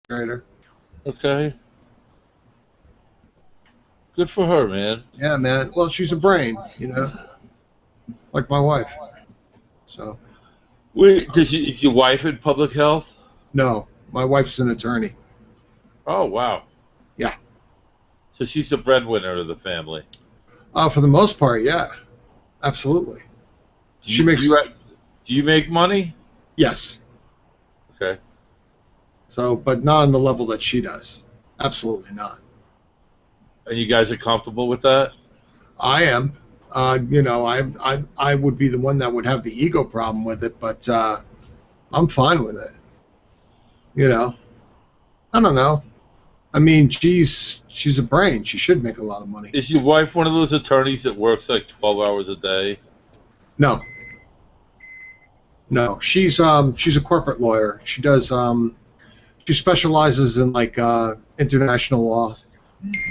Grader. Okay. Good for her, man. Yeah, man. Well, she's a brain, like my wife. So Wait, is your wife in public health? no, my wife's an attorney. Oh, wow. Yeah. So she's the breadwinner of the family. For the most part, yeah, absolutely. Do She you do you makes do you make money? yes. Okay. So, but not on the level that she does. Absolutely not. And you guys are comfortable with that? I am. I would be the one that would have the ego problem with it, but I'm fine with it. You know, I don't know. I mean, she's a brain. She should make a lot of money. Is your wife one of those attorneys that works like 12 hours a day? No, no. She's a corporate lawyer. She specializes in like international law.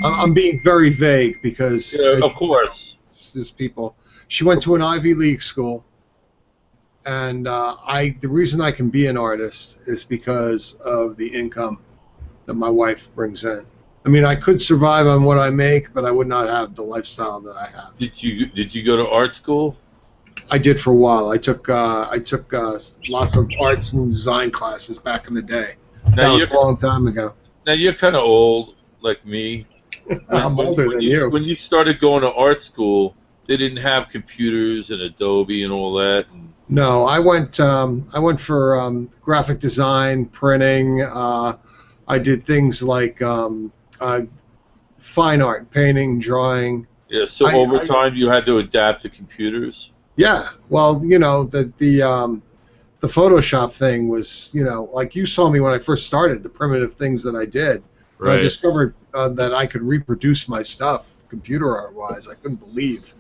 I'm being very vague because Yeah, of course. there's people. She went to an Ivy League school, and the reason I can be an artist is because of the income that my wife brings in. I mean, I could survive on what I make, but I would not have the lifestyle that I have. Did you go to art school? I did for a while. I took lots of arts and design classes back in the day. That Now was you're a long time ago. now you're kind of old, like me. I'm older than you. When you started going to art school, they didn't have computers and Adobe and all that. And, No, I went. I went for graphic design, printing. I did things like fine art, painting, drawing. yeah, so over time you had to adapt to computers. Yeah. Well, the Photoshop thing was, like you saw me when I first started, the primitive things that I did. When I Right. discovered that I could reproduce my stuff computer art wise, I couldn't believe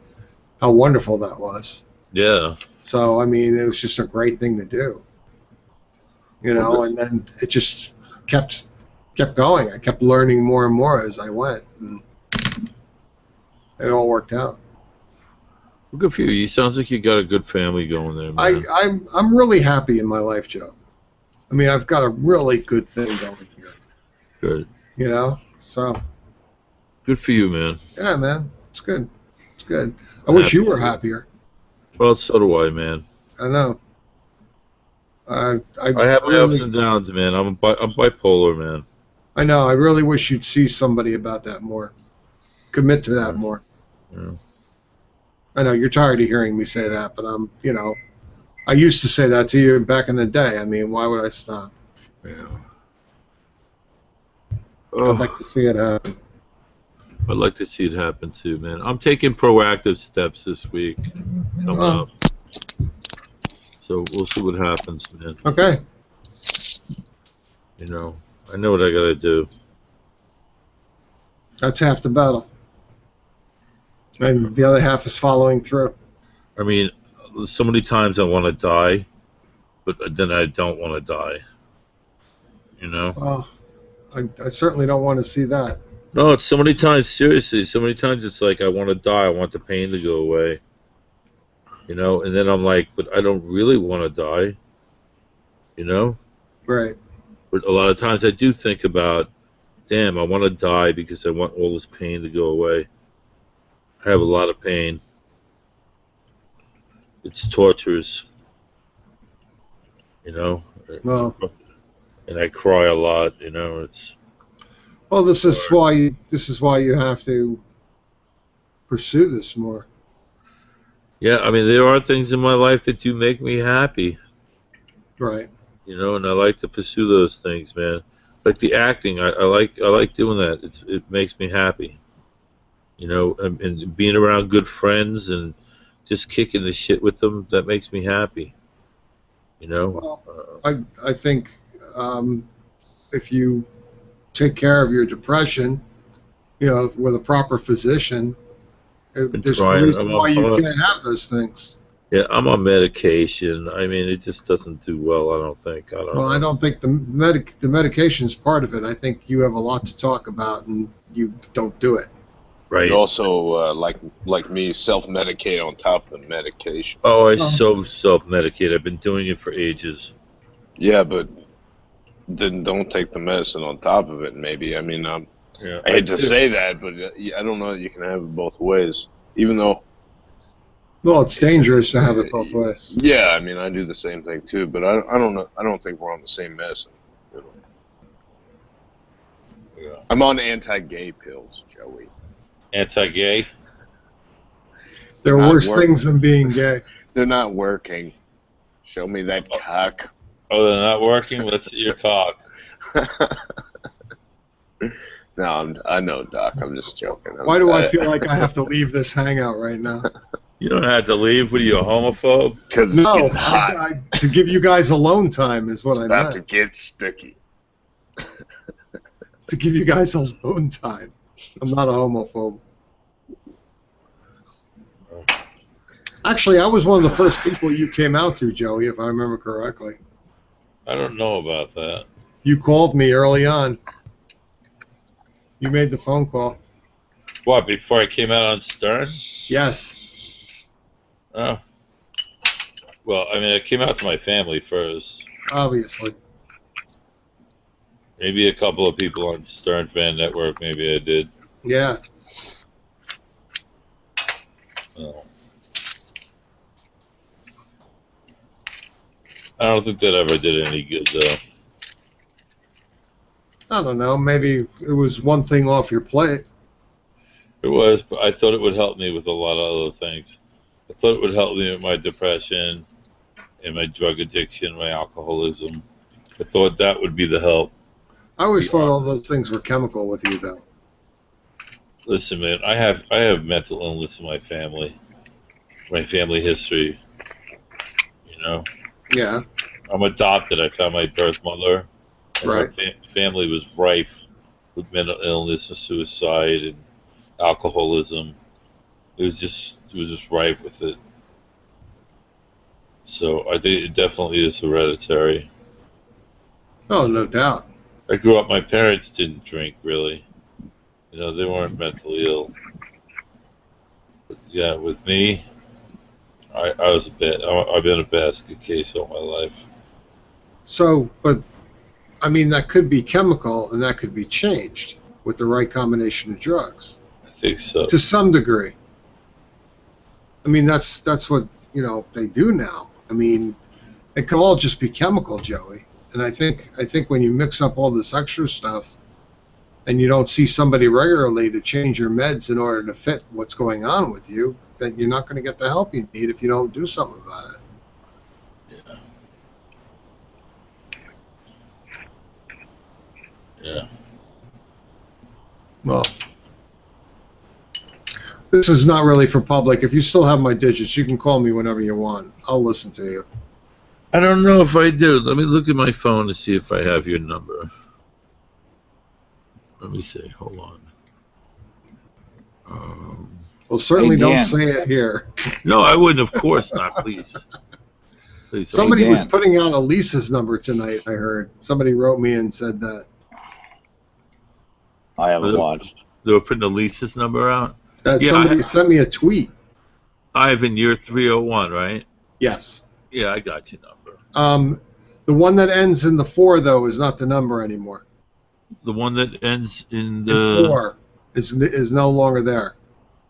how wonderful that was. Yeah. So, I mean, it was just a great thing to do, and then it just kept going. I kept learning more and more as I went, and it all worked out. Well, good for you. You sounds like you got a good family going there, man. I'm really happy in my life, Joe. I mean, I've got a really good thing going here, Good. So Good for you, man. yeah, man, it's good. It's good. I wish you were happier. Well, so do I, man. I know. I have my ups and downs, man. I'm bipolar, man. I know. I really wish you'd see somebody about that more. Commit to that more. Yeah. I know you're tired of hearing me say that, but I used to say that to you back in the day. I mean, why would I stop? Yeah. I'd like to see it happen. I'd like to see it happen too, man. I'm taking proactive steps this week. Coming up. So we'll see what happens, man. Okay. I know what I gotta do. That's half the battle. And the other half is following through. I mean, so many times I want to die, but then I don't want to die. Well, I certainly don't want to see that. No, it's so many times, seriously, so many times it's like I want to die, I want the pain to go away. And then I'm like, but I don't really want to die, Right. But a lot of times I do think about, damn, I want to die because I want all this pain to go away. I have a lot of pain. It's torturous, Well, and I cry a lot, it's... well, this is why you have to pursue this more. Yeah, I mean, there are things in my life that do make me happy, Right. And I like to pursue those things, man. Like the acting, I like doing that. It makes me happy, and being around good friends and just kicking the shit with them, that makes me happy, Well, I think if you take care of your depression, with a proper physician, there's no reason why you can't have those things. Yeah, I'm on medication. I mean, it just doesn't do well, I don't think. I don't think the medication is part of it. I think you have a lot to talk about, and you don't do it. Right. You also, like me, self-medicate on top of the medication. Oh, I so self-medicate. I've been doing it for ages. Yeah, but then don't take the medicine on top of it. Maybe. I mean, Yeah, I hate to say that, but I don't know that you can have it both ways. Even though, Well, it's dangerous to have it both ways. yeah, I mean, I do the same thing too. But I don't know. I don't think we're on the same medicine. You know? Yeah. I'm on anti-gay pills, Joey. Anti-gay. There are Not worse work- things than being gay. They're not working. Show me that cock. Oh, they're not working. Let's see your cock. No, I know, Doc. I'm just joking. Why do I feel like I have to leave this hangout right now? You don't have to leave. What are you, a homophobe? Because it's No, getting hot. to give you guys alone time is what It's I about meant. to get sticky. To give you guys alone time. I'm not a homophobe. Actually, I was one of the first people you came out to, Joey, if I remember correctly. I don't know about that. You called me early on. You made the phone call. What, before I came out on Stern? Yes, Oh. Well, I mean, I came out to my family first. obviously. Maybe a couple of people on Stern Fan Network, maybe I did. Yeah. Oh. I don't think that ever did any good, though. I don't know. Maybe it was one thing off your plate. It was, but I thought it would help me with a lot of other things. I thought it would help me with my depression and my drug addiction, my alcoholism. I thought that would be the help. I always thought all those things were chemical with you, though. Listen, man, I have mental illness in my family history. You know, Yeah, I'm adopted. I found my birth mother. And right. my family was rife with mental illness and suicide and alcoholism. It was just rife with it. So I think it definitely is hereditary. Oh, no doubt. I grew up. My parents didn't drink really. You know, they weren't mentally ill. But yeah, with me, I was I've been a basket case all my life. So, but, I mean, that could be chemical and that could be changed with the right combination of drugs. I think so. To some degree. I mean, that's what, they do now. I mean, it could all just be chemical, Joey. And I think when you mix up all this extra stuff and you don't see somebody regularly to change your meds in order to fit what's going on with you, then you're not going to get the help you need if you don't do something about it. Yeah. Well, this is not really for public. If you still have my digits, you can call me whenever you want. I'll listen to you. I don't know if I do. Let me look at my phone to see if I have your number. Let me see. Hold on. Well, certainly Hey, don't Dan. say it here. No, I wouldn't. Of course not. Please. Please. Somebody Dan. was putting out Elisa's number tonight, I heard. Somebody wrote me and said that. I haven't Hello? watched. They were putting Elisa's number out. Yeah, Somebody sent me a tweet. Ivan, you're 301, right? Yes. Yeah, I got your number. The one that ends in the 4, though, is not the number anymore. The one that ends in The the 4 is no longer there.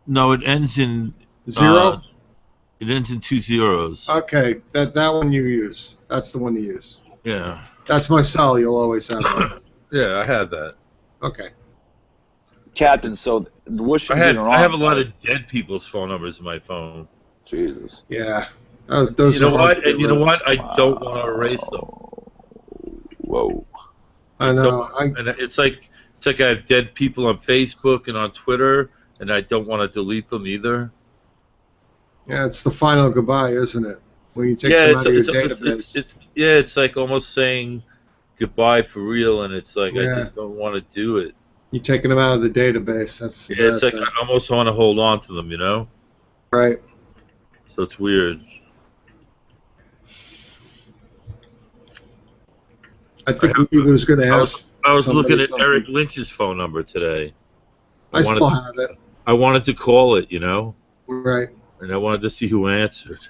No, it ends in 0? It ends in 2 zeros. Okay, that one you use. That's the one to use. Yeah. That's my cell. You'll always have that. Yeah, I had that. Okay. Captain, so what's your getting wrong? I have a lot of dead people's phone numbers in my phone. Jesus. Yeah. Those You know are hard what? to And you know get what? I don't want to erase them. Whoa. rid of. I know. And it's like I have dead people on Facebook and on Twitter, and I don't want to delete them either. Yeah, it's the final goodbye, isn't it? When you take Yeah, them out of your database. it's like almost saying goodbye for real, and it's like I Yeah. just don't want to do it. You're taking them out of the database. That's Yeah, it's like I almost want to hold on to them, you know? right. So it's weird. I think he was going to ask. I was somebody looking at something. Eric Lynch's phone number today. I still have it. I wanted to call it, you know, Right. and I wanted to see who answered.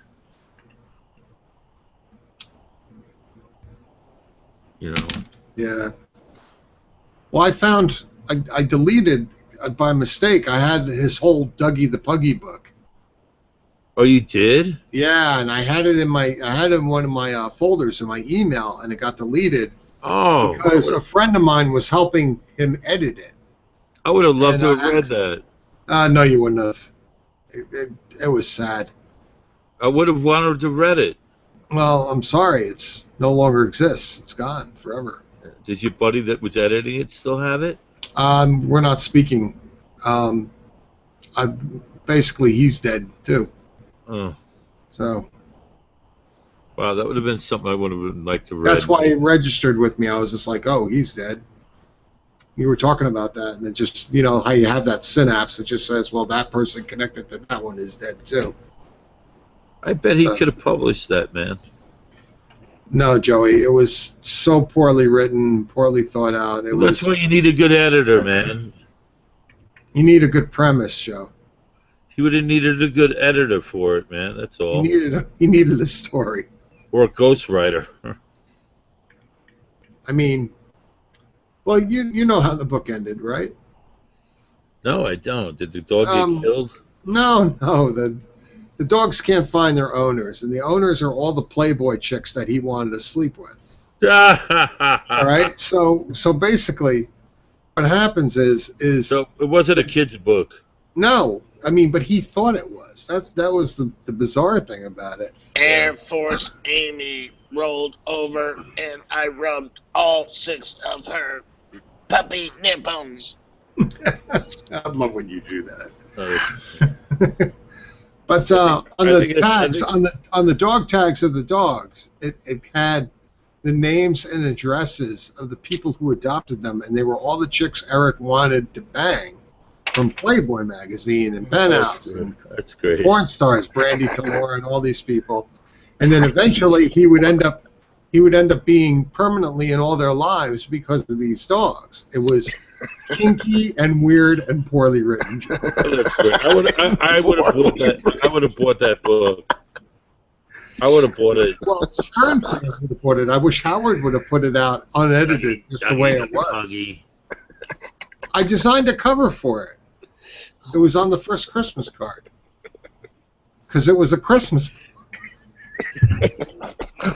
You know, Yeah. Well, I deleted by mistake. I had his whole Dougie the Puggy book. Oh, you did? Yeah, and I had it in one of my folders in my email, and it got deleted Oh, because a friend of mine was helping him edit it. I would have loved And to have read that. No, you wouldn't have. It was sad. I would have wanted to read it. Well, I'm sorry, it's no longer exists. It's gone forever. Does your buddy that was editing it still have it? We're not speaking. Basically, he's dead too. Oh, So wow, that would have been something I would have liked to read. that's why he registered with me. I was just like, oh, he's dead. You were talking about that, and it just, how you have that synapse that just says, well, that person connected to that one is dead too. I bet he could have published that, man. No, Joey, it was so poorly written, poorly thought out. That's why you need a good editor, man. You need a good premise, Joe. He would have needed a good editor for it, man. That's all. He needed a story. Or a ghostwriter. I mean, well, you know how the book ended, right? No, I don't. Did the dog get killed? No. The dogs can't find their owners, and the owners are all the Playboy chicks that he wanted to sleep with. All right. So basically, what happens is So it wasn't a kid's book. No, I mean, but he thought it was. That was the bizarre thing about it. Air Force Amy rolled over, and I rubbed all 6 of her puppy nipples. I love when you do that. Oh, But on the tags, on the dog tags of the dogs, it had the names and addresses of the people who adopted them, and they were all the chicks Eric wanted to bang from Playboy magazine and Penthouse and that's great. porn stars, Brandy Talora and all these people. And then eventually he would end up being permanently in all their lives because of these dogs. It was kinky and weird and poorly written. That's great. I would have bought that. I would have bought that book. I would have bought it. Well, Stern Players would have put it. I wish Howard would have put it out unedited, just the way it was. I designed a cover for it. It was on the first Christmas card because it was a Christmas book.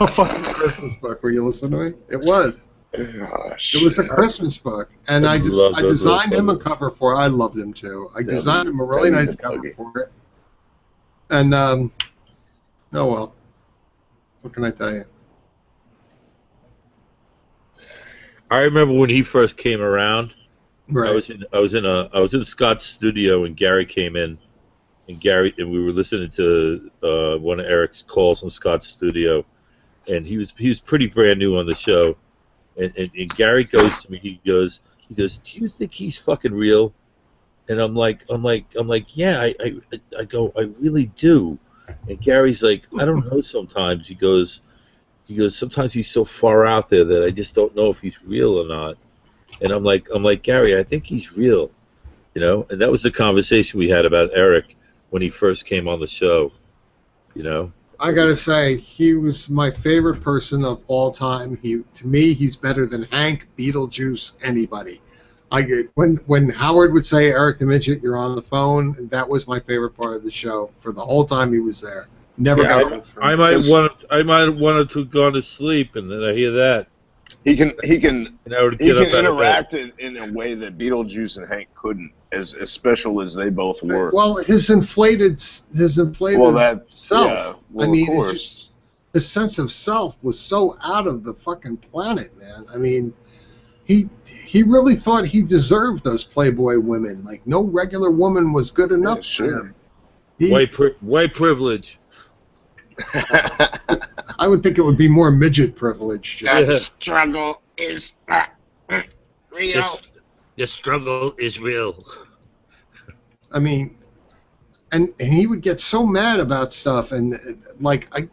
A fucking Christmas book. Were you listening to me? It was. It was a Christmas book, and I designed him a cover for it. I loved him too. I designed him a really nice cover for it. And oh well, what can I tell you? I remember when he first came around. Right. I was in Scott's studio and Gary came in, and we were listening to one of Eric's calls in Scott's studio, and he was pretty brand new on the show, and Gary goes to me, he goes, do you think he's fucking real? And I'm like, yeah, I go, I really do. And Gary's like, I don't know sometimes. He goes, sometimes he's so far out there that I just don't know if he's real or not. And I'm like, Gary, I think he's real, And that was the conversation we had about Eric when he first came on the show, I gotta say, he was my favorite person of all time. To me, he's better than Hank, Beetlejuice, anybody. When Howard would say, Eric the Midget, you're on the phone, that was my favorite part of the show for the whole time he was there. Never got old for me. I might have wanted to have gone to sleep, and then I hear that. He can interact in in a way that Beetlejuice and Hank couldn't, as special as they both were. Well, his inflated self. Yeah, I mean, it's just, his sense of self was so out of the fucking planet, man. I mean, he really thought he deserved those Playboy women. Like, no regular woman was good enough for him. White privilege. I would think it would be more midget privilege. The struggle is real. The struggle is real. I mean, and he would get so mad about stuff, and it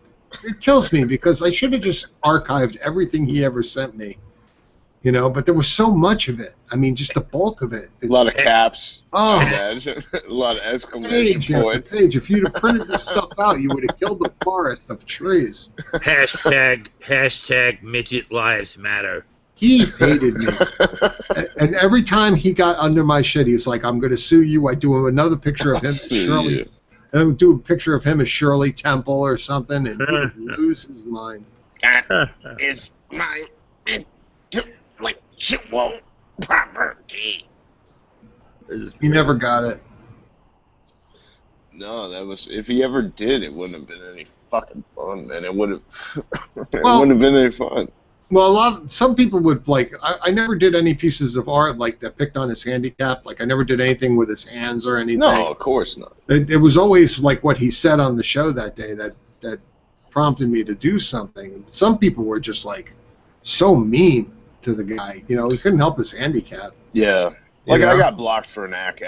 kills me because I should have just archived everything he ever sent me. But there was so much of it. I mean, just the bulk of it. A lot of caps. Oh. A lot of exclamation points. Page. If you'd have printed this stuff out, you would have killed the forest of trees. Hashtag midget lives matter. He hated me. And every time he got under my shit, he was like, I'm going to sue you. I do another picture of him as Sue Shirley. you. And I would do a picture of him as Shirley Temple or something, and he would lose his mind. That is my intellectual property. He never got it. No, that was if he ever did, it wouldn't have been any fucking fun, man. It would have. It Well- wouldn't have been any fun. Well, some people would like. I never did any pieces of art like that picked on his handicap. Like I never did anything with his hands or anything. No, of course not. It was always like what he said on the show that day that prompted me to do something. Some people were just like so mean to the guy. You know, he couldn't help his handicap. Yeah. You Like I know? got blocked for an ack.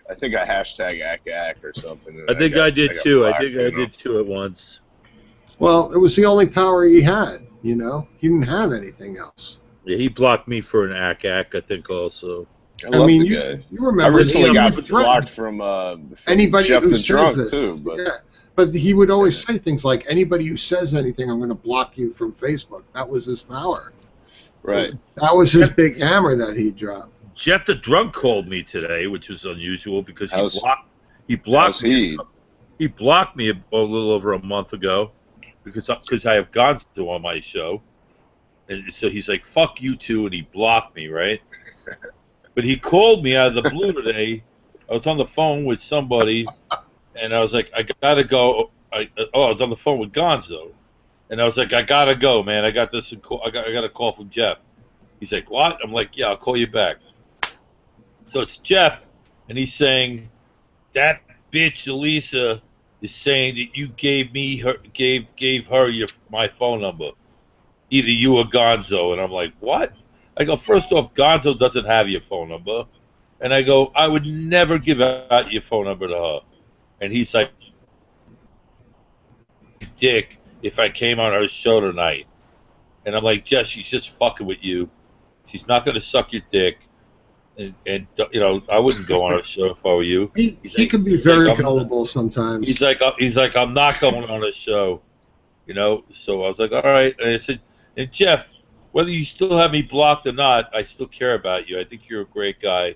I think I hashtag ack or something. and I think I did got too. I blocked, think you I know? did too at once. Well, it was the only power he had. You know, he didn't have anything else. Yeah, he blocked me for an ack, I think, also. I love mean, the you guy. remember I recently he got would threaten blocked from anybody Jeff who the says Drunk this. too. But Yeah, but he would always say things like, "Anybody who says anything, I'm going to block you from Facebook." That was his power. right. That was his big hammer that he dropped. Jeff the Drunk called me today, which was unusual because How's- he blocked how's me. he? He blocked me a little over a month ago because I have Gonzo on my show, and so he's like, "Fuck you too," and he blocked me, right? But he called me out of the blue today. I was on the phone with somebody, and I was like, "I gotta go." I was on the phone with Gonzo, and I was like, "I gotta go, man. I got this. I got a call from Jeff." He's like, "What?" I'm like, "Yeah, I'll call you back." So it's Jeff, and he's saying, "That bitch Elisa is saying that you gave her my phone number, either you or Gonzo." And I'm like, "What?" I go, "First off, Gonzo doesn't have your phone number," and I go, "I would never give out your phone number to her." And he's like, "Dick, if I came on her show tonight," and I'm like, "Jeff, she's just fucking with you. She's not gonna suck your dick." And you know, I wouldn't go on her show if I were you. He could be he's very like, gullible sometimes. He's like, "I'm not going on a show," you know. So I was like, "All right." And I said, "And Jeff, whether you still have me blocked or not, I still care about you. I think you're a great guy."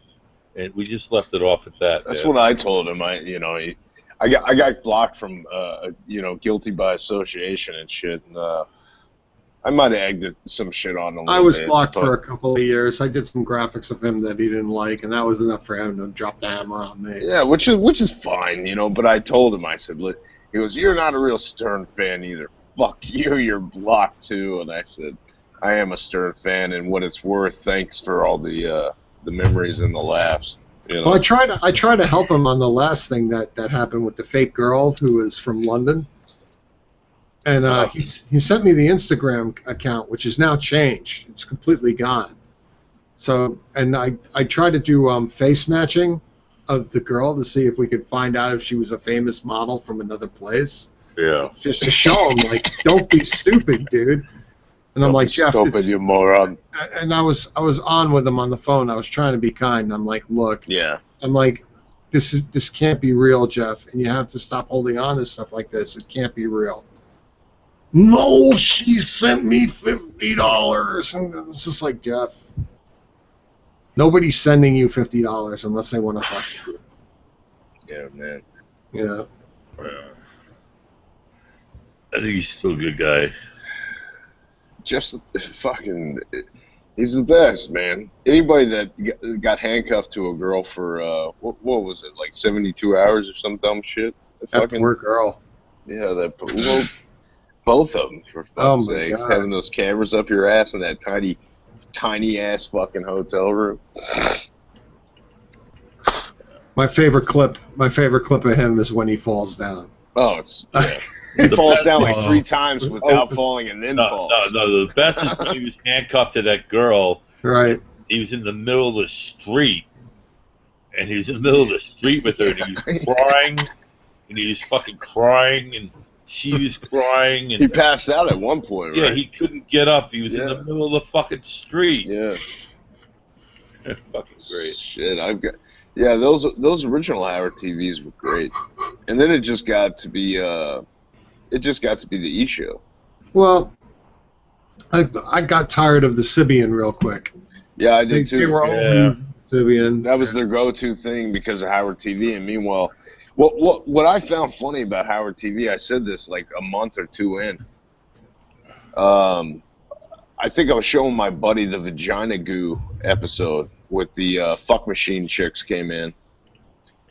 And we just left it off at that. That's man. what I told him. I got blocked from guilty by association and shit. And, I might have egged some shit on him. I was blocked for a couple of years. I did some graphics of him that he didn't like, and that was enough for him to drop the hammer on me. Yeah, which is fine, you know. But I told him, I said, "Look," he goes, "You're not a real Stern fan either. Fuck you, you're blocked too." And I said, "I am a Stern fan, and what it's worth, thanks for all the memories and the laughs." You know? Well, I tried to help him on the last thing that happened with the fake girl who was from London, and he sent me the Instagram account, which is now changed. It's completely gone. So, and I tried to do face matching of the girl to see if we could find out if she was a famous model from another place, Yeah. just to show him like, don't be stupid, dude. And I'm like, Jeff, stupid, you moron. and I was on with him on the phone. I was trying to be kind. I'm like, look, Yeah. I'm like, this can't be real, Jeff, and you have to stop holding on to stuff like this. It can't be real. No, she sent me $50, and it's just like, Jeff, nobody's sending you $50 unless they want to fuck you. Yeah, man. You know? I think he's still a good guy. Just fucking, he's the best, man. Anybody that got handcuffed to a girl for what was it, like 72 hours or some dumb shit? That poor girl. Yeah, well, both of them, for Oh fuck's my sakes, God. having those cameras up your ass in that tiny ass fucking hotel room. My favorite clip of him is when he falls down. Oh, it's yeah. He The falls best- down like 3 times without falling and then No, falls. no. The best is when he was handcuffed to that girl. Right. He was in the middle of the street, and he was in the middle of the street with her, and he was crying, and he was fucking crying, and she was crying, He and passed out at one point, right? yeah, he couldn't get up. He was in Yeah. the middle of the fucking street. Yeah. Fucking great. Shit, those original Howard TVs were great, and then it just got to be the E Show. Well, I got tired of the Sibian real quick. Yeah, I They, did too. they were Yeah. all Sibian. That was their go-to thing because of Howard TV. And meanwhile, what I found funny about Howard TV, I said this like a month or two in. I think I was showing my buddy the Vagina Goo episode with the fuck machine chicks came in,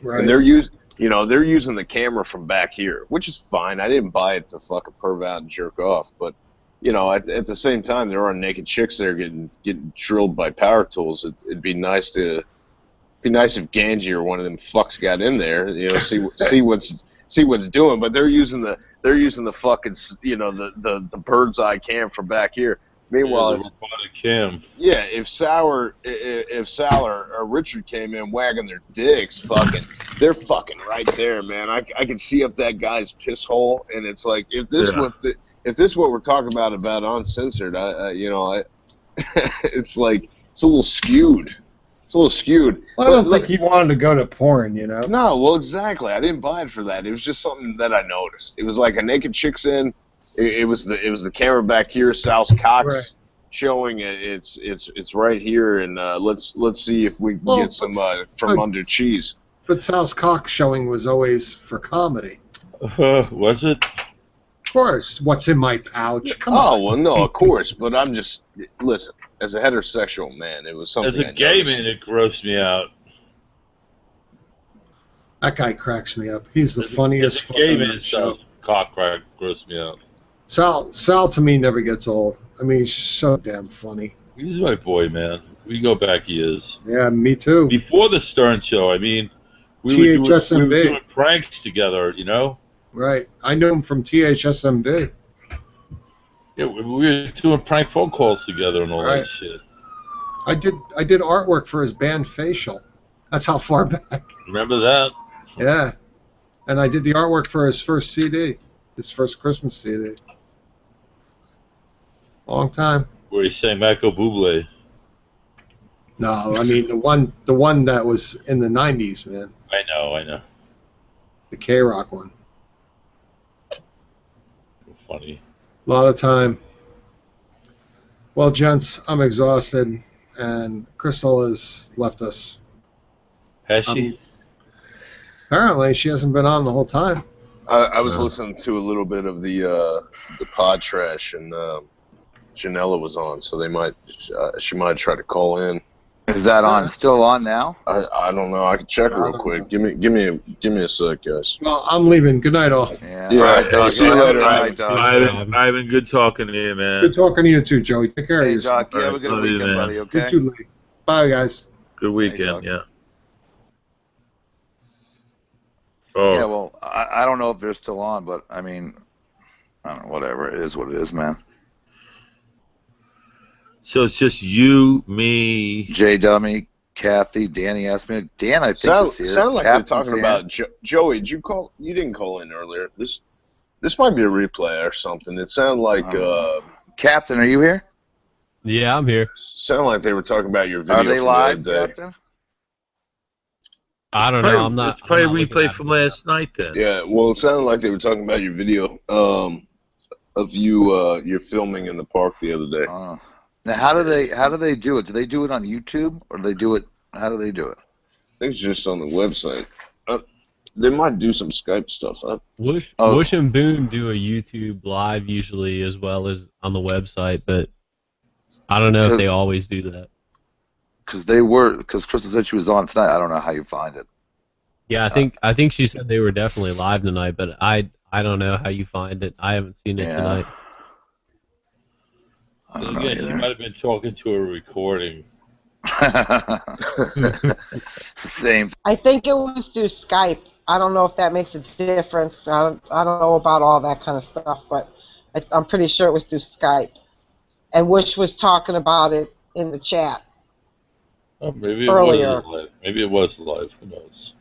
right. and they're using the camera from back here, which is fine. I didn't buy it to fuck a perv out and jerk off, but at the same time, there are naked chicks there getting drilled by power tools. It'd be nice if Ganji or one of them fucks got in there, see what's doing. But they're using the fucking the bird's eye cam from back here. Meanwhile, the robotic cam. yeah, if Sal or Richard came in wagging their dicks, they're fucking right there, man. I can see up that guy's piss hole, and it's like if this is what we're talking about uncensored, it's like it's a little skewed. It's a little skewed. Well, I don't think he wanted to go to porn, you know. No, well, exactly. I didn't buy it for that. It was just something that I noticed. It was like a naked chick's in. It was the camera back here. Sal's cock's Right. showing it. It's right here, and let's see if we can get some from under cheese. But Sal's cock showing was always for comedy. Was it? Of course, what's in my pouch? Come Oh on. well, no, of course. But I'm just listen. As a heterosexual man, it was something. As a I gay noticed. man, it grossed me out. That guy cracks me up. He's the As funniest a gay fucking man, show. Sal's cock grossed me out. Sal to me never gets old. I mean, he's so damn funny. He's my boy, man. We go back years. Yeah, me too. Before the Stern Show, I mean, we were THSMB. doing pranks together, you know? Right. I knew him from THSMB. Yeah, we were doing prank phone calls together and all Right. that shit. I did artwork for his band Facial. That's how far back. Remember that? Yeah. And I did the artwork for his first CD, his first Christmas CD. Long time. Where he sang Michael Bublé. No, I mean the one that was in the '90s, man, I know. the K-Rock one. Funny. A lot of time. Well, gents, I'm exhausted, and Crystal has left us. Has she? Apparently, she hasn't been on the whole time. I was listening to a little bit of the pod trash, and Janella was on, so she might try to call in. Is that on? Still on now? I don't know. I can check I real don't quick. know. Give me a sec, guys. Well, I'm leaving. Good night, all. Yeah. Yeah, All right, hey, Doc. see you Have a later, good Ivan. night, Doc. Ivan, good talking to you, man. Good talking to you too, Joey. Take care of Hey, yourself. Doc. You have a good Love you, weekend, man. buddy. You're Okay. too late. Bye, guys. Good weekend, Doc. yeah. Oh, Yeah. Well, I don't know if they're still on, but I mean, I don't know. Whatever. It is what it is, man. so it's just you, me. J Dummy, Kathy, Danny asked me. Dan, I think is here. Sound like Captain's they're talking here. about Joey. Did you call? You didn't call in earlier. This might be a replay or something. It sounded like Captain. Are you here? Yeah, I'm here. sounded like they were talking about your video. Are they from live, the other day. Captain? I don't know. I'm not. It's probably I'm a not looking replay at from it. last night then. Yeah, well, it sounded like they were talking about your video of you're filming in the park the other day. Now, how do they do it? Do they do it on YouTube or do they do it? How do they do it? I think it's just on the website. They might do some Skype stuff. Wush, Oh. Wush and Boone do a YouTube live usually as well as on the website, but I don't know if they 'Cause- always do that. Because Crystal said she was on tonight. I don't know how you find it. Yeah, I think she said they were definitely live tonight, but I don't know how you find it. I haven't seen it Yeah. tonight. I don't know Again, she either. might have been talking to a recording. Same. I think it was through Skype. I don't know if that makes a difference. I don't know about all that kind of stuff, but I'm pretty sure it was through Skype. And Wish was talking about it in the chat. Oh, maybe it Earlier. was live. Maybe it was live. Who knows?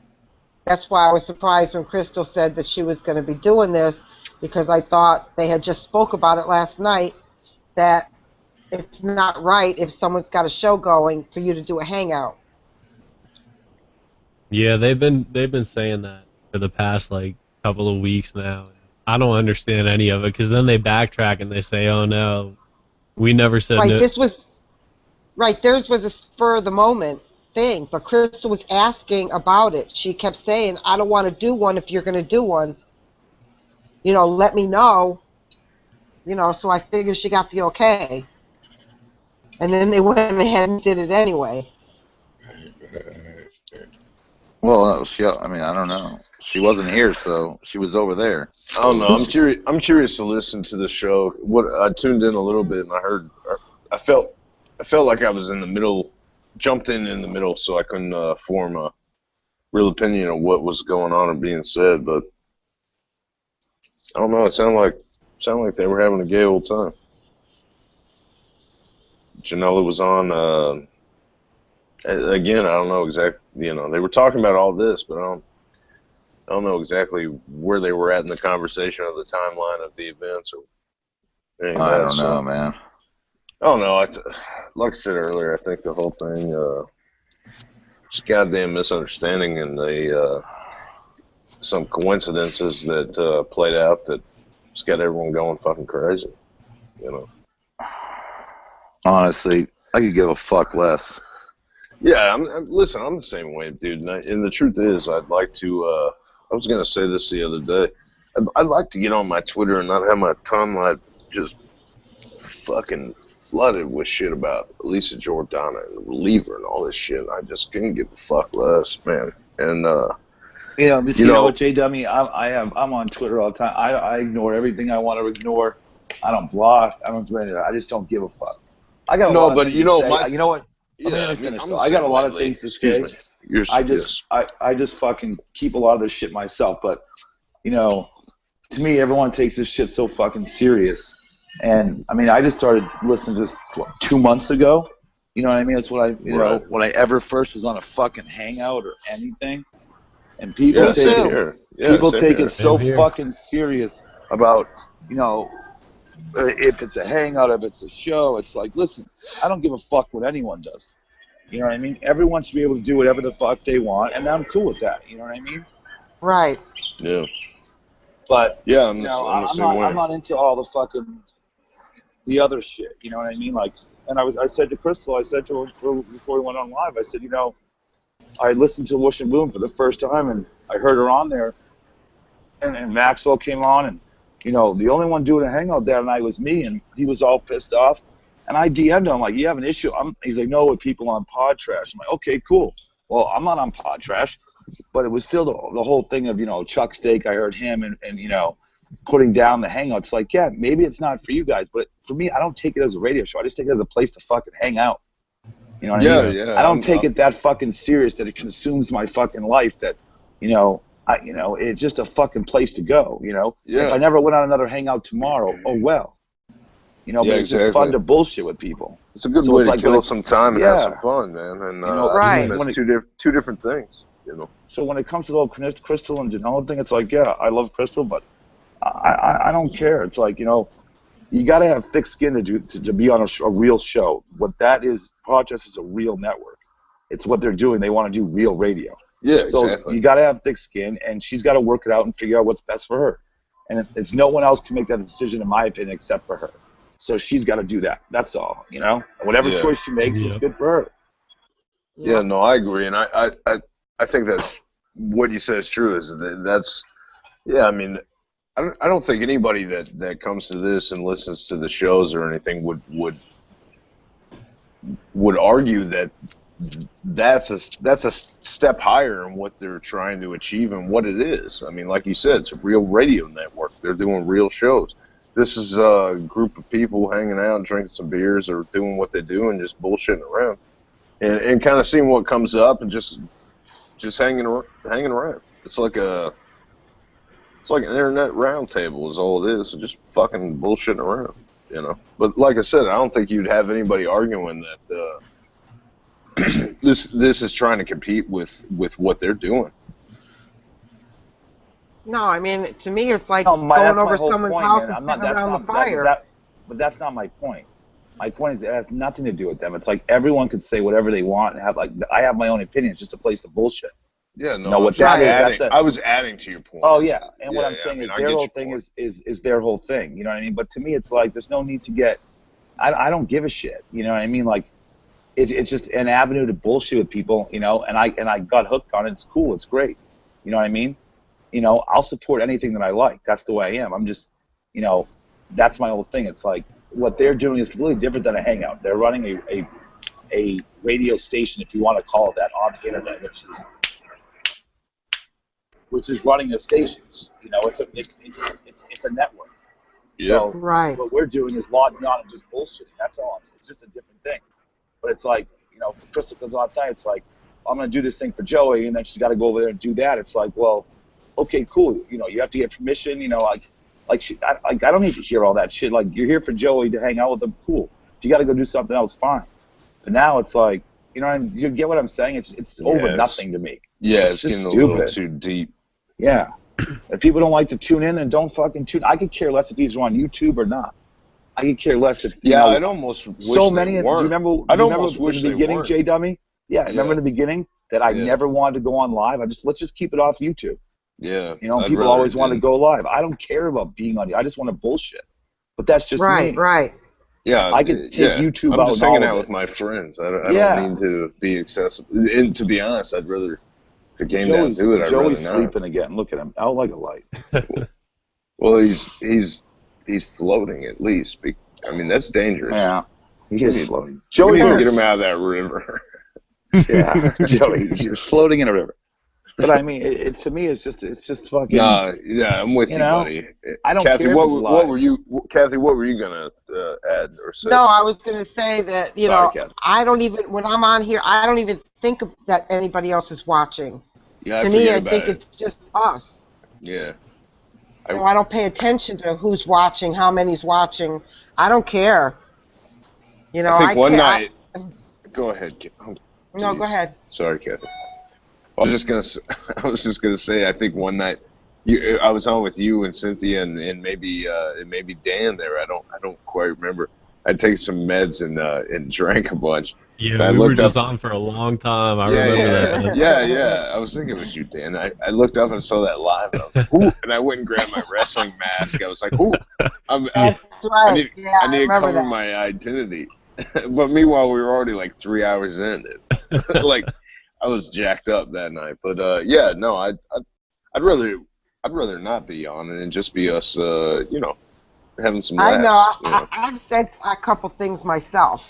That's why I was surprised when Crystal said that she was going to be doing this, because I thought they had just spoke about it last night, that it's not right if someone's got a show going for you to do a hangout. Yeah, they've been saying that for the past like couple of weeks now. I don't understand any of it because then they backtrack and they say, "Oh no, We never said Right, no. theirs was a spur of the moment thing, but Crystal was asking about it. She kept saying, I don't want to do one if you're going to do one. You know, let me know. You know, so I figured she got the okay. And then they went ahead and did it anyway. Well, I mean, I don't know. She wasn't here, so she was over there. I don't know. I'm curious to listen to the show. I tuned in a little bit and I felt like I was in the middle, jumped in the middle, so I couldn't form a real opinion of what was going on or being said. But I don't know. It sounded like they were having a gay old time. Janela was on. Again, I don't know exactly. You know, they were talking about all this, but I don't know exactly where they were at in the conversation or the timeline of the events or anything. I don't know, man. I don't know. Like I said earlier, I think the whole thing just goddamn misunderstanding and some coincidences that played out that just got everyone going fucking crazy. You know. Honestly, I could give a fuck less. Yeah, listen, I'm the same way, dude. And the truth is, I'd like to. I was gonna say this the other day. I'd like to get on my Twitter and not have my timeline just fucking flooded with shit about Lisa Jordana and Reliever and all this shit. I just couldn't give a fuck less, man. And you know what, J Dummy? I'm on Twitter all the time. I ignore everything I want to ignore. I don't block. I don't do anything. I just don't give a fuck. I got a lot of things to say. You know what? Yeah, I got a lot of things to say. I just fucking keep a lot of this shit myself. But you know, to me, everyone takes this shit so fucking serious. And I mean, I just started listening to this 2 months ago. You know what I mean? That's what when I ever first was on a fucking Hangout or anything. And people take it so fucking serious about, you know, if it's a hangout, if it's a show. It's like, listen, I don't give a fuck what anyone does. You know what I mean? Everyone should be able to do whatever the fuck they want, and I'm cool with that. You know what I mean? Right. Yeah. But yeah, I'm not into all the fucking the other shit. You know what I mean? Like, and I said to Crystal, I said to her before we went on live, I said, you know, I listened to Whoosh and Boom for the first time, and I heard her on there, and Maxwell came on, and you know, the only one doing a hangout that night was me, and he was all pissed off. And I DM'd him, like, you have an issue? He's like, no, with people on Pod Trash. I'm like, okay, cool. Well, I'm not on Pod Trash, but it was still the whole thing of, you know, Chuck Steak, I heard him, and you know, putting down the hangouts. Like, yeah, maybe it's not for you guys, but for me, I don't take it as a radio show. I just take it as a place to fucking hang out. You know what I mean? Yeah. I don't take it that fucking serious that it consumes my fucking life that, you know, it's just a fucking place to go, you know? Yeah. If I never went on another hangout tomorrow, oh well. You know, but it's just fun to bullshit with people. It's a good way to kill some time and have some fun, man. And you know, right. It's two different things, you know. So when it comes to the whole Crystal and Janelle thing, it's like, yeah, I love Crystal, but I don't care. It's like, you know, you got to have thick skin to be on a real show. What that is, Podcast is a real network. It's what they're doing. They want to do real radio. Yeah, so exactly. You got to have thick skin, and she's got to work it out and figure out what's best for her. And it's no one else can make that decision, in my opinion, except for her. So she's got to do that. That's all, you know. And whatever choice she makes is good for her. Yeah, no, I agree, and I think that's what you said is true. I mean, I don't think anybody that comes to this and listens to the shows or anything would argue that that's a step higher in what they're trying to achieve and what it is. I mean, like you said, it's a real radio network. They're doing real shows. This is a group of people hanging out, drinking some beers, or doing what they do and just bullshitting around, and kind of seeing what comes up and just hanging around. It's like an internet roundtable is all it is. It's just fucking bullshitting around, you know. But like I said, I don't think you'd have anybody arguing that this is trying to compete with what they're doing. No, I mean, to me, it's like going over someone's house and sitting around the fire. But that's not my point. My point is it has nothing to do with them. It's like everyone could say whatever they want and have, like, I have my own opinion. It's just a place to bullshit. Yeah, no, you know, what that is, I was adding to your point. Oh, yeah. And what I'm saying is their whole thing is their whole thing. You know what I mean? But to me, it's like there's no need to get I don't give a shit. You know what I mean? Like, it's just an avenue to bullshit with people, you know. And I got hooked on it. It's cool. It's great. You know what I mean? You know, I'll support anything that I like. That's the way I am. I'm just, you know, that's my whole thing. It's like what they're doing is completely different than a hangout. They're running a radio station, if you want to call it that, on the internet, which is running the stations. You know, it's a network. So Right. what we're doing is logging on and just bullshitting. That's all. It's just a different thing. But it's like, you know, Crystal comes on time. It's like, I'm going to do this thing for Joey, and then she's got to go over there and do that. It's like, well, okay, cool. You know, you have to get permission. You know, I don't need to hear all that shit. Like, you're here for Joey to hang out with him. Cool. If you got to go do something else, fine. But now it's like, you know, you get what I'm saying? It's over nothing to me. Yeah, it's just getting a little stupid. too deep. Yeah. If people don't like to tune in, then don't fucking tune. I could care less if he's on YouTube or not. I could care less if you know, I'd almost wish so they many. Do you weren't. remember? I'd do you almost remember wish in the they beginning, weren't. J Dummy? Yeah, remember in the beginning that I never wanted to go on live. Let's just keep it off YouTube. Yeah. You know, I'd people rather always want to didn't. go live. I don't care about being on. I just want to bullshit. But that's just Right. me. Right. Yeah, I could take YouTube I'm out just and all hanging of out it. with my friends. I don't Yeah. need to be accessible. And to be honest, I'd rather, if it came down to it, I'd Joey's rather not. sleeping again. Look at him, out like a light. Well, he's floating at least. I mean, that's dangerous. Yeah, he is floating. We Joey, need to get him out of that river. Yeah, Joey, you're floating in a river. But I mean, to me, it's just fucking. Nah, yeah, I'm with you, know, buddy. I don't Kathy, care if what it's were live. Kathy, what were you gonna add or say? No, I was going to say that, you Sorry, know, Kathy. I don't even, when I'm on here, I don't even think that anybody else is watching. Yeah, To me, forget I about think it. it's just us. Yeah. You know, I don't pay attention to who's watching, how many's watching. I don't care. You know, I think one care. night. Go ahead. No, go ahead. Sorry, Kathy. I was just gonna say. I think one night, I was on with you and Cynthia and maybe Dan there. I don't quite remember. I'd taken some meds and drank a bunch. Yeah, I we were looked just up- on for a long time. I remember that. Yeah. I was thinking it was you, Dan. I looked up and saw that live, and I was like, "Ooh!" And I went and grabbed my wrestling mask. I was like, "Ooh!" That's right. I need I to remember cover that. my identity. But meanwhile, we were already like 3 hours in. Like, I was jacked up that night. But yeah, no, I'd rather not be on it and just be us, you know, having some laughs. I know. you know. I've said a couple things myself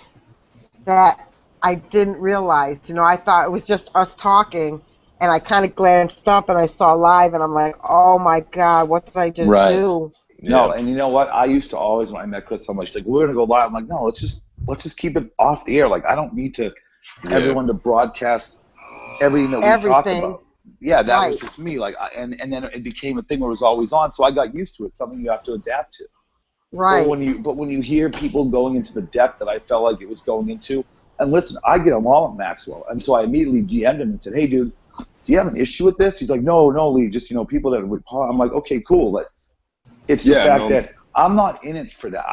that I didn't realize. You know, I thought it was just us talking, and I kind of glanced up and I saw live, and I'm like, oh my God, what did I just do? No, and you know what? I used to always, when I met Chris, so much like, we're gonna go live. I'm like, no, let's just keep it off the air. Like, I don't need to everyone to broadcast everything that we talk about. Yeah, that was just me. Like, and then it became a thing where it was always on. So I got used to it. Something you have to adapt to. Right. But when you hear people going into the depth that I felt like it was going into, and listen, I get along with Maxwell, and so I immediately DM'd him and said, hey, dude, do you have an issue with this? He's like, no, Lee, just, you know, people that would. I'm like, okay, cool. But it's the fact that I'm not in it for that.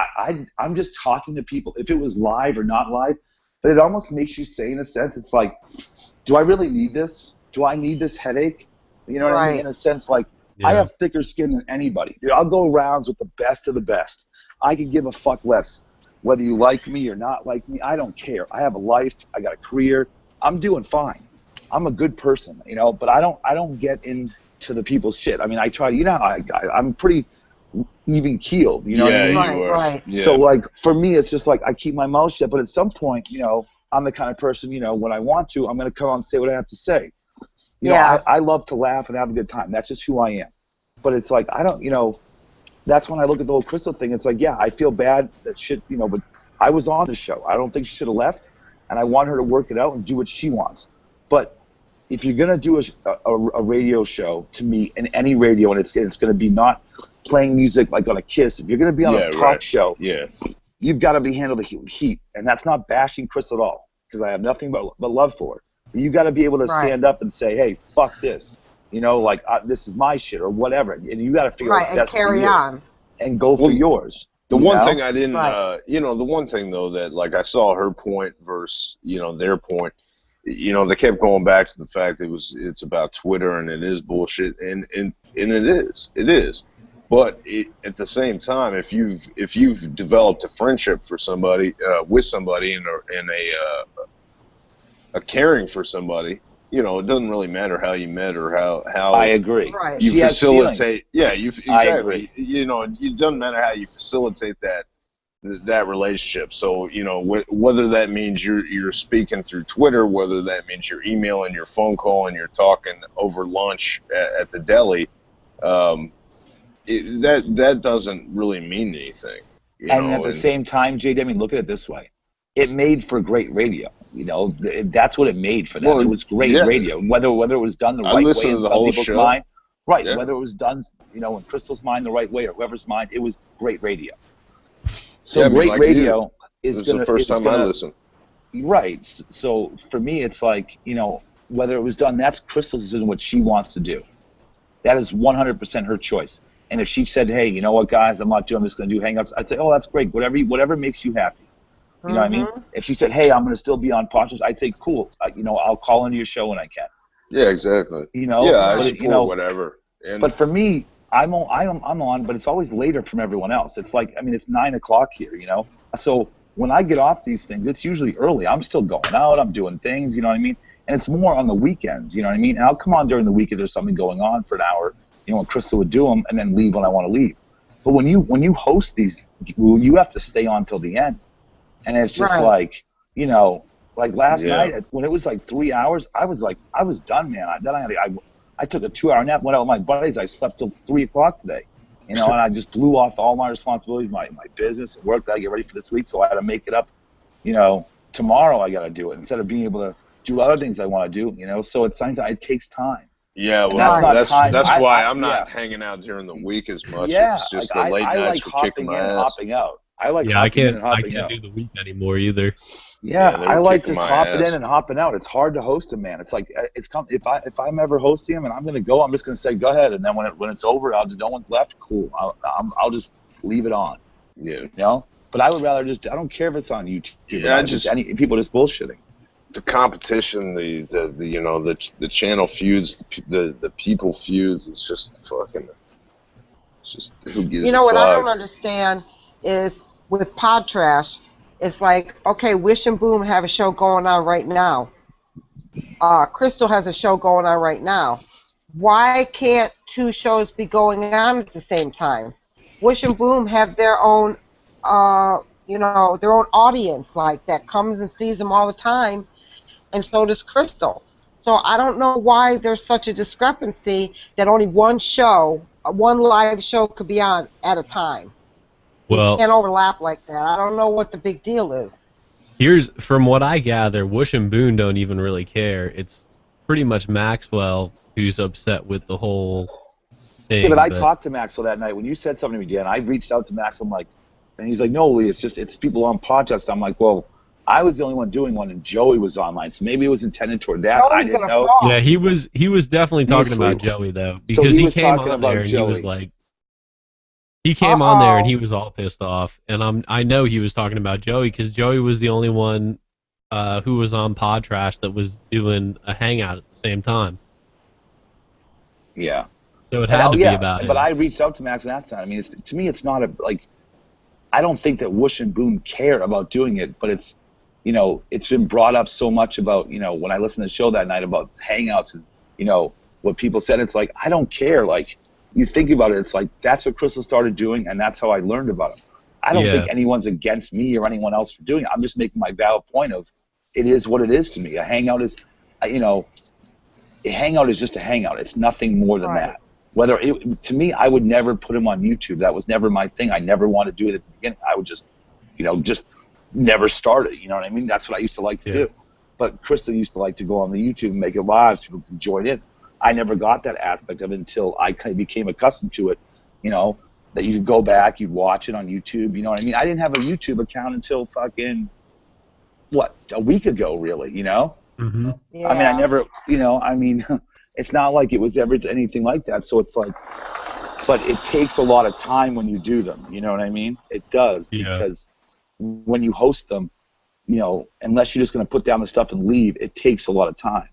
I'm just talking to people. If it was live or not live, but it almost makes you say, in a sense, it's like, do I really need this? Do I need this headache? You know what I mean? In a sense, like, I have thicker skin than anybody. Dude, I'll go rounds with the best of the best. I can give a fuck less whether you like me or not like me. I don't care. I have a life. I got a career. I'm doing fine. I'm a good person, you know. But I don't get into the people's shit. I mean, I try. You know, I'm pretty even keeled. You know what I mean? Right. Yeah. So like for me, it's just like I keep my mouth shut. But at some point, you know, I'm the kind of person, you know, when I want to, I'm going to come on and say what I have to say. You know, I love to laugh and have a good time. That's just who I am. But it's like, I don't, you know, that's when I look at the whole Crystal thing. It's like, yeah, I feel bad that shit, you know, but I was on the show. I don't think she should have left. And I want her to work it out and do what she wants. But if you're going to do a radio show, to me, in any radio, and it's going to be not playing music like on a Kiss, if you're going to be on a talk show, you've got to be handled with heat. And that's not bashing Chris at all, because I have nothing but love for her. But you got to be able to stand up and say, hey, fuck this. You know, like, this is my shit or whatever. And you got to figure out what's best for you. On. And go for yours. The one thing I didn't, you know, the one thing, though, that, like, I saw her point versus, you know, their point. You know, they kept going back to the fact it's about Twitter and it is bullshit, and it is. But at the same time, if you've developed a friendship for somebody with somebody and a caring for somebody, you know, it doesn't really matter how you met or how I agree. Right. you She has facilitate. feelings. Yeah, I exactly. agree. You know, it doesn't matter how you facilitate that relationship. So, you know, whether that means you're speaking through Twitter, whether that means you're emailing, your phone call, and you're talking over lunch at the deli, that doesn't really mean anything. You And know, at the same time, JD, I mean, look at it this way. It made for great radio. You know, that's what it made for them. Well, It was great yeah. radio. Whether it was done the I right way listened in to the some whole people's show. mind, right? Yeah. Whether it was done, you know, in Crystal's mind the right way or whoever's mind, it was great radio. So Yeah, I mean, great like radio it is was gonna. the first it's time I gonna- listened. Right. So for me, it's like, you know, whether it was done, that's Crystal's decision, what she wants to do. That is 100% her choice. And if she said, hey, you know what, guys, I'm just going to do Hangouts, I'd say, oh, that's great. Whatever makes you happy. You know what I mean? If she said, hey, I'm going to still be on podcast, I'd say, cool. You know, I'll call into your show when I can. Yeah, exactly. You know? Yeah, I but, support you know, whatever. And but for me, I'm on, but it's always later from everyone else. It's like, I mean, it's 9 o'clock here, you know? So when I get off these things, it's usually early. I'm still going out. I'm doing things, you know what I mean? And it's more on the weekends, you know what I mean? And I'll come on during the week if there's something going on for an hour, you know, when Crystal would do them, and then leave when I want to leave. But when you host these, you have to stay on till the end. And it's just Right. like, you know, like last Yeah. night when it was like 3 hours, I was done, man. I took a 2-hour nap, went out with my buddies. I slept till 3 o'clock today, you know, and I just blew off all my responsibilities, my business and work that I get ready for this week. So I had to make it up, you know, tomorrow I got to do it instead of being able to do other things I want to do, you know. So it's sometimes it takes time. yeah, And well, that's not time. that's I- why I- I'm not yeah. hanging out during the week as much. Yeah, It's just like, the late I nights like for kicking hopping my in and ass. hopping out. I like Yeah, I hopping in can't. and I hopping can't out. do the week anymore either. Yeah, they I were like kicking just my hopping ass. in and hopping out. It's hard to host them, man. It's like if I'm ever hosting them and I'm gonna go, I'm just gonna say go ahead, and then when it's over, no one's left. Cool, I'll just leave it on, Yeah, you know. But I would rather I don't care if it's on YouTube. Yeah, or not, any people just bullshitting. the competition, the you know the channel feuds, the people feuds. It's just fucking. It's just who gives You know a what I fuck. don't understand is with Pod Trash, it's like, okay, Wish and Boom have a show going on right now. Crystal has a show going on right now. Why can't two shows be going on at the same time? Wish and Boom have their own, you know, their own audience like that comes and sees them all the time, and so does Crystal. So I don't know why there's such a discrepancy that only one show, one live show could be on at a time. Well, Can't overlap like that. I don't know what the big deal is. here's from what I gather, Wish and Boone don't even really care. It's pretty much Maxwell who's upset with the whole thing. Yeah, but I talked to Maxwell that night when you said something to me again. I reached out to Max. I'm like, and he's like, no, Lee, it's people on podcast. I'm like, well, I was the only one doing one, and Joey was online, so maybe it was intended toward that. I Joey's didn't gonna know. fall. Yeah, he was definitely talking about asleep. Joey though, So because he he was came talking on about there and he was Joey. like, he came on there and Uh-oh. he was all pissed off, and I know he was talking about Joey because Joey was the only one who was on Pod Trash that was doing a hangout at the same time, Yeah. so it had to be yeah, about but him. I reached out to Max and asked him. I mean, to me, it's not I don't think that Whoosh and Boone care about doing it, but it's, you know, it's been brought up so much about, you know, when I listened to the show that night about hangouts and, you know, what people said, it's like, I don't care. Like, you think about it, it's like, that's what Crystal started doing, and that's how I learned about it. I don't Yeah. think anyone's against me or anyone else for doing it. I'm just making my valid point of, it is what it is to me. A hangout is, you know, a hangout is just a hangout. It's nothing more than Right. that. To me, I would never put him on YouTube. That was never my thing. I never wanted to do it at the beginning. I would just, you know, just never start it. You know what I mean? That's what I used to like to do. But Crystal used to like to go on the YouTube and make it live so people could join in. I never got that aspect of it until I kind of became accustomed to it, you know, that you could go back, you'd watch it on YouTube. You know what I mean? I didn't have a YouTube account until fucking, a week ago, really, you know? Mm-hmm. Yeah. I mean, I never, you know, I mean, it's not like it was ever anything like that. So it's like, but it takes a lot of time when you do them. You know what I mean? It does. Yeah. Because when you host them, you know, unless you're just going to put down the stuff and leave, it takes a lot of time.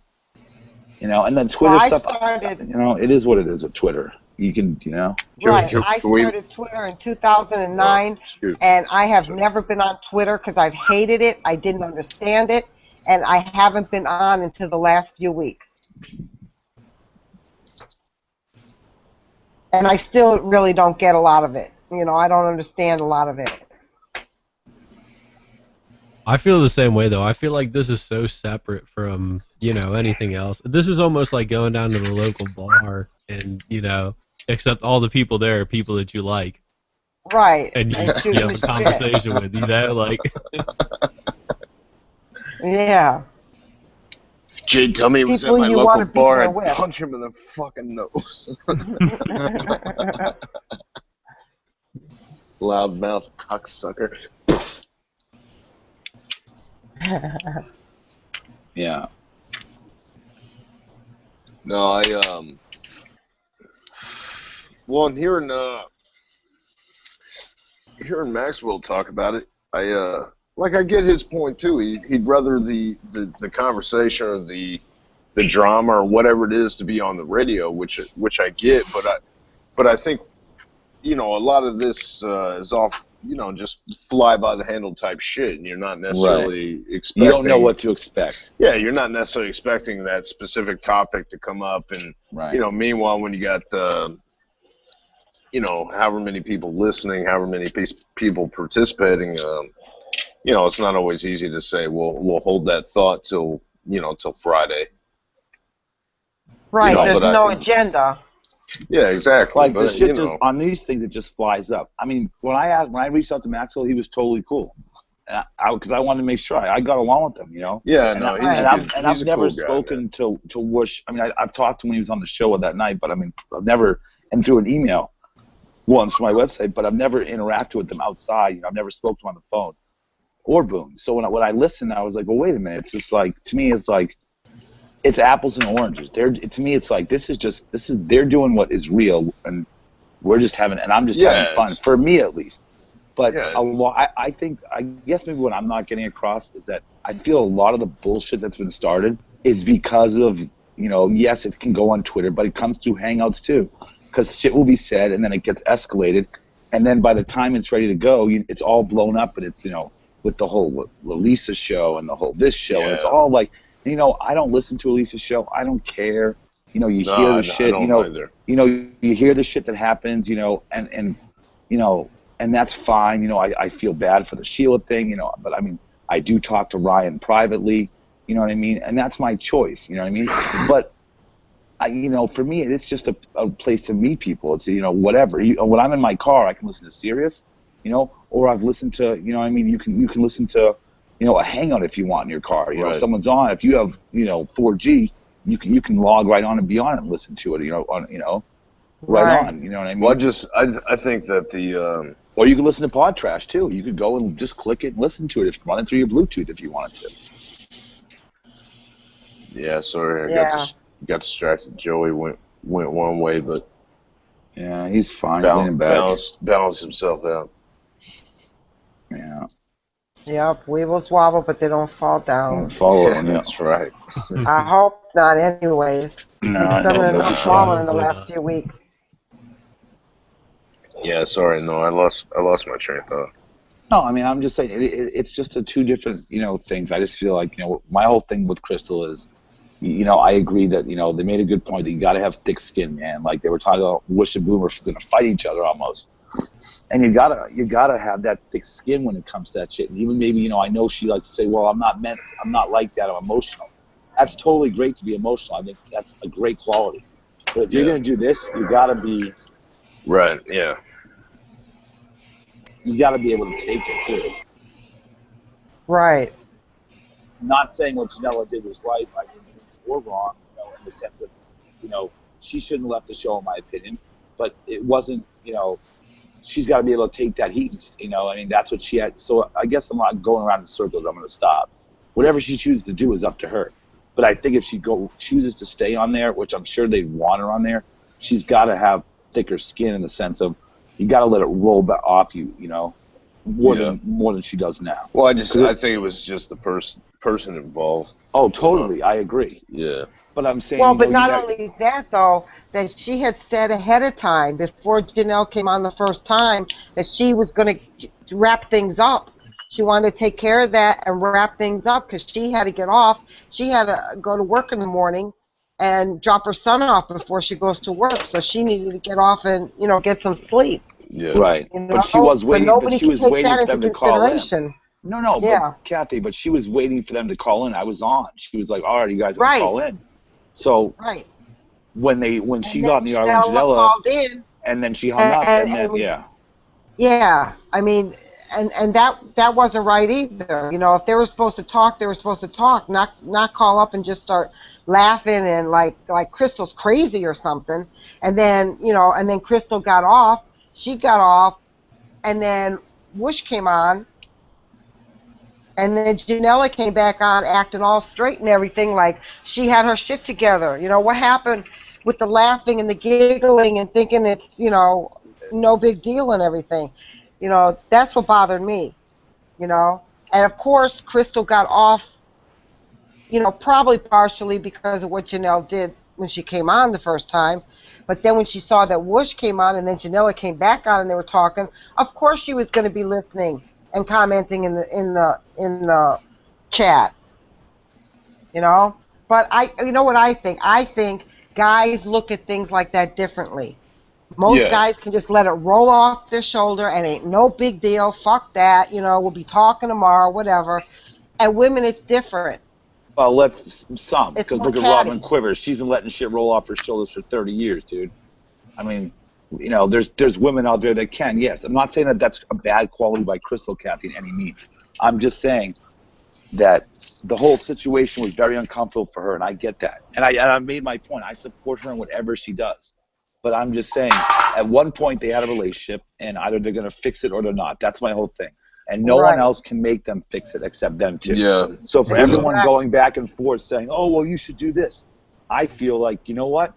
You know, and then Twitter Well, I stuff, started- you know, it is what it is with Twitter. You can, you know. Right. Can I we- started Twitter in 2009, Excuse me. and I have never been on Twitter because I've hated it. I didn't understand it, and I haven't been on until the last few weeks. And I still really don't get a lot of it. You know, I don't understand a lot of it. I feel the same way though. I feel like this is so separate from, you know, anything else. This is almost like going down to the local bar and, you know, except all the people there are people that you like. Right. And you have shooting a the shit. conversation with, you know, like Yeah. If Jay tell me he was at People my you local wanna be bar, there I'd with. punch him in the fucking nose. Loudmouth cocksucker. Yeah. No, well, I'm hearing Maxwell talk about it. I get his point too. He'd rather the conversation or the drama or whatever it is to be on the radio, which I get, but I think, you know, a lot of this is off, you know, just fly by the handle type shit, and you're not necessarily expecting. You don't know what to expect. Yeah, you're not necessarily expecting that specific topic to come up, and Right. you know, meanwhile, when you got you know, however many people listening, however many people participating, you know, it's not always easy to say, well, we'll hold that thought till, you know, till Friday. Right. You know, There's but no agenda. Yeah, exactly. Like but, the shit you just know, on these things, it just flies up. I mean, when I reached out to Maxwell, he was totally cool. Because I wanted to make sure I got along with him, you know. yeah, And, no, I've a never cool guy, spoken to Whoosh. I mean, I've talked to him when he was on the show that night, but I mean, I've never, and through an email once from my website, but I've never interacted with them outside. You know, I've never spoken to him on the phone or Boone. So when I listened, I was like, well, wait a minute. It's just like, to me, it's like, it's apples and oranges. To me, it's like, they're doing what is real, and we're just having, and I'm just having fun, for me at least. But Yeah. I guess maybe what I'm not getting across is that I feel a lot of the bullshit that's been started is because of, you know, yes, it can go on Twitter, but it comes through Hangouts too. Because shit will be said, and then it gets escalated, and then by the time it's ready to go, it's all blown up, and it's, you know, with the whole Lisa show and the whole this show, and it's all like, you know, I don't listen to Lisa's show. I don't care. You know, you hear the shit. I don't you know, either. you know, you hear the shit that happens. You know, and you know, and that's fine. You know, I feel bad for the Sheila thing. You know, but I mean, I do talk to Ryan privately. You know what I mean? And that's my choice. You know what I mean? But you know, for me, it's just a place to meet people. It's, you know, whatever. When I'm in my car, I can listen to Sirius. You know, or I've listened to, you know what I mean? You can listen to, you know, a Hangout if you want in your car. You know, if someone's on. If you have, you know, 4G, you can log right on and be on it and listen to it. You know, right on. You know what I mean? Well, I think that the or you can listen to Pod Trash too. You could go and just click it and listen to it, if run it through your Bluetooth if you wanted to. Yeah, sorry, Yeah. got distracted. Joey went one way, but yeah, he's fine. Leaning back. Balanced himself out. Yeah. Yep. Weevils wobble, but they don't fall down. Follow Yeah, him. that's right. I hope not, anyways. No, Done no, enough that's falling in the Probably last not. few weeks. Yeah, sorry, no, I lost my train of thought. No, I mean, I'm just saying, it's just two different, you know, things. I just feel like, you know, my whole thing with Crystal is, you know, I agree that, you know, they made a good point that you got to have thick skin, man. Like they were talking about Wish and Boom are going to fight each other almost. And you gotta have that thick skin when it comes to that shit. And even maybe, you know, I know she likes to say, well, I'm not like that, I'm emotional. That's totally great to be emotional. I think that's a great quality. But if you're going to do this, you got to be... Right, yeah. You got to be able to take it, too. Right. Not saying what Janela did was right by any means or wrong, you know, in the sense of, you know, she shouldn't have left the show, in my opinion. But it wasn't, you know, she's got to be able to take that heat, you know. I mean, that's what she had. So I guess I'm not going around in circles. I'm going to stop. Whatever she chooses to do is up to her. But I think if she chooses to stay on there, which I'm sure they want her on there, she's got to have thicker skin in the sense of you got to let it roll back off you, you know. more than she does now. Well, I think it was just the person involved. Oh, totally, I agree. Yeah. But I'm saying, Well, you but know, not only that, though, that she had said ahead of time, before Janelle came on the first time, that she was going to wrap things up. She wanted to take care of that and wrap things up because she had to get off. She had to go to work in the morning and drop her son off before she goes to work. So she needed to get off and, you know, get some sleep. Yeah. Right. You know? But she was waiting. But nobody she was can take waiting that for them into to call in. consideration. No, Yeah. but Kathy, but she was waiting for them to call in. I was on. She was like, "All right, you guys can Right. call in." So Right. when she got in the yard with Janelle Janella, called in, and then she hung up, and then yeah, I mean, and that wasn't right either. You know, if they were supposed to talk, they were supposed to talk, not call up and just start laughing and like Crystal's crazy or something. And then, you know, and then Crystal got off. She got off, and then Whoosh came on, and then Janella came back on acting all straight and everything, like she had her shit together. You know, what happened with the laughing and the giggling and thinking it's, you know, no big deal and everything. You know, that's what bothered me, you know. And, of course, Crystal got off, you know, probably partially because of what Janelle did when she came on the first time. But then when she saw that Whoosh came on and then Janella came back on and they were talking, of course she was going to be listening and commenting in the chat, you know. But you know what I think? I think guys look at things like that differently. Most guys can just let it roll off their shoulder and ain't no big deal. Fuck that, you know. We'll be talking tomorrow, whatever. And women, it's different. Well, because look at catty. Robin Quivers. She's been letting shit roll off her shoulders for 30 years, dude. I mean, you know, there's women out there that can. Yes, I'm not saying that that's a bad quality by Crystal, Kathy, in any means. I'm just saying that the whole situation was very uncomfortable for her, and I get that. And I made my point. I support her in whatever she does. But I'm just saying, at one point they had a relationship, and either they're going to fix it or they're not. That's my whole thing. And no one else can make them fix it except them too. Yeah. So for everyone going back and forth saying, "Oh, well, you should do this," I feel like, you know what?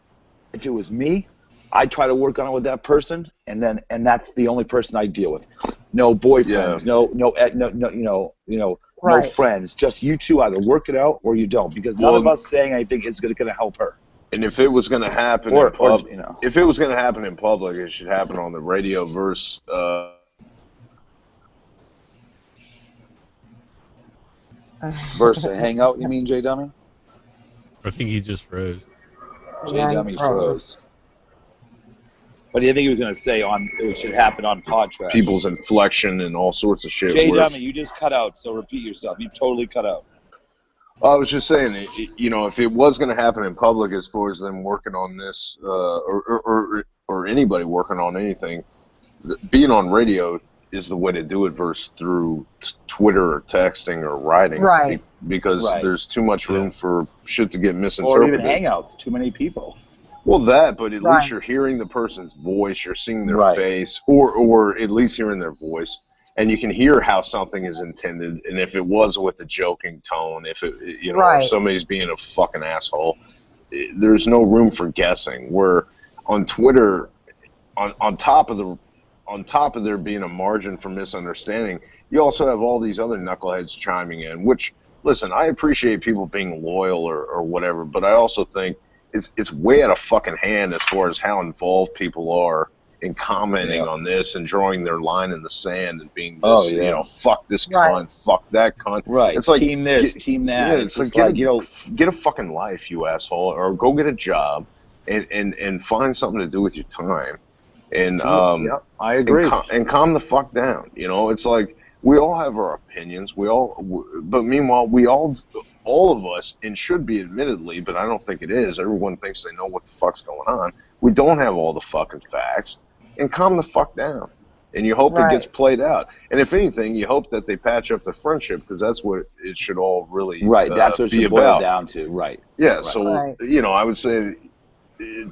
If it was me, I'd try to work on it with that person, and that's the only person I deal with. No boyfriends, no friends. Just you two either work it out or you don't, because none of us saying anything is going to help her. And if it was going to happen if it was going to happen in public, it should happen on the radio versus versus a hangout. You mean, J Dummy? I think he just froze. J Dummy froze. What do you think he was going to say it should happen on Pod Trash? People's inflection and all sorts of shit. J Dummy, you just cut out, so repeat yourself. You totally cut out. I was just saying, you know, if it was going to happen in public, as far as them working on this, or anybody working on anything, being on radio is the way to do it versus through Twitter or texting or writing. Right. Because there's too much room for shit to get misinterpreted. Or even hangouts, too many people. Well, but at least you're hearing the person's voice, you're seeing their face, or at least hearing their voice. And you can hear how something is intended, and if it was with a joking tone, if if somebody's being a fucking asshole, there's no room for guessing. Where on Twitter, on top of there being a margin for misunderstanding, you also have all these other knuckleheads chiming in. Which, listen, I appreciate people being loyal or whatever, but I also think it's way out of fucking hand as far as how involved people are in commenting on this and drawing their line in the sand and being this, you know, fuck this cunt, fuck that cunt. Right. It's like team this, team that. Yeah, it's like get a fucking life, you asshole, or go get a job and find something to do with your time. And I agree. And calm the fuck down. You know, it's like we all have our opinions. But meanwhile, all of us, and should be admittedly, but I don't think it is. Everyone thinks they know what the fuck's going on. We don't have all the fucking facts. And calm the fuck down. And you hope it gets played out. And if anything, you hope that they patch up the friendship, because that's what it should all really that's what it should boil down to. Right. Yeah, right. So, you know, I would say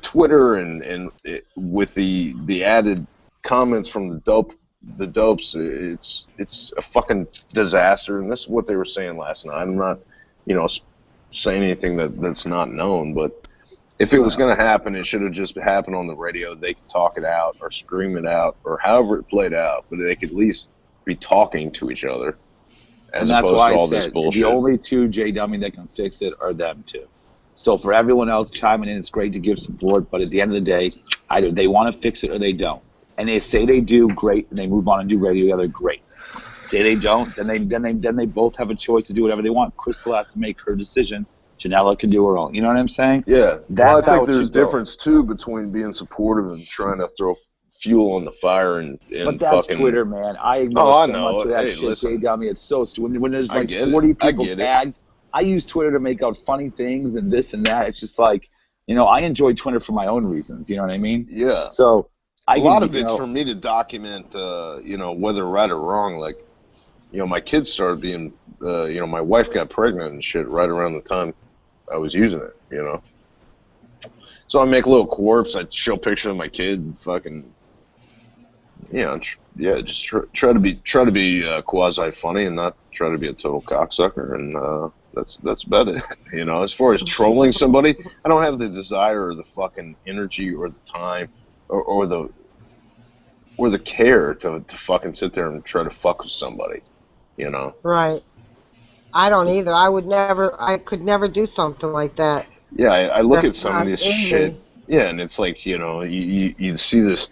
Twitter and with the added comments from the dopes, it's a fucking disaster. And this is what they were saying last night. I'm not, you know, saying anything that's not known, but if it was going to happen, it should have just happened on the radio. They could talk it out or scream it out or however it played out, but they could at least be talking to each other, as And that's opposed why to I all this said bullshit. the only two J Dummy that can fix it are them two. So for everyone else chiming in, it's great to give support, but at the end of the day, either they want to fix it or they don't. And they say they do, great, and they move on and do radio together, great. Say they don't, then they both have a choice to do whatever they want. Crystal has to make her decision. Janella can do her own. You know what I'm saying? Yeah. That's Well, I how think it there's should go. difference too between being supportive and trying to throw fuel on the fire and But that's fucking Twitter, man. I ignore Oh, I so know. much of that Hey, shit. listen. Jay Dummy, it's so stupid. When there's I like get it. 40 I people get it. tagged, I use Twitter to make out funny things and this and that. It's just like, I enjoy Twitter for my own reasons. You know what I mean? Yeah. So A lot of it's for me to document, whether right or wrong. Like, my kids started being, my wife got pregnant and shit right around the time I was using it, So I make little quirks. I show pictures of my kid and fucking, just try to be quasi funny and not try to be a total cocksucker. And that's about it. As far as trolling somebody, I don't have the desire or the fucking energy or the time or the care to fucking sit there and try to fuck with somebody, Right. I don't either. I could never do something like that. Yeah, I look That's at some of not this in shit. me. Yeah, and it's like, you see this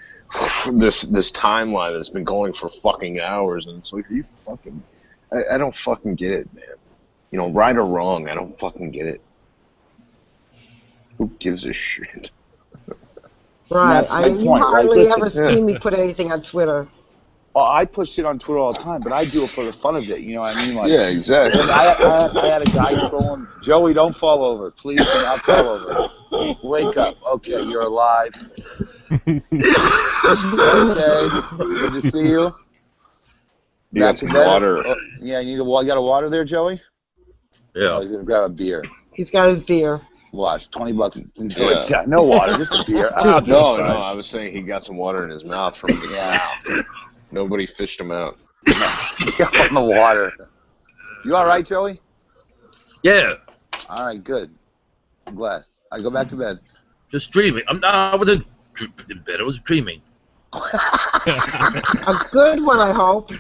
timeline that's been going for fucking hours, and it's like, are you fucking... I don't fucking get it, man. Right or wrong, I don't fucking get it. Who gives a shit? Right. That's my You point. Like, hardly listen, ever see me put anything on Twitter. Well, I put shit on Twitter all the time, but I do it for the fun of it. You know what I mean? Like, Yeah, exactly. and I had a guy trolling, Joey, don't fall over. Please do not fall over. Wake up. Okay, you're alive. Okay, good to see you. You got Back some to bed? water. Oh, yeah, you got a water there, Joey? Oh, Yeah. he's gonna grab a beer. He's got his beer. Watch, $20. No, Yeah. it's not. No water, just a beer. I'll do No, it, fine. I was saying he got some water in his mouth from the canal. Nobody fished him out. Get on the water. You all right, Joey? Yeah. All right, good. I'm glad. I go back to bed. Just dreaming. I wasn't in bed. I was dreaming. A good one, I hope.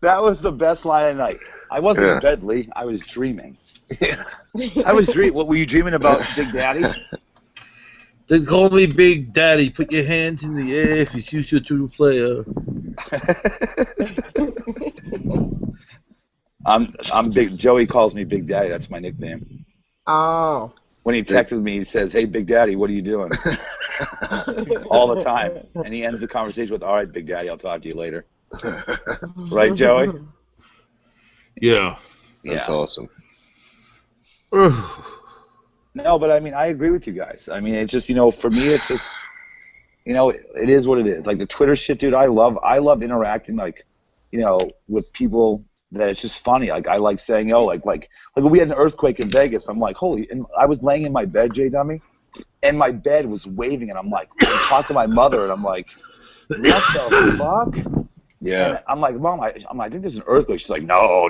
That was the best line of the night. I wasn't Yeah. in bed, Lee. I was dreaming. I was dreaming. What were you dreaming about, Big Daddy? They call me Big Daddy. Put your hands in the air if you choose your true player. I'm Big. Joey calls me Big Daddy. That's my nickname. Oh. When he texts me, he says, "Hey, Big Daddy, what are you doing?" All the time, and he ends the conversation with, "All right, Big Daddy, I'll talk to you later." Right, Joey? Yeah. That's Yeah. awesome. No, but I mean, I agree with you guys. I mean, it's just, for me, it's just, it is what it is. Like the Twitter shit, dude, I love interacting, like, with people that it's just funny. Like, I like saying, like when we had an earthquake in Vegas, I'm like, holy, and I was laying in my bed, J Dummy, and my bed was waving, and I'm like, I talked to my mother, and I'm like, what the fuck? Yeah. And I'm like, Mom, I think there's an earthquake. She's like, no.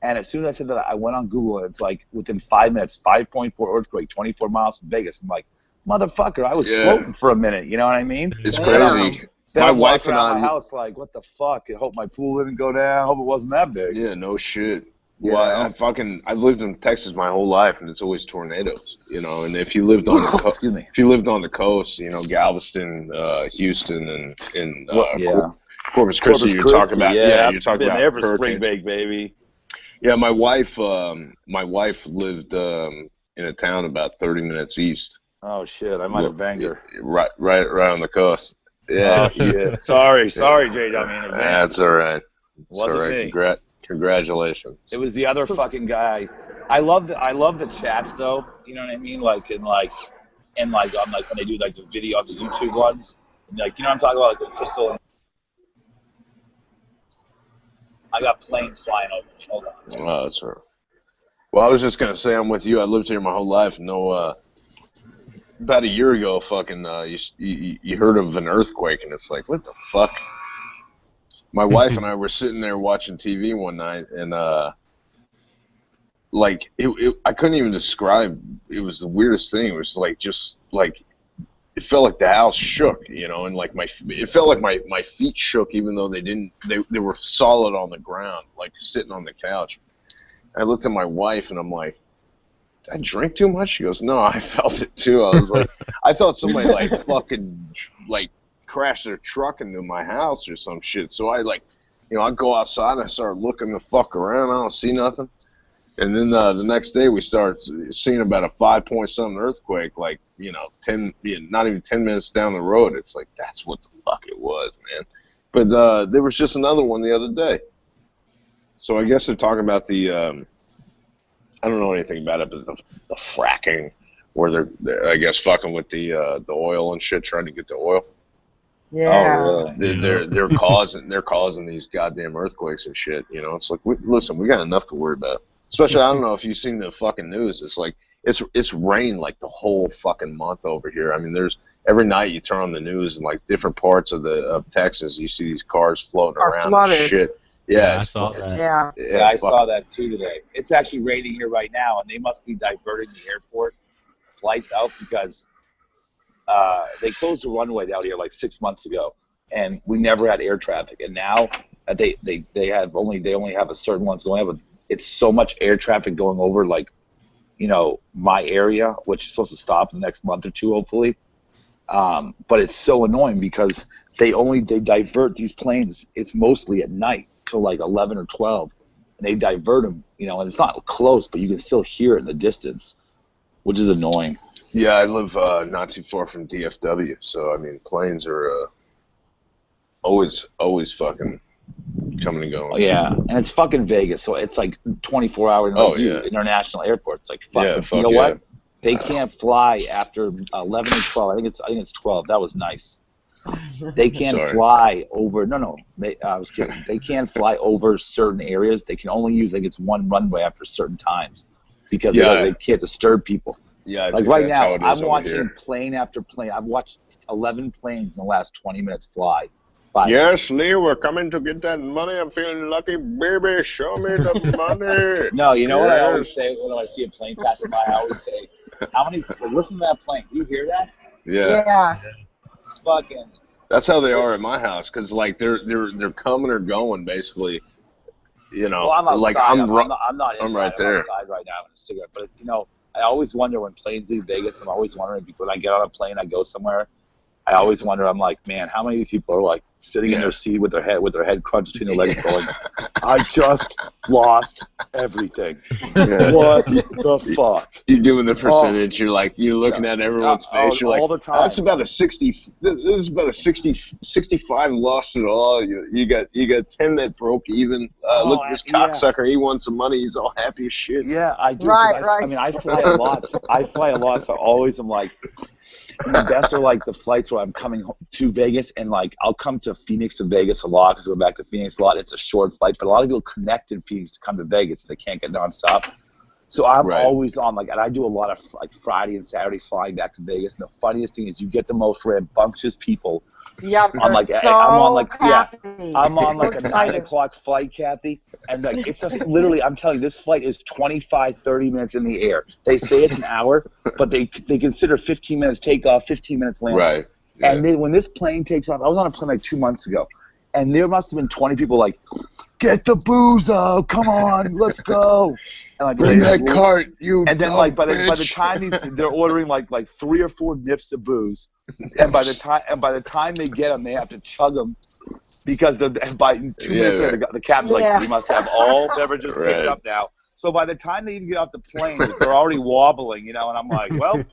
And as soon as I said that, I went on Google, and it's like within 5 minutes, 5.4 earthquake, 24 miles from Vegas. I'm like, motherfucker, I was Yeah. floating for a minute. You know what I mean? It's Yeah. crazy. Then My I'm wife walking and around I... my house like, what the fuck? I hope my pool didn't go down. I hope it wasn't that big. Yeah, no shit. You Well, know? I've lived in Texas my whole life, and it's always tornadoes, and if you lived on the coast, Excuse me. if you lived on the coast, Galveston, Houston, and Yeah. Corpus Christi, you're talking about, you're talking been about there for spring hurricanes. break, baby. Yeah, my wife lived in a town about 30 minutes east, Oh shit, I might have banged her. right on the coast. Yeah, Oh shit. Sorry, J Dummy in advance. that's all right. It's Wasn't all right. me. Congratulations. It was the other fucking guy. I love the chats though. You know what I mean? Like on when they do like the video on the YouTube ones. Like what I'm talking about, like with Crystal. I got planes flying over me. Hold on. Oh, that's right. Well, I was just gonna say I'm with you. I lived here my whole life. About a year ago, fucking, you heard of an earthquake, and it's like, what the fuck? My wife and I were sitting there watching TV one night, and I couldn't even describe. It was the weirdest thing. It was like just like it felt like the house shook, and like it felt like my feet shook, even though they were solid on the ground, like sitting on the couch. I looked at my wife and I'm like, did I drink too much? She goes, no, I felt it too. I was like, I thought somebody like fucking like crashed their truck into my house or some shit. So I I go outside and I start looking the fuck around. I don't see nothing. And then the next day we start seeing about a 5-point-something earthquake, like, not even 10 minutes down the road. It's like, that's what the fuck it was, man. But there was just another one the other day. So I guess they're talking about the, I don't know anything about it, but the fracking, where they're I guess fucking with the oil and shit, trying to get the oil. Yeah. Oh, really? They're causing these goddamn earthquakes and shit. It's like, listen, we got enough to worry about. Especially, I don't know if you've seen the fucking news. It's like it's rained like the whole fucking month over here. I mean, there's every night you turn on the news in like different parts of Texas, you see these cars floating around and shit. Yeah, I saw that. Yeah, I saw that too today. It's actually raining here right now, and they must be diverting the airport flights out because they closed the runway down here like 6 months ago, and we never had air traffic. And now they only have a certain ones going up. It's so much air traffic going over, like, my area, which is supposed to stop in the next month or two, hopefully. But it's so annoying because they divert these planes. It's mostly at night till like 11 or 12, and they divert them, and it's not close, but you can still hear it in the distance, which is annoying. Yeah, I live not too far from DFW, so I mean, planes are always fucking coming and going. Oh, yeah, and it's fucking Vegas, so it's like 24-hour international airport. It's like fucking. What? They can't fly after 11 or 12. I think it's 12. That was nice. They can't fly over. No. I was kidding. They can't fly over certain areas. They can only use it's one runway after certain times because they can't disturb people. Yeah, like right now, I'm watching plane after plane. I've watched 11 planes in the last 20 minutes fly. Yes, Lee, we're coming to get that money. I'm feeling lucky, baby. Show me the money. No, you know what I always say when I see a plane passing by? I always say, "How many? Listen to that plane. Do you hear that?" Yeah. Fucking. That's how they are at my house, because like they're coming or going basically. Well, I'm outside. Like I'm not inside. I'm right there. I'm outside right now having a cigarette. But I always wonder when planes leave Vegas. I'm always wondering when I get on a plane, I go somewhere. I always wonder. I'm like, man, how many of these people are like sitting in their seat with their head crunched between their legs, going, "I just lost everything. What the fuck?" You're doing the percentage. You're looking at everyone's face. You're like, all the time. That's about a 60. This is about a 65 lost it all. You got 10 that broke even. Look at this cocksucker. He won some money. He's all happy as shit. Yeah, I do. Right. I mean, I fly a lot. So I always am like. The best are like the flights where I'm coming to Vegas, and like I'll come to Phoenix to Vegas a lot because I go back to Phoenix a lot. It's a short flight, but a lot of people connect in Phoenix to come to Vegas and they can't get nonstop. So I'm always on and I do a lot of like Friday and Saturday flying back to Vegas. And the funniest thing is you get the most rambunctious people. Yeah, I'm like, so I'm on like happy. I'm on like a 9 o'clock flight, Kathy, and like it's literally, I'm telling you, this flight is 25-30 minutes in the air. They say it's an hour, but they consider 15 minutes takeoff, 15 minutes landing. Right. Yeah. And when this plane takes off, I was on a plane like 2 months ago, and there must have been 20 people like, "Get the booze out, come on, let's go." And like, bring that cart, you. And then like by the time they're ordering like 3 or 4 nips of booze, and by the time they get them, they have to chug them because by 2 minutes later, the captain's like, "We must have all beverages picked up now." So by the time they even get off the plane, they're already wobbling, And I'm like, "Well,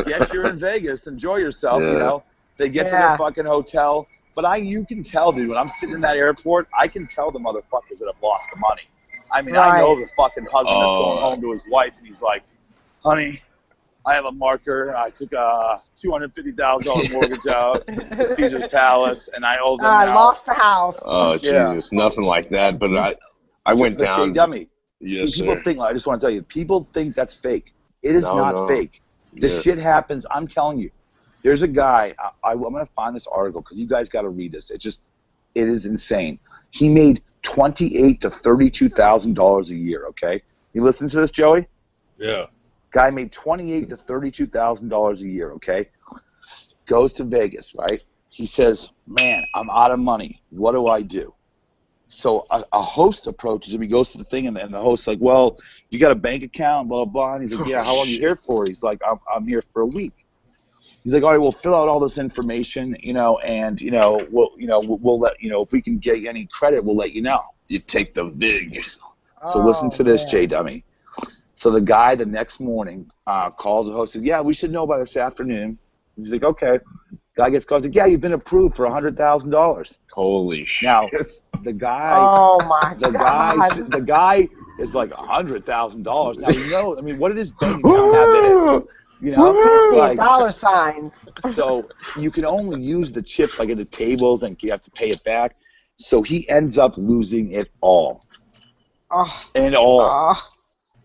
guess you're in Vegas. Enjoy yourself." They get to their fucking hotel, but you can tell, dude. When I'm sitting in that airport, I can tell the motherfuckers that have lost the money. I mean, I know the fucking husband that's going home to his wife, and he's like, "Honey, I have a marker. I took a $250,000 mortgage out to Caesar's Palace, and I owe them now." I lost the house. Oh, Jesus, nothing like that. But I went down. Jay Dummy. Yes, people sir. think. I just want to tell you, people think that's fake. It is not fake. This shit happens. I'm telling you. There's a guy. I'm gonna find this article because you guys got to read this. It is insane. He made $28,000 to $32,000 a year. Okay, you listen to this, Joey? Yeah. Guy made $28,000 to $32,000 a year. Okay, Goes to Vegas, right? He says, man, I'm out of money. What do I do? So a host approaches him. He goes to the thing, and the host's like, well, you got a bank account, blah, blah, blah. And he's like, yeah, how long are you here for? He's like, I'm here for a week. He's like, all right, we'll fill out all this information, and, we'll let, if we can get you any credit, we'll let you know. You take the VIG. So listen to this, J Dummy. So the guy the next morning calls the host, says, yeah, we should know by this afternoon. He's like, okay. Guy gets calls, like, yeah, you've been approved for $100,000. Holy shit. Now, the guy, Oh my the God. guy is like $100,000. Now, I mean, what did his bank account have in it? Like, dollar signs. so you can only use the chips like at the tables, and you have to pay it back. So he ends up losing it all.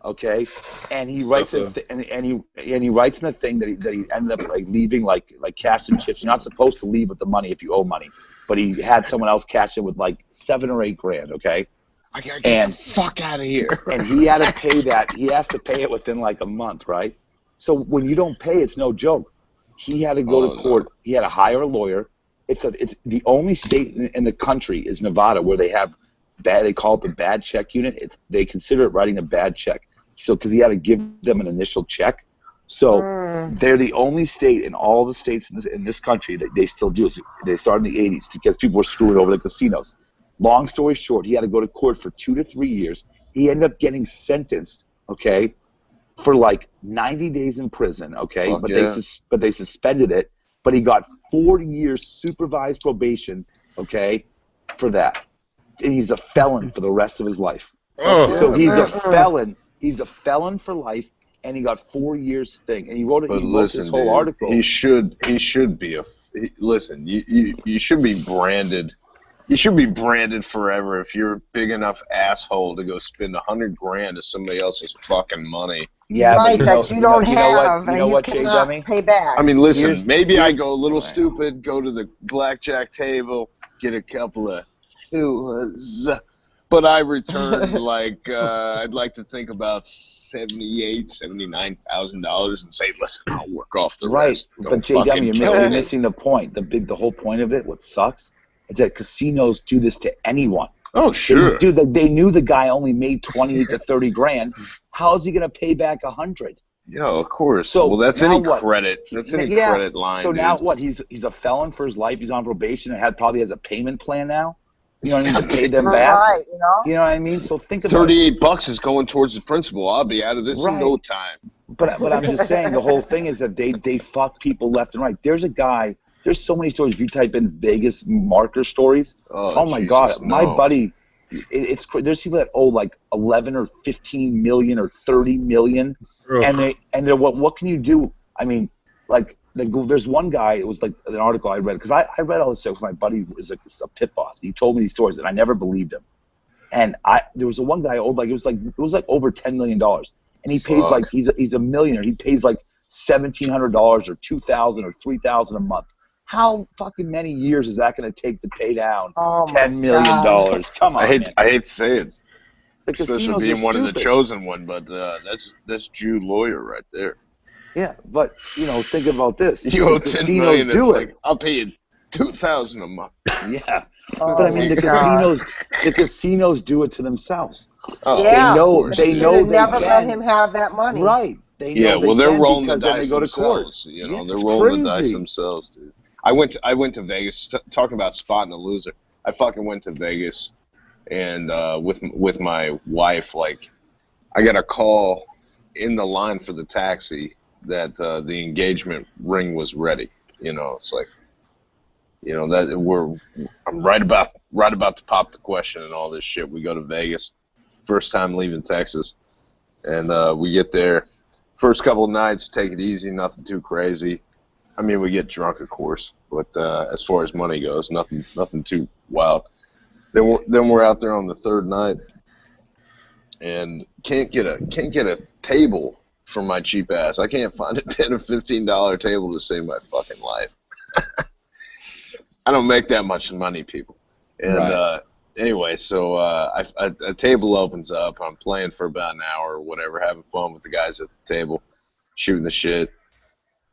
Okay, and he writes it, and he writes in the thing that he ended up like leaving like cash and chips. You're not supposed to leave with the money if you owe money, but he had someone else cash in with like $7 or $8 grand. Okay, I gotta get the fuck out of here. And he had to pay that. He has to pay it within like a month, right? So when you don't pay, it's no joke. He had to go to court. No. He had to hire a lawyer. It's the only state in the country is Nevada where they have they call it the bad check unit. They consider it writing a bad check. So because he had to give them an initial check. So they're the only state in all the states in this country that they still do. So they started in the 80s because people were screwing over the casinos. Long story short, he had to go to court for 2 to 3 years. He ended up getting sentenced, okay, for like 90 days in prison, okay? Fuck but yeah. they suspended it. But he got 40 years supervised probation, okay, for that. And he's a felon for the rest of his life. So he's a felon. He's a felon for life, and he got 4 years thing. And he wrote this whole article. He should be listen. You should be branded. You should be branded forever if you're a big enough asshole to go spend $100 grand of somebody else's fucking money. Yeah, right, but you don't have, you know what, Jay Dummy? Pay back. I mean, listen. Maybe I go a little stupid. Go to the blackjack table, get a couple of but I return like I'd like to think about $79,000 and say, listen, I'll work off the rest. But Jay Dummy, you're missing the point. The whole point of it. What sucks is that casinos do this to anyone. Oh sure, they knew the guy only made 20 to 30 grand. How is he gonna pay back 100? Yeah, of course. So well, that's any credit. That's any credit line. So now what? He's a felon for his life. He's on probation and probably has a payment plan now. You know what I mean? To pay them back. Right, You know what I mean? So think about $38 is going towards the principal. I'll be out of this in no time. But I'm just saying the whole thing is that they fuck people left and right. There's a guy. There's so many stories. If you type in Vegas marker stories, oh my God, my buddy. There's people that owe like 11 or 15 million or 30 million, and they're what can you do? I mean, like. There's one guy, it was like an article I read, because I read all this stuff because my buddy was a pit boss. He told me these stories, and I never believed him. And there was one guy owed it was like over $10 million, and he pays like he's a millionaire. He pays like $1,700 or $2,000 or $3,000 a month. How fucking many years is that going to take to pay down $10 million? Come on, I hate to say it, especially being one of the chosen one, but that's Jew lawyer right there. Yeah, but think about this. You owe $10 million. It's like, I'll pay you $2,000 a month. Yeah, but I mean the casinos do it to themselves. Yeah, they know they never let him have that money. Right. They're rolling the dice themselves. They're rolling the dice themselves, dude. I went to Vegas talking about spotting a loser. I fucking went to Vegas, and with my wife, like, I got a call in the line for the taxi that the engagement ring was ready. It's like, that I'm right about to pop the question and all this shit. We go to Vegas, first time leaving Texas, and we get there. First couple of nights, take it easy, nothing too crazy. I mean, we get drunk, of course, but as far as money goes, nothing too wild. Then we're out there on the third night, and can't get a table for my cheap ass. I can't find a $10 or $15 table to save my fucking life. I don't make that much money, people. And anyway, so a table opens up. I'm playing for about an hour or whatever, having fun with the guys at the table, shooting the shit.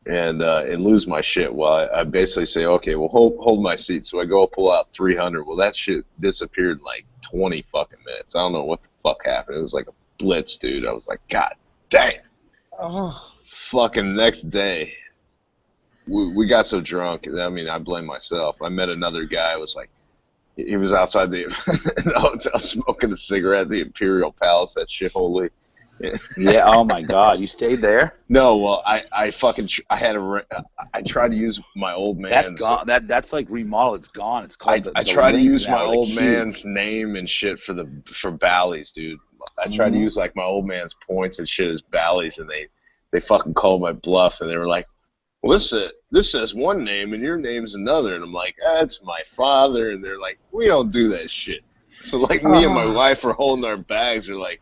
and lose my shit. Well, I basically say, okay, well, hold my seat. So I go pull out 300. Well, that shit disappeared in like 20 fucking minutes. I don't know what the fuck happened. It was like a blitz, dude. I was like, God damn. Oh. Fucking next day, we got so drunk. I mean, I blame myself. I met another guy. Was like, he was outside the hotel smoking a cigarette at the Imperial Palace. That shithole. Yeah. Oh my God, you stayed there? No, well, I tried to use my old man's. That's gone. That's like remodel. It's gone. It's called. I tried to use my old man's name and shit for Bally's, dude. I tried to use like my old man's points and shit as Bally's, and they fucking called my bluff, and they were like, well, this says one name and your name's another, and I'm like, that's my father, and they're like, we don't do that shit. So like me and my wife are holding our bags. We're like,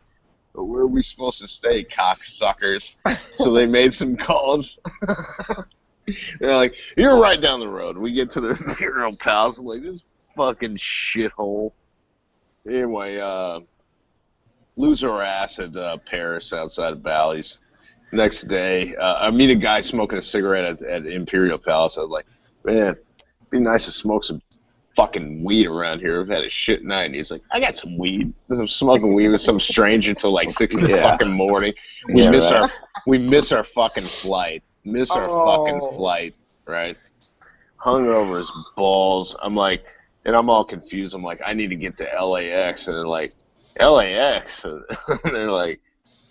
where are we supposed to stay, cocksuckers? So they made some calls. They're like, you're right down the road. We get to the Imperial Palace. I'm like, this fucking shithole. Anyway, lose our ass at Paris outside of Bally's. Next day, I meet a guy smoking a cigarette at Imperial Palace. I was like, man, it'd be nice to smoke some fucking weed around here. I've had a shit night. And he's like, I got some weed. I'm smoking weed with some stranger till like 6 in the fucking morning. We miss our fucking flight. Miss our fucking flight, right? Hungover as balls. I'm like, and I'm all confused. I'm like, I need to get to LAX. And they're like, LAX? And they're like,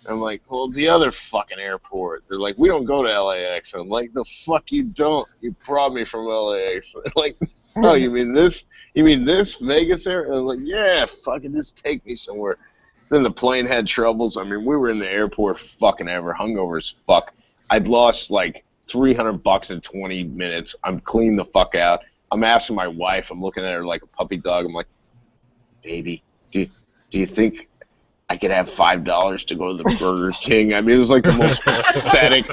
I'm like, well, the other fucking airport. They're like, we don't go to LAX. And I'm like, the fuck you don't? You brought me from LAX. They're like, oh, you mean this? You mean this Vegas area? And I'm like, yeah, fucking just take me somewhere. Then the plane had troubles. I mean, we were in the airport fucking ever, hungover as fuck. I'd lost like $300 in 20 minutes. I'm clean the fuck out. I'm asking my wife. I'm looking at her like a puppy dog. I'm like, baby, do you think I could have $5 to go to the Burger King? I mean, it was like the most pathetic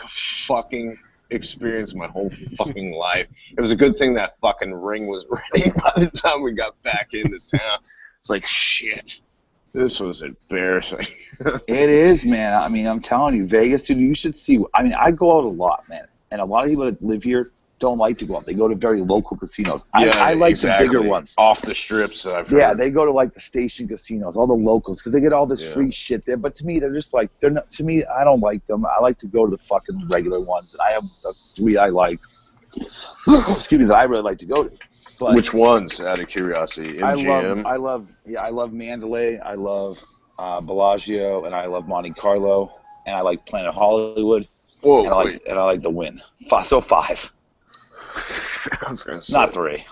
fucking experience of my whole fucking life. It was a good thing that fucking ring was ready by the time we got back into town. It's like, shit, this was embarrassing. It is, man. I mean, I'm telling you, Vegas, dude, you should see. I mean, I go out a lot, man. And a lot of people that live here don't like to go out. They go to very local casinos. I like the bigger ones. Off the strips, I've heard. Yeah, they go to like the station casinos, all the locals, because they get all this free shit there. But to me, they're just like, they're not. To me, I don't like them. I like to go to the fucking regular ones. And I have three I like. Excuse me, that I really like to go to. But which ones, out of curiosity? MGM? I love Mandalay. I love Bellagio, and I love Monte Carlo, and I like Planet Hollywood. Whoa, and I like the Wynn. So 5. I was gonna say. Not 3.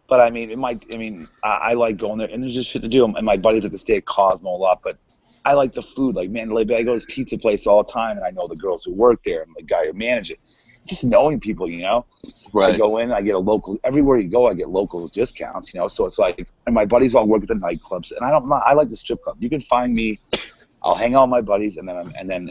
But I mean, I like going there, and there's just shit to do. And my buddies at the stay at Cosmo a lot, but I like the food. Like Mandalay Bay, I go to this pizza place all the time, and I know the girls who work there and the guy who manages it. Just knowing people, you know. Right. I go in, I get a local. Everywhere you go, I get locals discounts, you know. So it's like, and my buddies all work at the nightclubs, and I like the strip club. You can find me. I'll hang out with my buddies, and then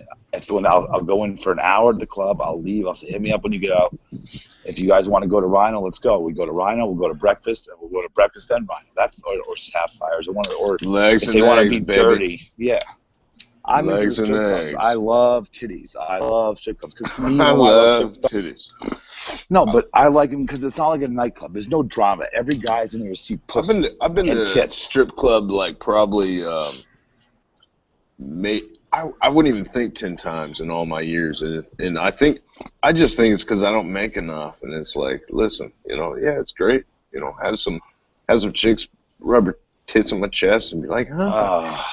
I'll go in for an hour at the club. I'll leave. I'll say, hit me up when you get out. If you guys want to go to Rhino, let's go. We go to Rhino. We'll go to breakfast, and we'll go to breakfast then Rhino. That's or Sapphires or one of the or legs if and they want to eggs, be baby. dirty. Yeah. I'm legs into and strip eggs. clubs. I love titties. I love strip clubs because to me, I love titties. No, but I like them because it's not like a nightclub. There's no drama. Every guy's in there to see pussy. I've been and to tits. strip club like probably I wouldn't even think 10 times in all my years, and I just think it's because I don't make enough, and it's like, listen, you know, yeah, it's great, you know, have some chicks rub her tits on my chest and be like,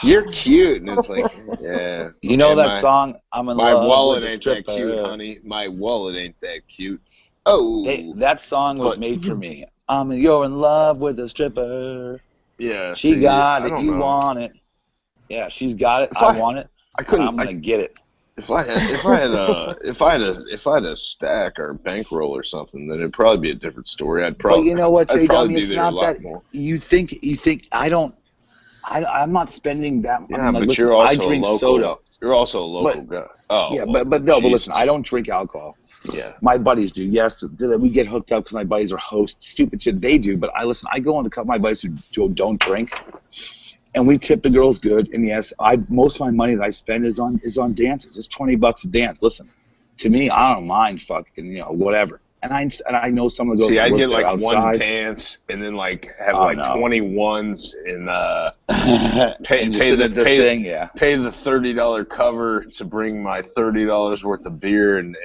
you're cute, and it's like, yeah, you know that song, I'm in my love wallet with ain't the that cute, honey, my wallet ain't that cute. Oh, that song was made for me. You're in love with a stripper. Yeah, she got it. You want it. Yeah, she's got it. I want it. I couldn't. I'm gonna get it. If I had a stack or a bankroll or something, then it'd probably be a different story. I'd probably. But you know what, Jay probably it's not that. More. You think I'm not spending that. Yeah, I mean, like, but listen, you're also I drink a local, soda. You're also a local guy. Oh, yeah, well, but listen, I don't drink alcohol. Yeah, my buddies do. Yes, we get hooked up because my buddies are hosts. Stupid shit they do. But I go on the couple of my buddies who don't drink. And we tip the girls good, and yes, most of my money that I spend is on dances. It's $20 a dance. Listen, to me, I don't mind fucking, whatever. And I know some of the girls See, that I'd work get there like one outside. dance and then like have Oh, like no. 21s and pay And you pay sit the at the pay, thing, yeah. pay the $30 cover to bring my $30 worth of beer and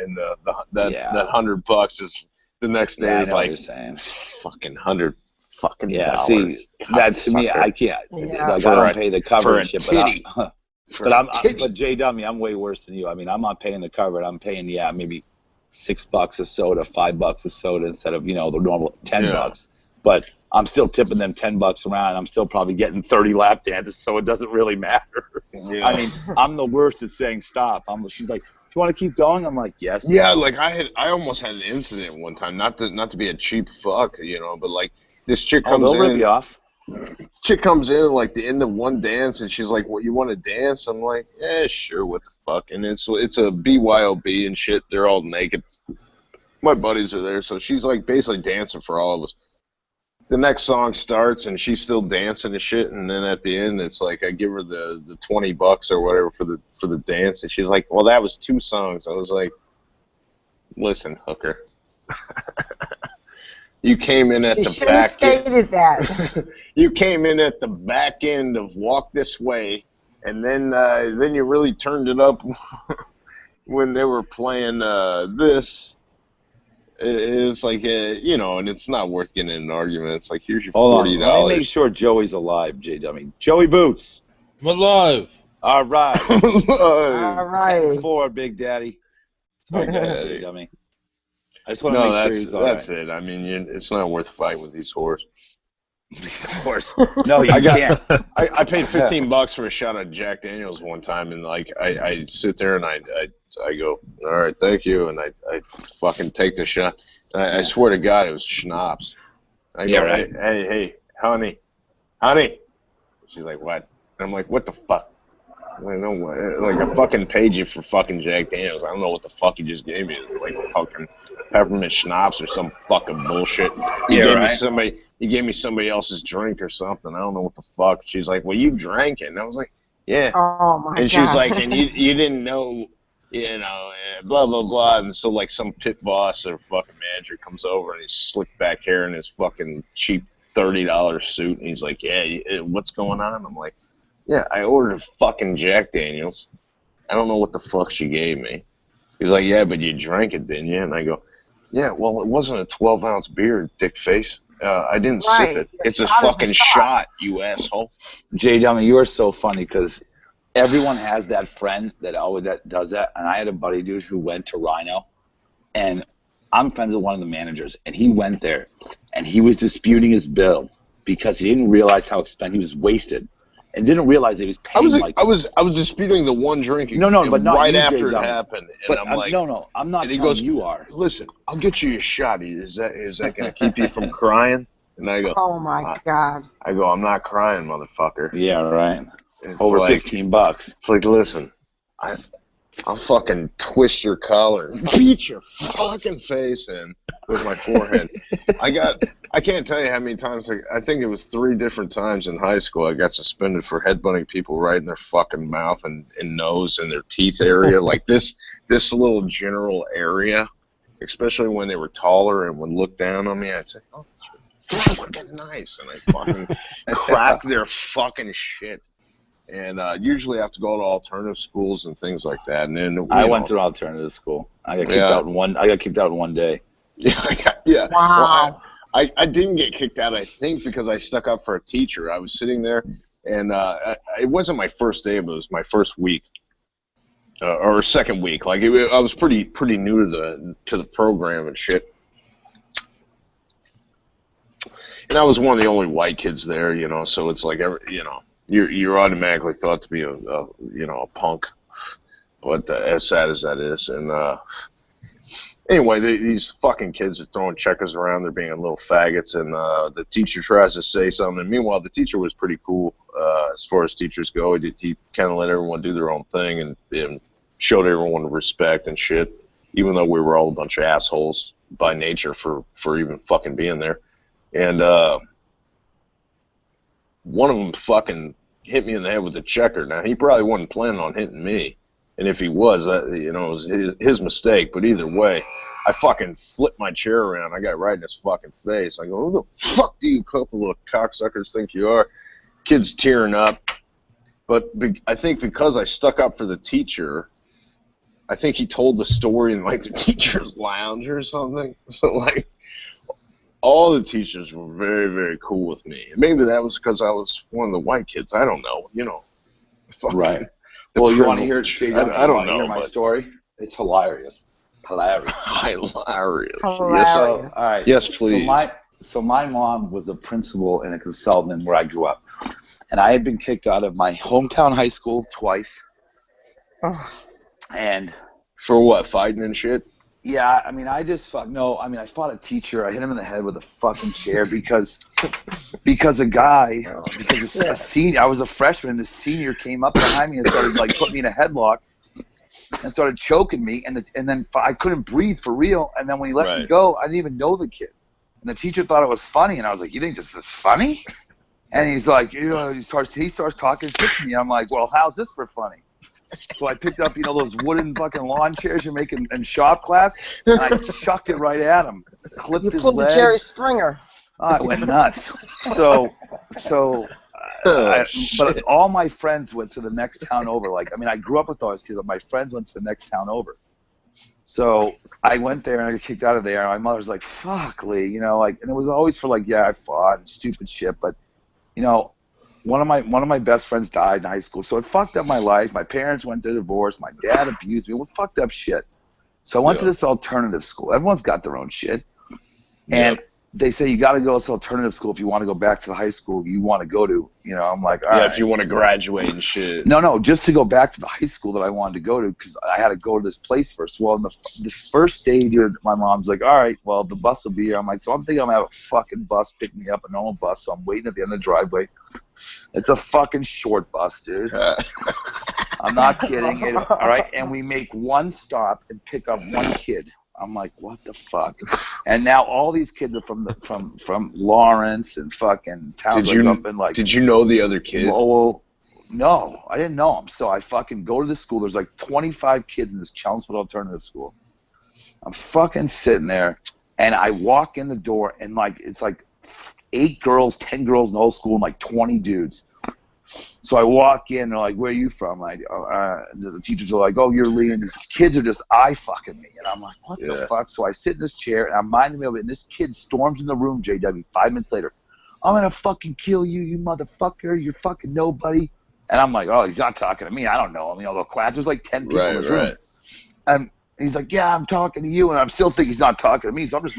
that Yeah. that $100 is the next day Yeah, I is know what like you're saying. fucking $100 fucking Yeah, dollars. see, that to me, I can't. Yeah. Like, For I don't a- pay the for cover a and shit, titty. but Jay Dummy, I'm way worse than you. I mean, I'm not paying the cover. I'm paying, maybe $6 a soda, $5 a soda instead of, the normal $10. But I'm still tipping them $10 around. I'm still probably getting 30 lap dances, so it doesn't really matter. Yeah. I mean, I'm the worst at saying stop. She's like, "Do you want to keep going?" I'm like, "Yes." Yeah, like I almost had an incident one time. Not to be a cheap fuck, but like this chick Oh, comes they'll rip in. you off. Chick comes in like the end of one dance, and she's like, "What, you want to dance?" I'm like, "Yeah, sure. What the fuck?" And it's a BYOB and shit. They're all naked. My buddies are there, so she's like basically dancing for all of us. The next song starts, and she's still dancing and shit. And then at the end, it's like I give her the $20 or whatever for the dance, and she's like, "Well, that was 2 songs." I was like, "Listen, hooker." You came in at You the should have back end. stated that. You came in at the back end of Walk This Way, and then you really turned it up when they were playing this. It's like, and it's not worth getting in an argument. It's like, here's your Hold $40. on, let me make sure Joey's alive, Jay Dummy. Joey Boots. I'm alive. All right. All right. 4, Big Daddy. Sorry, go ahead, Jay Dummy. I just want to No, make sure he's all that's right. it. I mean, it's not worth fighting with these whores. Of course. No, you I got- can't. I paid $15 for a shot of Jack Daniels one time, and like I sit there and I go, all right, thank you, and I fucking take the shot. And I swear to God, it was schnapps. I go, Yeah, right. hey, honey. She's like, what? And I'm like, what the fuck? I know what, like I fucking paid you for fucking Jack Daniels. I don't know what the fuck you just gave me. Like fucking peppermint schnapps or some fucking bullshit. You gave me somebody else's drink or something. I don't know what the fuck. She's like, well, you drank it. And I was like, yeah. Oh my God. And she's like, and you didn't know, blah, blah, blah. And so like some pit boss or fucking manager comes over and he's slicked back hair in his fucking cheap $30 suit. And he's like, yeah, what's going on? I'm like, yeah, I ordered fucking Jack Daniels. I don't know what the fuck she gave me. He's like, yeah, but you drank it, didn't you? And I go, yeah, well, it wasn't a 12-ounce beer, dick face. I didn't sip Right. it. It's a Shot is a fucking shot. shot, you asshole. Jay Dummy, you are so funny because everyone has that friend that does that. And I had a buddy, dude, who went to Rhino, and I'm friends with one of the managers, and he went there, and he was disputing his bill because he didn't realize how expensive he was wasted, and didn't realize he was I paying was disputing the one drink. No, but not right you, after Jay it Dummy. happened, and But I'm like, no, I'm not and he telling goes, you are. listen, I'll get you a shot. Is that going to keep you from crying? And I go, Oh my God. I'm not crying, motherfucker. Yeah, right. It's Over like, $15. It's like, listen, I'll fucking twist your collar and beat your fucking face in with my forehead. I can't tell you how many times, I think it was 3 different times in high school I got suspended for headbutting people right in their fucking mouth and nose and their teeth area. Like this little general area, especially when they were taller and would look down on me, I'd say, oh, that's really fucking nice. And I fucking crack their fucking shit. And usually I have to go to alternative schools and things like that. And then I went through alternative school. I got kicked out in one day. Yeah. Wow. Well, I didn't get kicked out, I think, because I stuck up for a teacher. I was sitting there, and it wasn't my first day, but it was my first week or second week. Like I was pretty new to the program and shit. And I was one of the only white kids there, So it's like you're automatically thought to be a punk. But as sad as that is, and anyway, these fucking kids are throwing checkers around. They're being little faggots, and the teacher tries to say something. And meanwhile, the teacher was pretty cool as far as teachers go. He kind of let everyone do their own thing and showed everyone respect and shit, even though we were all a bunch of assholes by nature for even fucking being there. And one of them fucking hit me in the head with a checker. Now, he probably wasn't planning on hitting me. And if he was, you know, it was his mistake. But either way, I fucking flipped my chair around. I got right in his fucking face. I go, who the fuck do you couple of cocksuckers think you are? Kid's tearing up. But I think because I stuck up for the teacher, I think he told the story in, like, the teacher's lounge or something. So, like, all the teachers were very, very cool with me. Maybe that was because I was one of the white kids. I don't know. You know. Right. Well, you want to hear it? I don't know. Hear my story? It's hilarious. Hilarious. Hilarious. Hilarious. So, all right. Yes, please. So my mom was a principal and a consultant where I grew up. And I had been kicked out of my hometown high school twice. And for what? Fighting and shit? Yeah, I mean, I fought a teacher. I hit him in the head with a fucking chair because a senior, I was a freshman, and the senior came up behind me and started, like, putting me in a headlock and started choking me, and then I couldn't breathe for real, and then when he let me go, I didn't even know the kid. And the teacher thought it was funny, and I was like, you think this is funny? And he's like, you know, he starts talking shit to me. I'm like, well, how's this for funny? So I picked up, you know, those wooden fucking lawn chairs you're making in shop class, and I chucked it right at him, clipped his leg. You pulled the Jerry Springer. I went nuts. But all my friends went to the next town over. Like, I mean, I grew up with all those kids, but my friends went to the next town over. So I went there and I got kicked out of there. And my mother's like, "Fuck, Lee," you know, like, and it was always for, like, yeah, I fought and stupid shit, but, you know, one of my best friends died in high school, so it fucked up my life. My parents went to divorce. My dad abused me. Well, fucked up shit. So I went to this alternative school. Everyone's got their own shit, and they say you got to go to this alternative school if you want to go back to the high school you want to go to. You know, I'm like, all right. If you want to graduate and shit. No, just to go back to the high school that I wanted to go to because I had to go to this place first. Well, this first day, dude, my mom's like, all right, well, the bus will be here. I'm like, so I'm thinking I'm going to have a fucking bus pick me up, a normal bus. So I'm waiting at the end of the driveway. It's a fucking short bus, dude. I'm not kidding. All right, and we make one stop and pick up one kid. I'm like, what the fuck? And now all these kids are from Lawrence and fucking towns up in, like. Did you know the other kid? Lowell. No, I didn't know him. So I fucking go to the school. There's like 25 kids in this Chelmsford alternative school. I'm fucking sitting there, and I walk in the door, and, like, it's like 8 girls, 10 girls in the whole school, and like 20 dudes. So I walk in, they're like, where are you from? The teachers are like, oh, you're Lee, and these kids are just eye-fucking me. And I'm like, what the fuck? So I sit in this chair, and I'm minding me of it, and this kid storms in the room, JW, 5 minutes later. I'm going to fucking kill you, you motherfucker. You're fucking nobody. And I'm like, oh, he's not talking to me. I don't know him. You know, the class, there's like 10 people in this room. And he's like, yeah, I'm talking to you, and I'm still thinking he's not talking to me, so I'm just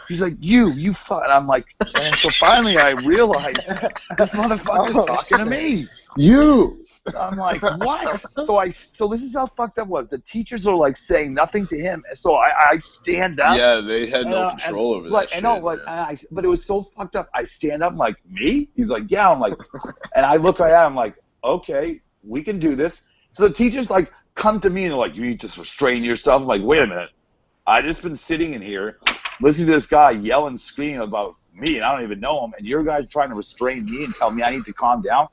he's like, you fuck, and I'm like, and so finally I realized this motherfucker's talking to me. You. I'm like, what? So this is how fucked up was. The teachers are, like, saying nothing to him, so I stand up. Yeah, they had no control over that shit. I know, but it was so fucked up. I stand up, I'm like, me? He's like, yeah. I'm like, and I look right at him, I'm like, okay, we can do this. So the teacher's like, come to me and they're like, you need to restrain yourself. I'm like, wait a minute. I just been sitting in here listening to this guy yell and scream about me, and I don't even know him, and your guy's trying to restrain me and tell me I need to calm down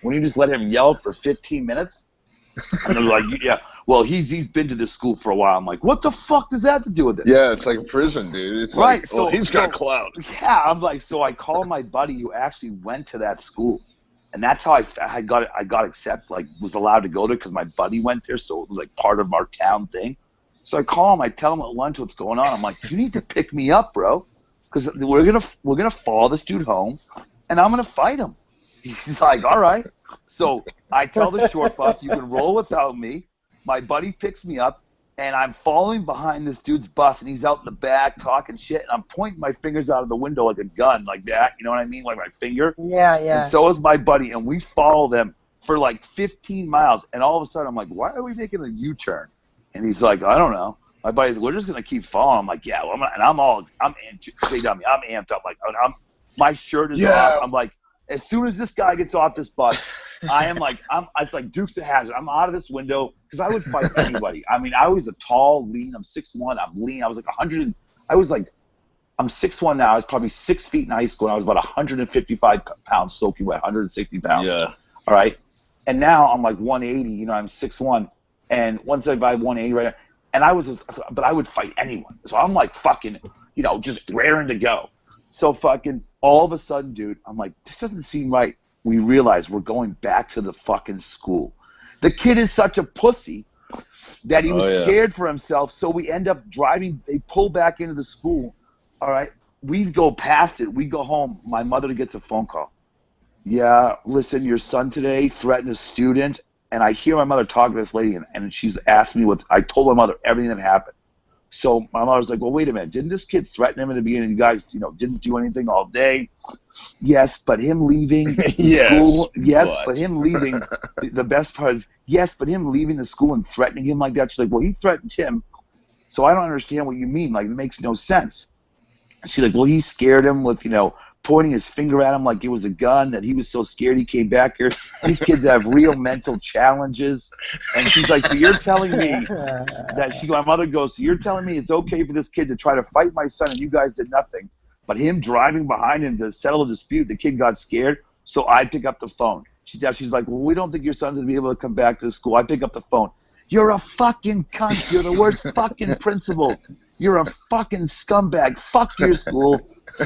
when you just let him yell for 15 minutes? And they're like, yeah, well, he's been to this school for a while. I'm like, what the fuck does that have to do with it? Yeah, it's like a prison, dude. It's right. Like, well, he's got clout. Yeah, I'm like, so I call my buddy who actually went to that school. And that's how I got accepted, like, was allowed to go there because my buddy went there, so it was like part of our town thing. So I call him, I tell him at lunch what's going on. I'm like, you need to pick me up, bro, because we're gonna follow this dude home, and I'm gonna fight him. He's like, all right. So I tell the short bus, you can roll without me. My buddy picks me up, and I'm following behind this dude's bus, and he's out in the back talking shit, and I'm pointing my fingers out of the window like a gun, like that, you know what I mean, like my finger? Yeah. And so is my buddy, and we follow them for like 15 miles, and all of a sudden I'm like, why are we making a U-turn? And he's like, I don't know. My buddy's like, we're just going to keep following. I'm like, yeah, well, I'm amped up. Like, my shirt is off. I'm like, as soon as this guy gets off this bus, it's like Dukes of Hazzard. I'm out of this window because I would fight anybody. I mean, I was a tall, lean. I'm 6'1". I'm lean. I was like 100. I'm 6'1" now. I was probably 6 feet in high school, and I was about 155 pounds soaking wet, 160 pounds. Yeah. All right. And now I'm like 180. You know, I'm 6'1". and once I buy 180 right now, and but I would fight anyone. So I'm like fucking, just raring to go. So fucking all of a sudden, dude, I'm like, this doesn't seem right. We realize we're going back to the fucking school. The kid is such a pussy that he was scared for himself. So we end up driving. They pull back into the school. All right. We go past it. We go home. My mother gets a phone call. Yeah, listen, your son today threatened a student. And I hear my mother talking to this lady, and she's asked me I told my mother everything that happened. So my mother's like, well, wait a minute. Didn't this kid threaten him in the beginning? You guys, didn't do anything all day. Yes, but him leaving school. Yes, but him leaving. The best part is, yes, but him leaving the school and threatening him like that. She's like, well, he threatened him. So I don't understand what you mean. Like, it makes no sense. She's like, well, he scared him with, pointing his finger at him like it was a gun, that he was so scared he came back here. These kids have real mental challenges. And she's like, so you're telling me that my mother goes, so you're telling me it's okay for this kid to try to fight my son and you guys did nothing, but him driving behind him to settle a dispute, the kid got scared, so I pick up the phone. She's like, well, we don't think your son's going to be able to come back to the school. I pick up the phone. You're a fucking cunt. You're the worst fucking principal. You're a fucking scumbag. Fuck your school.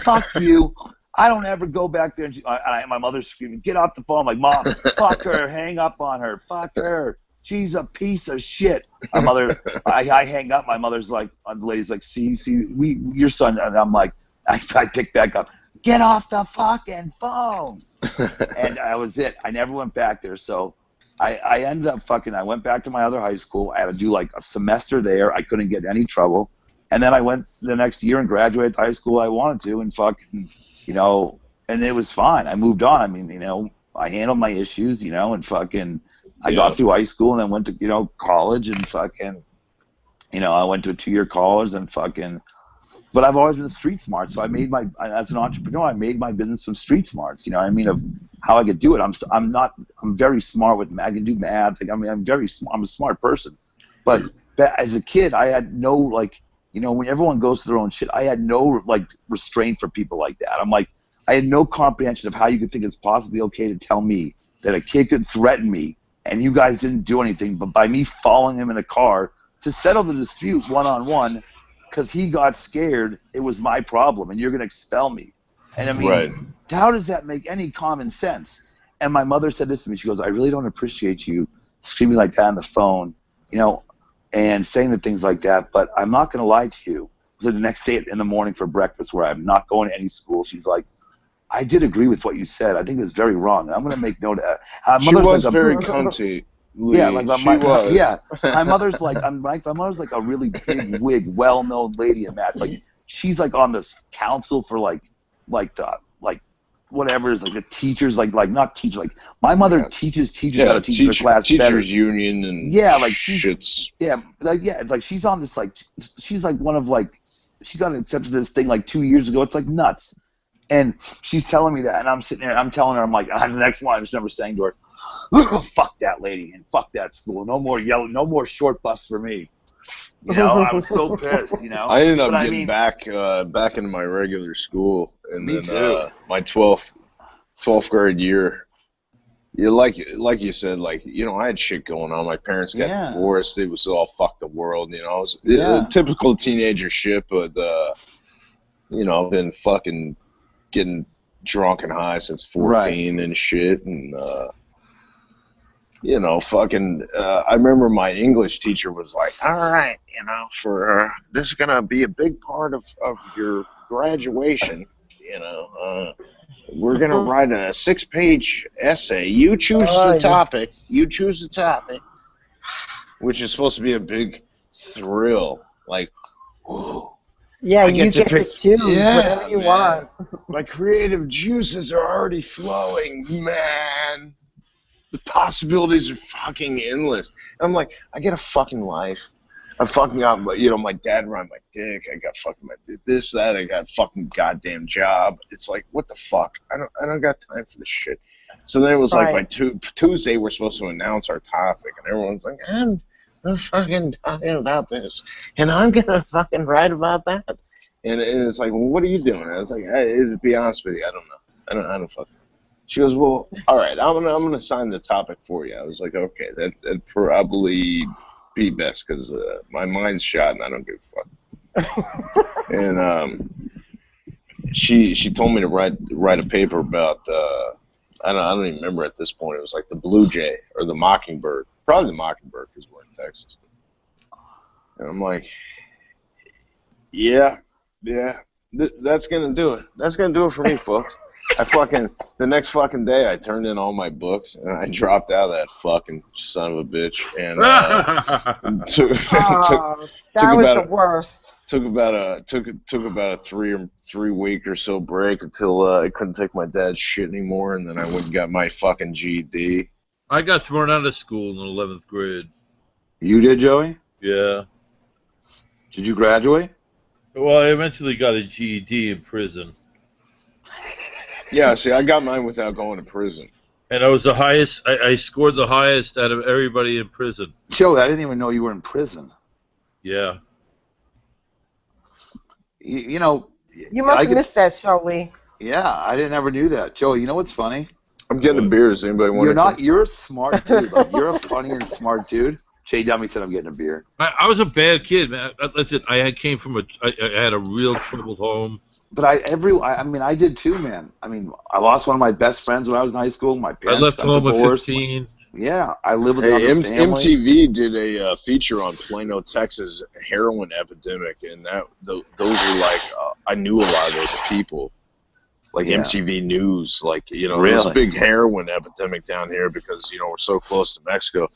Fuck you. I don't ever go back there. And my mother's screaming, get off the phone. I'm like, Mom, fuck her. Hang up on her. Fuck her. She's a piece of shit. My mother, I hang up. My mother's like, the lady's like, see, your son. And I'm like, I pick back up. Get off the fucking phone. And that was it. I never went back there. So I ended up I went back to my other high school. I had to do like a semester there. I couldn't get any trouble. And then I went the next year and graduated high school I wanted to, and and it was fine. I moved on. I mean, I handled my issues, and I got through high school and then went to, college and I went to a 2-year college and but I've always been street smart. So as an entrepreneur, I made my business some street smarts, of how I could do it. I'm very smart with math. I can do math. I'm a smart person. But as a kid, I had no, when everyone goes through their own shit, I had no restraint for people like that. I had no comprehension of how you could think it's possibly okay to tell me that a kid could threaten me and you guys didn't do anything, but by me following him in a car to settle the dispute one-on-one, because he got scared, it was my problem, and you're going to expel me. And I mean, how does that make any common sense? And my mother said this to me. She goes, I really don't appreciate you screaming like that on the phone, and saying the things like that, but I'm not going to lie to you. It was the next day in the morning for breakfast where I'm not going to any school. She's like, I did agree with what you said. I think it was very wrong. And I'm going to make note of that. She was very cunty. Yeah, my mother's like a really big wig, well-known lady in math. She's on this council for whatever is the teachers not teach my mother teaches teachers how to teach their class teachers better. Union and shits. It's she's on this she's one of she got accepted this thing 2 years ago. It's nuts, and she's telling me that, and I'm sitting there, I'm telling her, I'm the next one. I just never saying to her, fuck that lady and fuck that school. No more yelling. No more short bus for me. I was so pissed. I ended up getting back into my regular school, and me then too. My 12th grade year. Like you said, I had shit going on. My parents got divorced. It was all fuck the world. It was typical teenager shit. But I've been fucking getting drunk and high since 14 and shit, and I remember my English teacher was like, all right, for this is gonna be a big part of your graduation, we're gonna write a 6-page essay. You choose the topic, which is supposed to be a big thrill, ooh. Yeah, you get to choose whatever you want. My creative juices are already flowing, man. The possibilities are fucking endless. And I'm like, I get a fucking life. I fucking got, my dad ride my dick. I got fucking this, that. I got a fucking goddamn job. It's what the fuck? I don't got time for this shit. So then it was by Tuesday we're supposed to announce our topic, and everyone's like, I'm fucking talking about this, and I'm gonna fucking write about that. And it's well, what are you doing? And I was like, hey, to be honest with you, I don't know. I don't fucking. She goes, well, all right, I'm gonna sign the topic for you. I was like, okay, that probably be best because my mind's shot and I don't give a fuck. And she told me to write a paper about I don't even remember at this point. It was like the blue jay or the mockingbird. Probably the mockingbird because we're in Texas. And I'm like, yeah, that's gonna do it. That's gonna do it for me, folks. The next fucking day I turned in all my books and I dropped out of that fucking son of a bitch and took that was the worst. Took about a 3 week or so break until I couldn't take my dad's shit anymore, and then I went and got my fucking GED. I got thrown out of school in 11th grade. You did, Joey? Yeah. Did you graduate? Well, I eventually got a GED in prison. Yeah, see, I got mine without going to prison. And I was the highest. I scored the highest out of everybody in prison. Joey, I didn't even know you were in prison. Yeah. You know. You must have missed that, Joey. Yeah, I never knew that. Joey, you know what's funny? I'm getting a beer. Does anybody want You're a smart dude. Like, you're a funny and smart dude. Jay Dummy said I'm getting a beer. I was a bad kid, man. Listen, I came from I had a real troubled home. But I did too, man. I mean, I lost one of my best friends when I was in high school. My parents I left home at divorced. 15. Yeah, I lived with another family. MTV did a feature on Plano, Texas heroin epidemic, and those were like I knew a lot of those people, like MTV News, like there's a big heroin epidemic down here because we're so close to Mexico.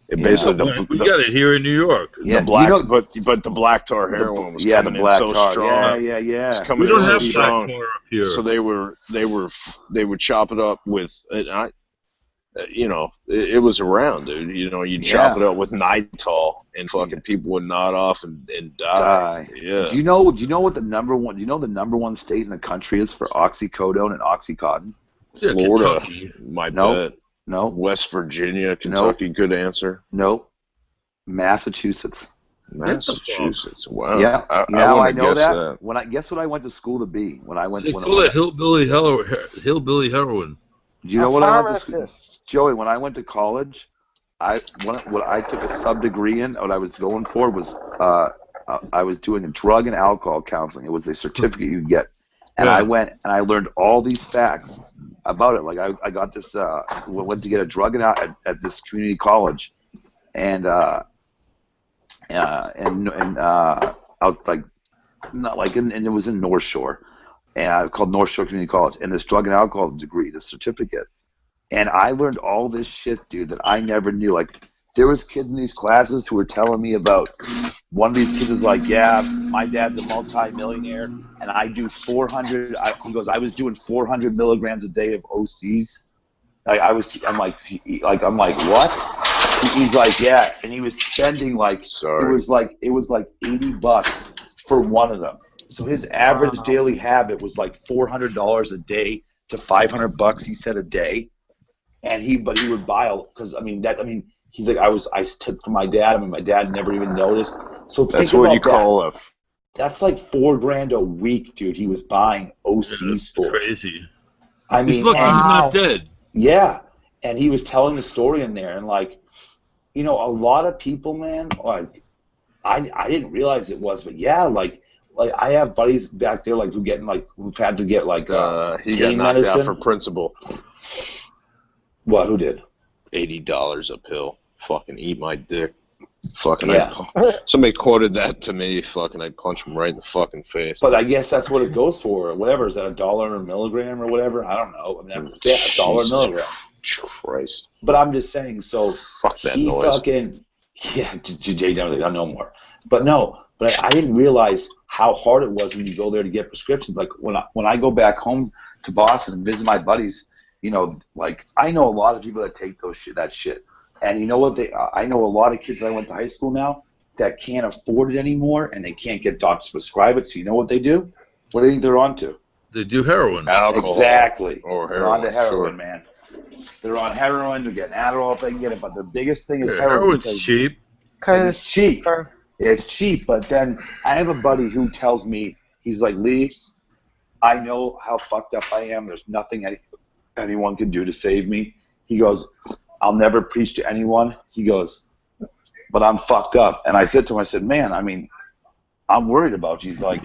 It basically we got it here in New York. Yeah, but the black tar heroin was coming in so strong. Yeah. It's coming we don't in have so black strong. tar up here. So they would chop it up with it was around, dude. You chop it up with Nitol, and fucking people would nod off and die. Yeah. Do you know what the number one? Do you know the number one state in the country is for oxycodone and oxycontin? Yeah, Florida. Kentucky. My bet. No. West Virginia, Kentucky. Nope. Good answer. Nope. Massachusetts. Massachusetts. Wow. Yeah. I know that. Guess what I went to school to be when I went. They call it hillbilly heroin. Do you know what I went to school? Joey, when I went to college, what I took a sub degree in. What I was going for was I was doing a drug and alcohol counseling. It was a certificate you get, and I went and I learned all these facts about it. Like I got this. Went to get a drug and at this community college, and I was like, not like, and it was in North Shore, and called North Shore Community College, and this drug and alcohol degree, this certificate. And I learned all this shit, dude, that I never knew. Like, there was kids in these classes who were telling me about, one of these kids was like, yeah, my dad's a multi-millionaire, and I do 400, he goes, I was doing 400 milligrams a day of OCs. I'm like, what? He's like, yeah, and he was spending like, it was like $80 for one of them. So his average daily habit was like $400 a day to $500, he said, a day. And he would buy, because he's like, I took from my dad. My dad never even noticed. So that's what you call that's like $4,000 a week, dude. He was buying OCs for. Crazy. He's lucky he's not dead. Yeah, and he was telling the story in there, and like, a lot of people, man, like, I didn't realize it was, but yeah, like I have buddies back there like who've had to get like he got knocked out for principal. What? Who did? $80 a pill. Fucking eat my dick. Fucking somebody quoted that to me. Fucking I'd punch him right in the fucking face. But I guess that's what it goes for. Whatever, is that $1 a milligram or whatever? I don't know. That's $1 a milligram. Christ. But I'm just saying. So fuck that noise. Fucking Jay Downing, I know more. But no. But I didn't realize how hard it was when you go there to get prescriptions. Like when I go back home to Boston and visit my buddies, like I know a lot of people that take that shit. And you know what? I know a lot of kids that I went to high school now that can't afford it anymore, and they can't get doctors to prescribe it. So you know what they do? What do you think they're onto? They do heroin. Alcohol. Exactly. Or heroin. They're onto heroin, sure. Man. They're on heroin. They're getting Adderall if they can get it. But the biggest thing is heroin. Heroin's cheap. Because it's cheap. It's cheap. But then I have a buddy who tells me, he's like, Lee, I know how fucked up I am. There's nothing anyone can do to save me. He goes, I'll never preach to anyone. He goes, but I'm fucked up. And I said to him, I said, man, I mean, I'm worried about you. He's like,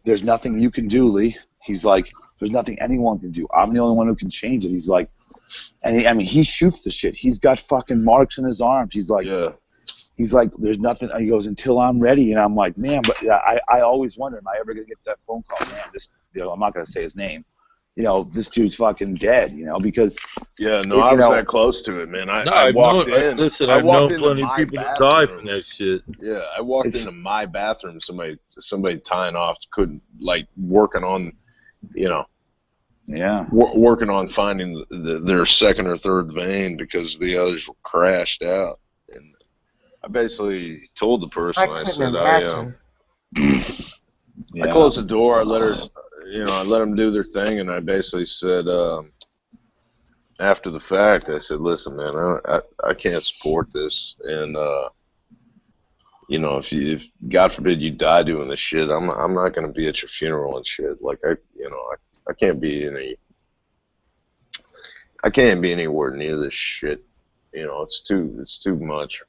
there's nothing you can do, Lee. He's like, there's nothing anyone can do. I'm the only one who can change it. He's like, and he shoots the shit. He's got fucking marks in his arms. He's like, he's like, there's nothing. He goes, until I'm ready. And I'm like, man, but I always wonder, am I ever gonna get that phone call? Man, I'm not gonna say his name. This dude's fucking dead. Because I was that close to it, man. I walked in. Listen, I I've walked known into plenty my of people bathroom. that die from that shit. Yeah, I walked into my bathroom. Somebody tying off, couldn't working on, working on finding their second or third vein because the others were crashed out. And I basically told the person, I said, I closed the door. I let her, I let them do their thing, and I basically said, after the fact, I said, listen, man, I can't support this, and if God forbid you die doing this shit, I'm not gonna be at your funeral and shit. Like I can't be anywhere near this shit. It's too much.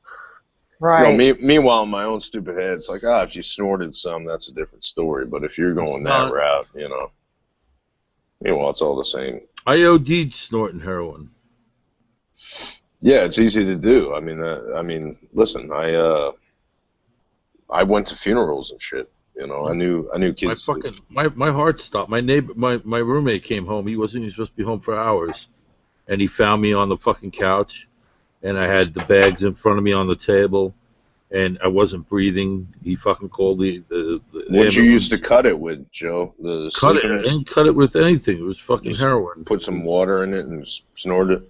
Right. Meanwhile, in my own stupid head, it's like, if you snorted some, that's a different story. But if you're going that route, meanwhile, it's all the same. I OD'd snorting heroin. Yeah, it's easy to do. I mean, listen, I went to funerals and shit. I knew kids. My heart stopped. My neighbor, my roommate came home. He wasn't even supposed to be home for hours, and he found me on the fucking couch. And I had the bags in front of me on the table, and I wasn't breathing. He fucking called the What'd you use to cut it with, Joe? I didn't cut it with anything. It was fucking heroin. Put some water in it and snort it?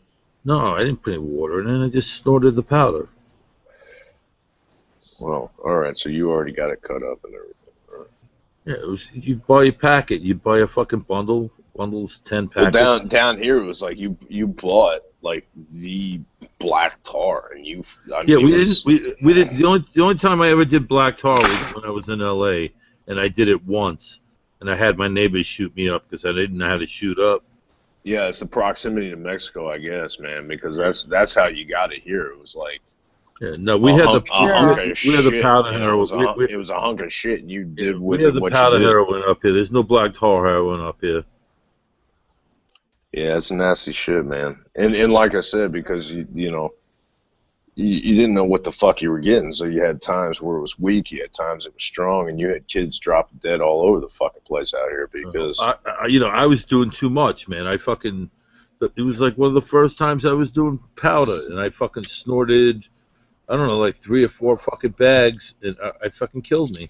No, I didn't put any water in it. I just snorted the powder. Well, all right. So you already got it cut up and everything. Right. Yeah, it was. You buy a packet. You buy a fucking bundle. Bundles 10 packets. Well, down here it was like you bought like the black tar, and we didn't. The only time I ever did black tar was when I was in L.A. and I did it once, and I had my neighbors shoot me up because I didn't know how to shoot up. Yeah, it's the proximity to Mexico, I guess, man, because that's how you got it here. It was like, we had the powder heroin. It was a hunk of shit. You did with it what you did. We had the powder heroin up here. There's no black tar heroin up here. Yeah, it's nasty shit, man. And like I said, because you didn't know what the fuck you were getting, so you had times where it was weak, you had times it was strong, and you had kids dropping dead all over the fucking place out here because I was doing too much, man. It was like one of the first times I was doing powder, and I fucking snorted, I don't know, like 3 or 4 fucking bags, and I fucking killed me.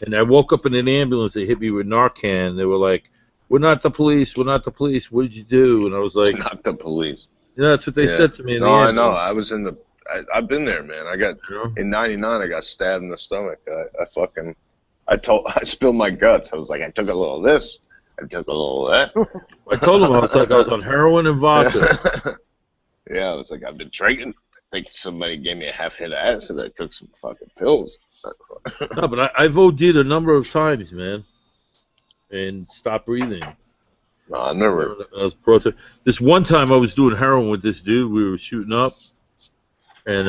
And I woke up in an ambulance. They hit me with Narcan. They were like, "We're not the police. We're not the police. What did you do?" And I was like, "Not the police." Yeah, that's what they said to me. I know. I was in the. I've been there, man. I got in '99. I got stabbed in the stomach. I spilled my guts. I was like, I took a little of this. I took a little of that. I told them I was on heroin and vodka. Yeah, I was like, I've been drinking. I think somebody gave me a half hit of acid. I took some fucking pills. No, but I've OD'd a number of times, man. And stop breathing. No, I never. I was brought to this one time. I was doing heroin with this dude. We were shooting up, and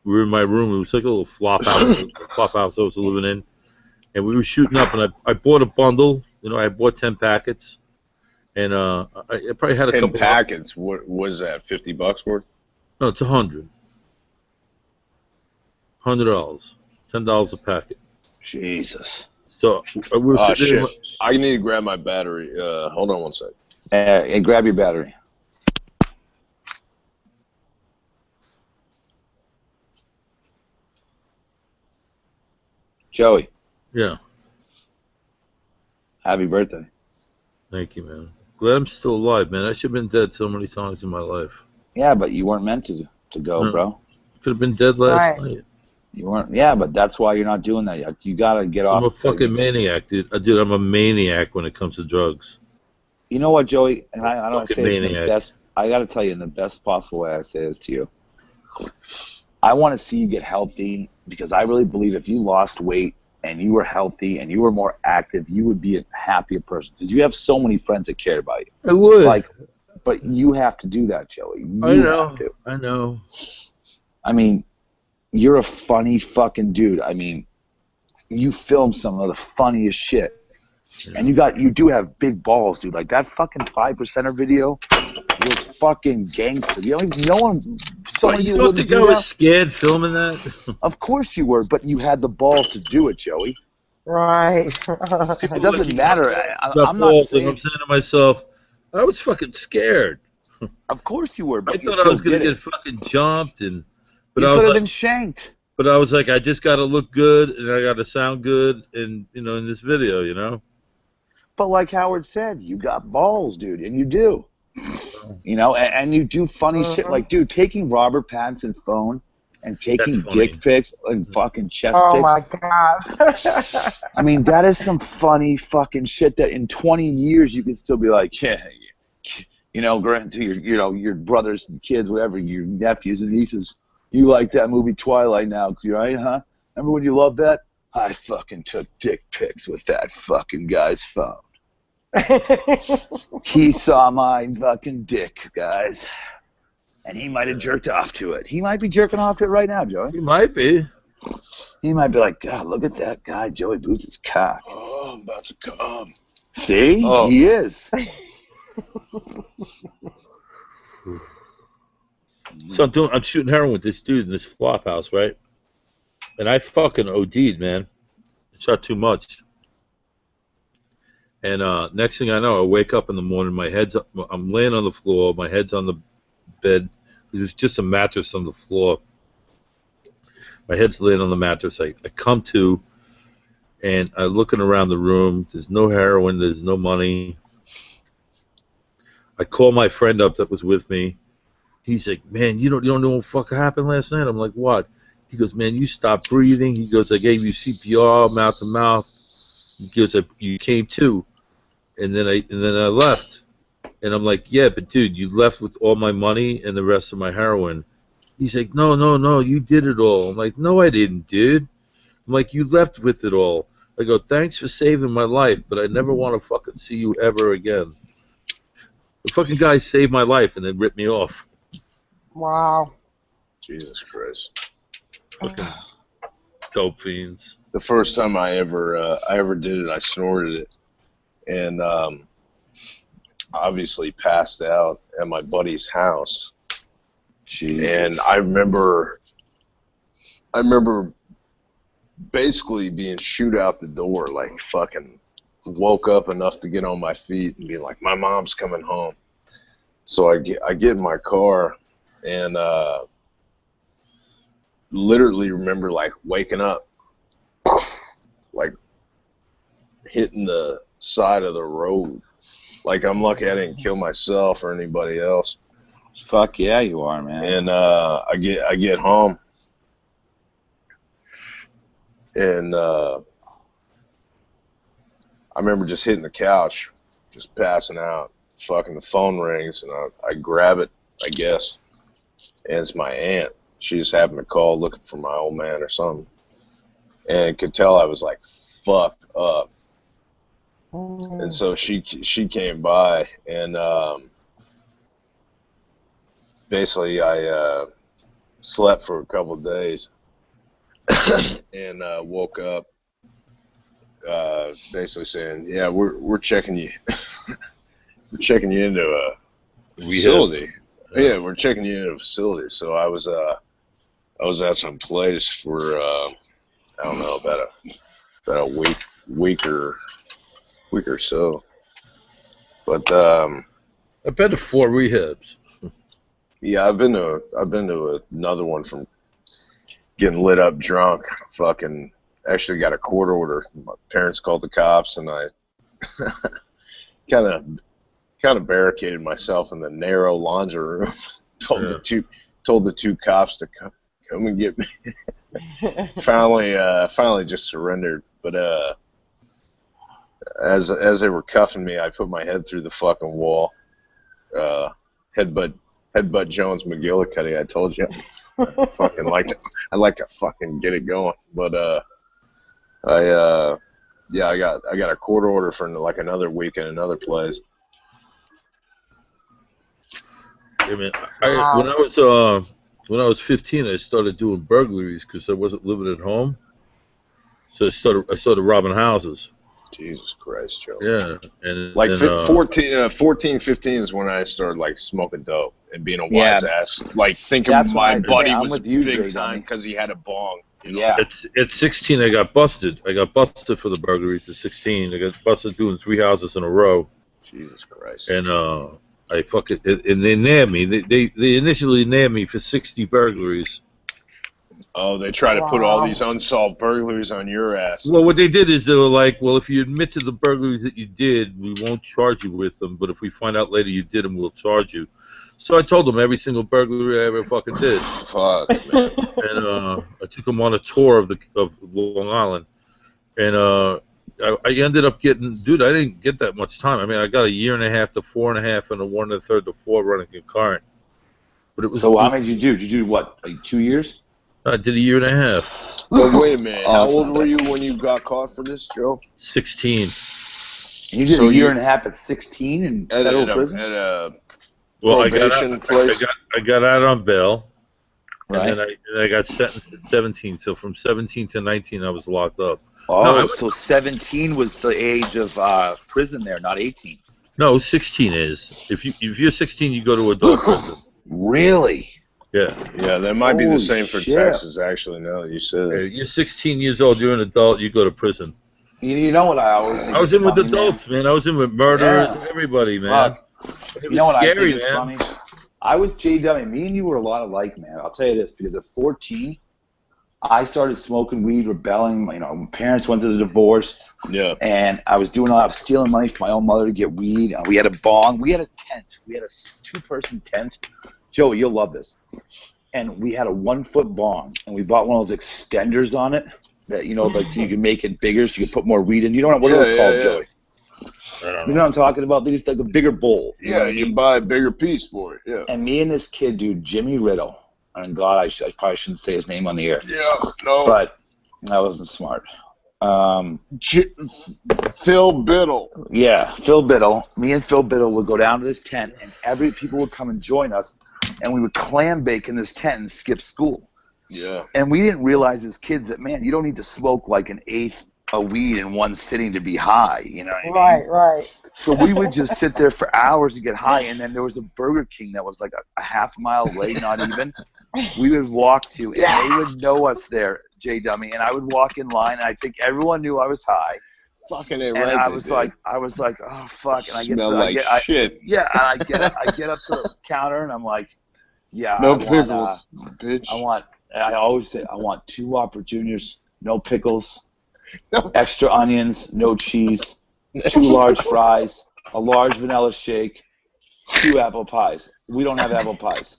we were in my room. It was like a little flop house I was living in, and we were shooting up. And I bought a bundle. I bought 10 packets, and I probably had 10 packets. What was that? $50 worth? No, it's $100. $100. $10 a packet. Jesus. So we're sitting there. I need to grab my battery. Hold on one sec. And grab your battery. Joey. Yeah. Happy birthday. Thank you, man. Glad I'm still alive, man. I should have been dead so many times in my life. Yeah, but you weren't meant to go, bro. Could have been dead last night. You weren't. Yeah, but that's why you're not doing that yet. You gotta get off. I'm a fucking maniac, dude. I'm a maniac when it comes to drugs. You know what, Joey? And I don't say this in the best. I gotta tell you in the best possible way. I say this to you. I want to see you get healthy because I really believe if you lost weight and you were healthy and you were more active, you would be a happier person because you have so many friends that care about you. I would. But you have to do that, Joey. You have to. I know. I mean. you're a funny fucking dude. I mean, you film some of the funniest shit. And you do have big balls, dude. Like that fucking 5%er video was fucking gangster. You know, no one, so many You people don't wouldn't think I do was that. scared filming that? Of course you were, but you had the balls to do it, Joey. Right. It doesn't matter. I'm not And saying. I'm saying to myself, I was fucking scared. Of course you were, I but you thought I still was gonna did get it. fucking jumped, but You I could was have like, been shanked. but I was like, I just got to look good and I got to sound good, and in this video, But like Howard said, you got balls, dude, and you do. You know, and you do funny shit. Like, dude, taking Robert Pattinson's phone and taking That's funny. dick pics and fucking chest Oh pics. my God. I mean, that is some funny fucking shit that in 20 years you can still be like, yeah, to your brothers and kids, whatever, your nephews and nieces. You like that movie Twilight now, right? Huh? Remember when you loved that? I fucking took dick pics with that fucking guy's phone. He saw my fucking dick, guys. And he might have jerked off to it. He might be jerking off to it right now, Joey. He might be. He might be like, God, look at that guy, Joey Boots' cock. Oh, I'm about to come. See? Oh. He is. So I'm shooting heroin with this dude in this flop house, right? And I fucking OD'd, man. I shot too much. And next thing I know, I wake up in the morning, I'm laying on the floor, my head's on the bed. There's just a mattress on the floor. My head's laying on the mattress. I come to, and I'm looking around the room. There's no heroin. There's no money. I call my friend up that was with me. He's like, man, you don't know what the fuck happened last night? I'm like, what? He goes, man, you stopped breathing. He goes, I gave you CPR, mouth to mouth. He goes, you came to. And then I left. And I'm like, yeah, but dude, you left with all my money and the rest of my heroin. He's like, no, you did it all. I'm like, no, I didn't, dude. I'm like, you left with it all. I go, thanks for saving my life, but I never want to fucking see you ever again. The fucking guy saved my life and then ripped me off. Wow. Jesus Christ. Fucking dope fiends. The first time I ever did it, I snorted it, and obviously passed out at my buddy's house. Jesus. And I remember basically being shooed out the door, like fucking woke up enough to get on my feet and be like, my mom's coming home. So I get in my car and literally remember like waking up, like hitting the side of the road. Like I'm lucky I didn't kill myself or anybody else. Fuck yeah, you are, man. And I get home, and I remember just hitting the couch, just passing out. Fucking the phone rings, and I grab it, I guess, and it's my aunt. She just happened to call looking for my old man or something, and could tell I was like fucked up. And so she came by, and basically I slept for a couple of days and woke up basically saying, yeah, we're checking you we're checking you into a facility. Yeah, we're checking you into a facility. So I was at some place for I don't know, about a week or so. But I've been to 4 rehabs. yeah, I've been to another one from getting lit up drunk. Fucking actually got a court order. My parents called the cops, and I kind of barricaded myself in the narrow laundry room. told the two cops to come and get me. Finally just surrendered. But as they were cuffing me, I put my head through the fucking wall. Headbutt Jones McGillicuddy, I told you. I like to fucking get it going. But I got a court order for like another week in another place. I mean, when I was when I was 15, I started doing burglaries because I wasn't living at home. So I started robbing houses. Jesus Christ, Joe. Yeah, and Like then, 14, 15 is when I started like smoking dope and being a Yeah. wise ass. Like thinking That's why my I buddy say I'm was with you, big Jay time Dummy. because he had a bong. You know? Yeah. at 16, I got busted. I got busted for the burglaries at 16. I got busted doing 3 houses in a row, Jesus Christ. and I fucking and they nabbed me. They initially nabbed me for 60 burglaries. Oh, they try to put all Wow. these unsolved burglaries on your ass. Well, what they did is they were like, well, if you admit to the burglaries that you did, we won't charge you with them. But if we find out later you did them, we'll charge you. So I told them every single burglary I ever fucking did. Fuck, man. And I took them on a tour of Long Island. And I ended up getting, dude, I didn't get that much time. I mean, I got 1.5 years to 4.5 and 1 1/3 to 4 running concurrent. But it was. So how many did you do? Did you do what? Like 2 years? I did 1.5 years. But wait a minute. Oh, How that's old not were bad. you when you got caught for this, Joe? 16. And you did So a year you- and a half at 16 in At federal a prison? Well, I probation place. got out on bail. Right. And then I got sentenced at 17. So from 17 to 19, I was locked up. Oh, No, I- so 17 was the age of prison there, not 18. No, 16 is. If you're 16, you go to adult prison. Really? Yeah. Yeah, that might be the Holy same for shit. Texas, actually, now that you said it. You're 16 years old. You're an adult. You go to prison. You know what I always think I was is in with funny, adults, man. I was in with murderers Yeah. and everybody, man. Fuck. It You know was what scary, I think is man. funny? I was JW. Me and you were a lot alike, man. I'll tell you this, because at 14, I started smoking weed, rebelling. You know, my parents went through the divorce, Yeah. and I was doing a lot of stealing money from my own mother to get weed. We had a bong. We had a tent. We had a 2-person tent. Joey, you'll love this. And we had a 1-foot bong, and we bought one of those extenders on it that, you know, like so you can make it bigger so you can put more weed in. You know what are those Yeah, called, yeah. Joey? I don't You know. know what I'm talking about? They just like the bigger bowl. You know Yeah, what I mean? you buy a bigger piece for it. Yeah. And me and this kid, dude, Jimmy Riddle, and God, I probably shouldn't say his name on the air, Yeah, no. but I wasn't smart. Phil Biddle. Yeah, Phil Biddle. Me and Phil Biddle would go down to this tent, and people would come and join us, and we would clam bake in this tent and skip school. Yeah. And we didn't realize as kids that, man, you don't need to smoke like an eighth of weed in one sitting to be high. You know what I mean? Right, right. So we would just sit there for hours to get high, and then there was a Burger King that was like a half mile away, not even. We would walk to, and they would know us there, J Dummy, and I would walk in line, and I think everyone knew I was high, Fucking it, and right. I they was did. like, oh fuck, and I get Smell to, like shit. yeah, and I get up to the counter, and I'm like, yeah, No I pickles, bitch. I always say I want 2 Whopper Juniors, no pickles, extra onions, no cheese, 2 large fries, a large vanilla shake, 2 apple pies. We don't have apple pies.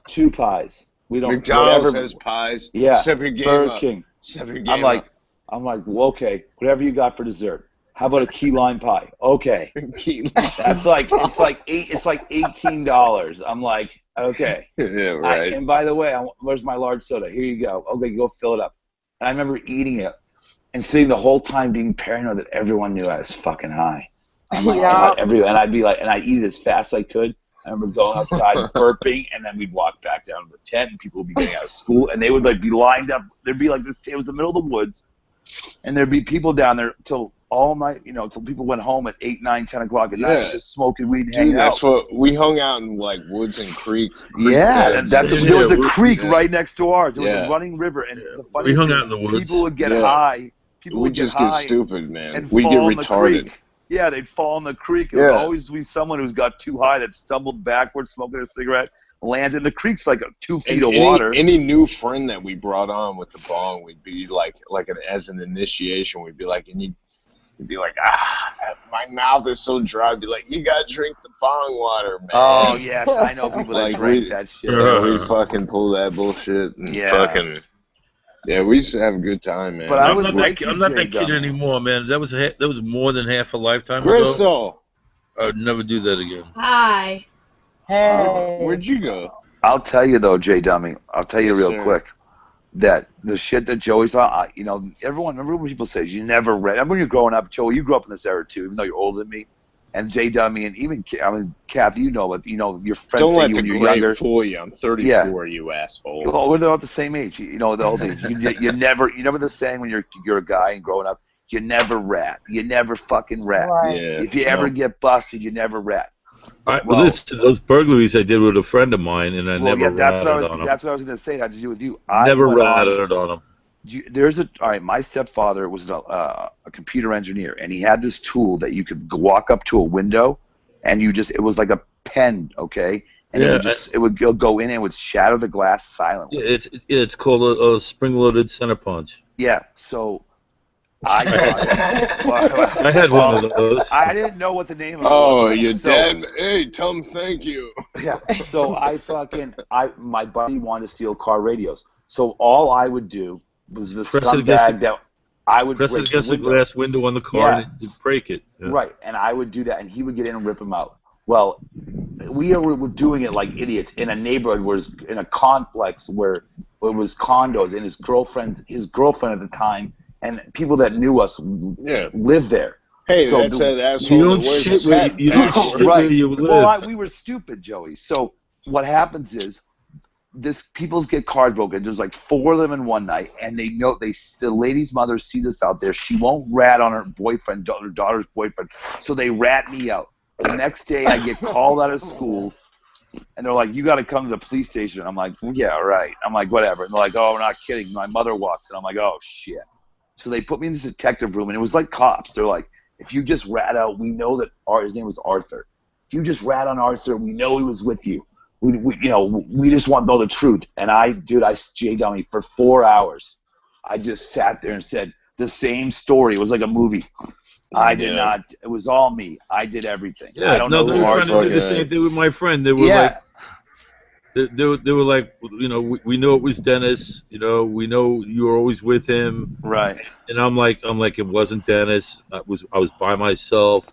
2 pies. We don't. McDonald's whatever. has pies. Yeah. Step your game Burger up. King. Step your game I'm like, well, okay, whatever you got for dessert. How about a key lime pie? Okay. That's like it's like $18. I'm like, okay. Yeah, right. And by the way, where's my large soda? Here you go. Okay, go fill it up. And I remember eating it and sitting the whole time being paranoid that everyone knew I was fucking high. I'm like, Yeah. God, everyone. And I'd be like, and I'd eat it as fast as I could. I remember going outside burping, and then we'd walk back down to the tent, and people would be getting out of school, and they would like be lined up. There'd be like this. It was the middle of the woods, and there'd be people down there till all night. You know, till people went home at 8, 9, 10 o'clock at night, Yeah. just smoking weed and Dude, hanging that's out. what we hung out in, like woods and creek. Yeah, beds. there was a Yeah, creek yeah. right next to ours. There was Yeah. a running river, and the funny We hung thing out is in the woods. people would get Yeah. high. People We would just get get high stupid, man. and We get fall in the retarded. creek. Yeah, they'd fall in the creek. It would Yeah. always be someone who's got too high that stumbled backwards, smoking a cigarette, lands in the creek's like 2 feet And of water. Any new friend that we brought on with the bong, we'd be like as an initiation, we'd be like, and you'd be like, my mouth is so dry. I'd be like, you gotta drink the bong water, man. Oh yes, I know people that Like, drink we- that shit. Yeah, we fucking pull that bullshit and Yeah. fucking. Yeah, we used to have a good time, man. But I I'm was not like that, I'm not that you, kid Jay, anymore, man. That was more than half a lifetime ago. Crystal, I would never do that again. Hi. Hey. where'd you go? I'll tell you though, Jay Dummy. I'll tell you Yes, real sir. quick that the shit that Joey's thought. You know, everyone. Remember when people say you never read? Remember when you're growing up, Joey? You grew up in this era too, even though you're older than me. And J Dummy, and even Kath, you know, but your friends Don't say let you the when you're gray younger. fool you. I'm 34, you asshole. Well, we're about the same age. The whole thing. You never the saying when you're a guy and growing up, you never rat. You never fucking rat. Right. Yeah. If you ever get busted, you never rat. Listen, those burglaries I did with a friend of mine, and I never that's ratted on him. That's what I was going to say. It had to do with you. Never ratted on him. All right, my stepfather was a computer engineer, and he had this tool that you could walk up to a window, and it was like a pen, okay? And it would go in and it would shatter the glass silently. Yeah, it's called a spring-loaded center punch. Yeah, so I had one of those. I didn't know what the name of it was. Oh, you're dead. Hey, tell him thank you. Yeah, so my buddy wanted to steal car radios. So all I would do was the scumbag that I would press it against the glass window on the car and it'd break it. Yeah. Right, and I would do that, and he would get in and rip them out. Well, we were doing it like idiots in a neighborhood where in a complex where it was condos, and his girlfriend at the time, and people that knew us lived there. Hey, so that's that asshole. You don't shit where you live. Well, we were stupid, Joey. So what happens is, people get cars broken. There's like 4 of them in one night, and the lady's mother sees us out there. She won't rat on her boyfriend, her daughter's boyfriend, so they rat me out. The next day, I get called out of school, and they're like, "You got to come to the police station." I'm like, "Yeah, right." I'm like, "Whatever." And they're like, "Oh, we're not kidding." My mother walks in. I'm like, "Oh shit." So they put me in this detective room, and it was like cops. They're like, "If you just rat out, we know that his name was Arthur. If you just rat on Arthur, we know he was with you. We just want to know the truth." And I J Dummy for 4 hours. I just sat there and said the same story. It was like a movie. I did not. It was all me. I did everything. Yeah, I don't know they who were Arthur trying to do the is. same thing with my friend. They were like, they were like, we know it was Dennis. We know you were always with him. Right. And I'm like, it wasn't Dennis. I was by myself.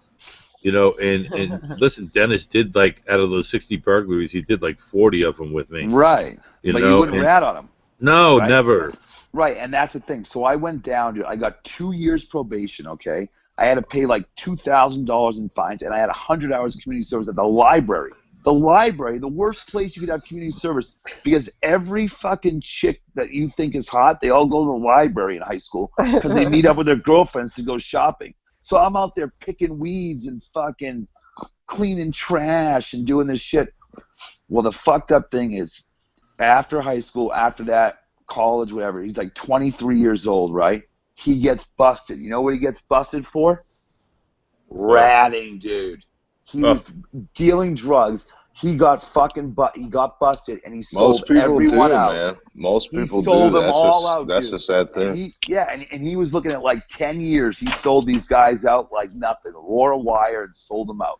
And listen, Dennis did like out of those 60 burglaries, he did like 40 of them with me. Right. But you wouldn't rat on him. No, right? Never. Right, and that's the thing. So I went down, dude. I got 2 years probation, okay? I had to pay like $2,000 in fines, and I had 100 hours of community service at the library. The library, the worst place you could have community service, because every fucking chick that you think is hot, they all go to the library in high school because they meet up with their girlfriends to go shopping. So I'm out there picking weeds and fucking cleaning trash and doing this shit. Well, the fucked up thing is, after high school, after that, college, whatever, he's like 23 years old, right? He gets busted. You know what he gets busted for? Ratting, dude. He was dealing drugs. He got busted, and he sold everyone out. Man. Most people sold do. Them all out, that's the sad thing. And he was looking at like 10 years. He sold these guys out like nothing. Wore a wire and sold them out.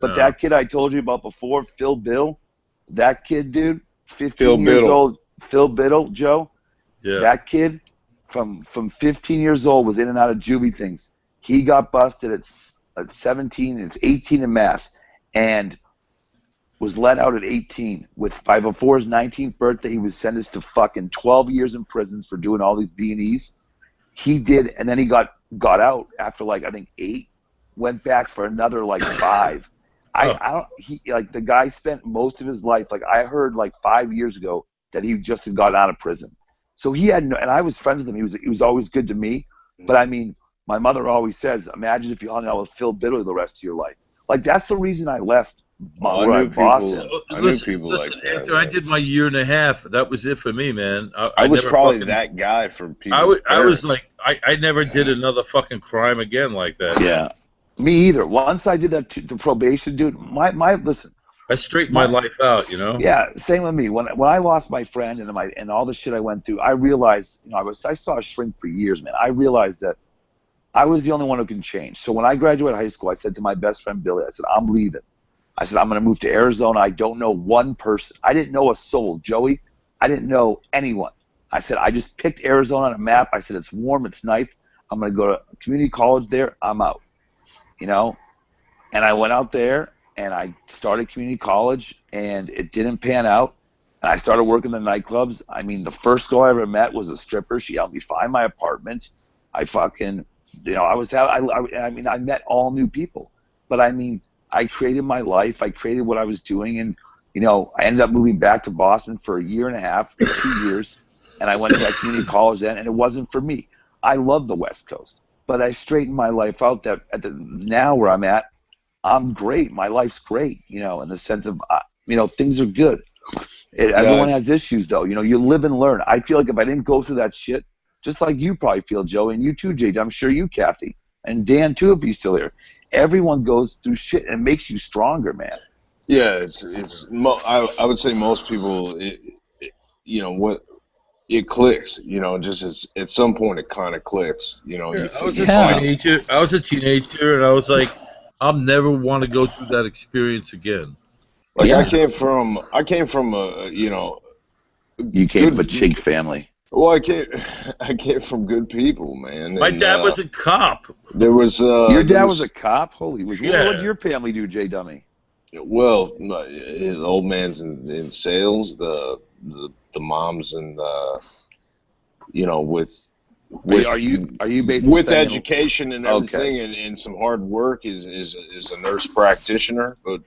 But that kid I told you about before, Phil Biddle, that kid, dude, 15 years old, Phil Biddle, Joe. Yeah. That kid from 15 years old was in and out of juvie things. He got busted at 17, it's 18 in Mass, and was let out at 18. Before his 19th birthday, he was sentenced to fucking 12 years in prison for doing all these B&Es. He did, and then he got out after like I think 8. Went back for another like 5. The guy spent most of his life, like I heard like 5 years ago that he just had gotten out of prison. So he had and I was friends with him. He was always good to me. But I mean, my mother always says, imagine if you hung out with Phil Biddle the rest of your life. Like that's the reason I left Boston. I knew people like that. After I did my year and a half, that was it for me, man. I was probably that guy for people. I was like, I never did another fucking crime again like that. Yeah. Me either. Once I did that the probation, dude, listen. I straightened my life out, Yeah, same with me. When I lost my friend and all the shit I went through, I realized, I saw a shrink for years, man. I realized that I was the only one who can change. So when I graduated high school, I said to my best friend Billy, I said, I'm leaving. I said, I'm going to move to Arizona. I don't know one person. I didn't know a soul, Joey. I didn't know anyone. I said, I just picked Arizona on a map. I said, it's warm, it's nice. I'm going to go to community college there. I'm out. And I went out there and I started community college and it didn't pan out. And I started working the nightclubs. I mean, the first girl I ever met was a stripper. She helped me find my apartment. I fucking, I met all new people. but I mean, I created my life. I created what I was doing, and you know, I ended up moving back to Boston for a year and a half, 2 years, and I went to that community college then, and it wasn't for me. I love the West Coast, but I straightened my life out. That now where I'm at, I'm great. My life's great, you know, in the sense of, you know, things are good. Everyone has issues, though. You know, you live and learn. I feel like if I didn't go through that shit, just like you probably feel, Joe, and you too, Jade, I'm sure you, Kathy, and Dan, too, if he's still here. Everyone goes through shit, and it makes you stronger, man. Yeah, I would say most people, you know, what it clicks. You know, just at some point it kind of clicks. You know, I was a teenager, and I was like, I'll never want to go through that experience again. Like I came from a, you know, you came from a Chink family. Well, I came from good people, man. My dad was a cop. There was your dad was a cop. Holy, what did your family do, J Dummy? Well, the old man's in sales. The mom's in you know, with are you basically with education and everything, and some hard work is a nurse practitioner. But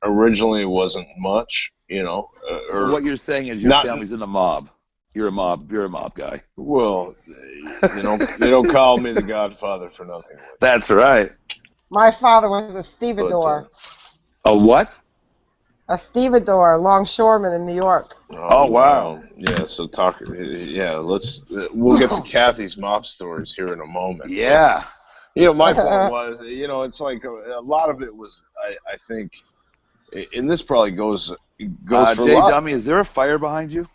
originally it wasn't much, you know. So what you're saying is your family's in the mob. You're a mob guy. Well, you know, they don't call me the Godfather for nothing. That's right. My father was a stevedore. A what? A stevedore, longshoreman in New York. Oh wow. Yeah. So we'll get to Kathy's mob stories here in a moment. Yeah. But, you know, my point was, you know, it's like a lot of it was, I think, and this probably goes for Jay Dummy, is there a fire behind you?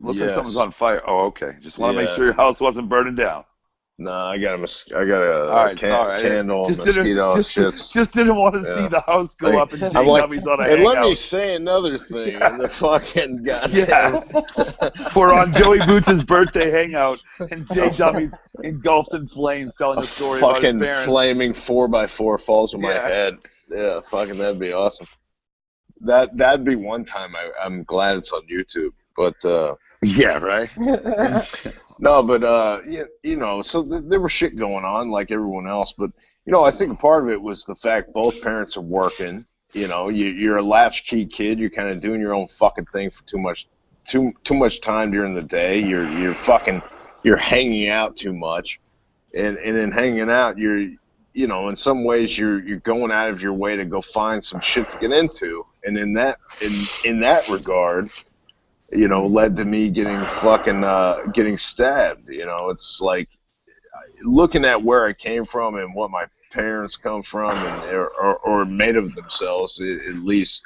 Looks like something's on fire. Oh, okay. Just want to make sure your house wasn't burning down. No, I got a candle, mosquito shit. Just didn't want to see the house go up and Jay Dummy's on a hangout. And let me say another thing. Yeah. The fucking goddamn. For on Joey Boots' birthday hangout, and Jay Dummy's engulfed in flames telling a story about his parents. Fucking flaming 4x4 falls on my head. Yeah, fucking that'd be awesome. That'd be one time. I'm glad it's on YouTube, but. Yeah, right. No, but you know, so there was shit going on like everyone else, but you know, I think part of it was the fact both parents are working. You know, you're a latchkey kid. You're kind of doing your own fucking thing for too much time during the day. You're hanging out too much, and in hanging out, you know, in some ways you're going out of your way to go find some shit to get into, and in that regard. You know, led to me getting stabbed. You know, it's like looking at where I came from and what my parents come from and or made of themselves. At least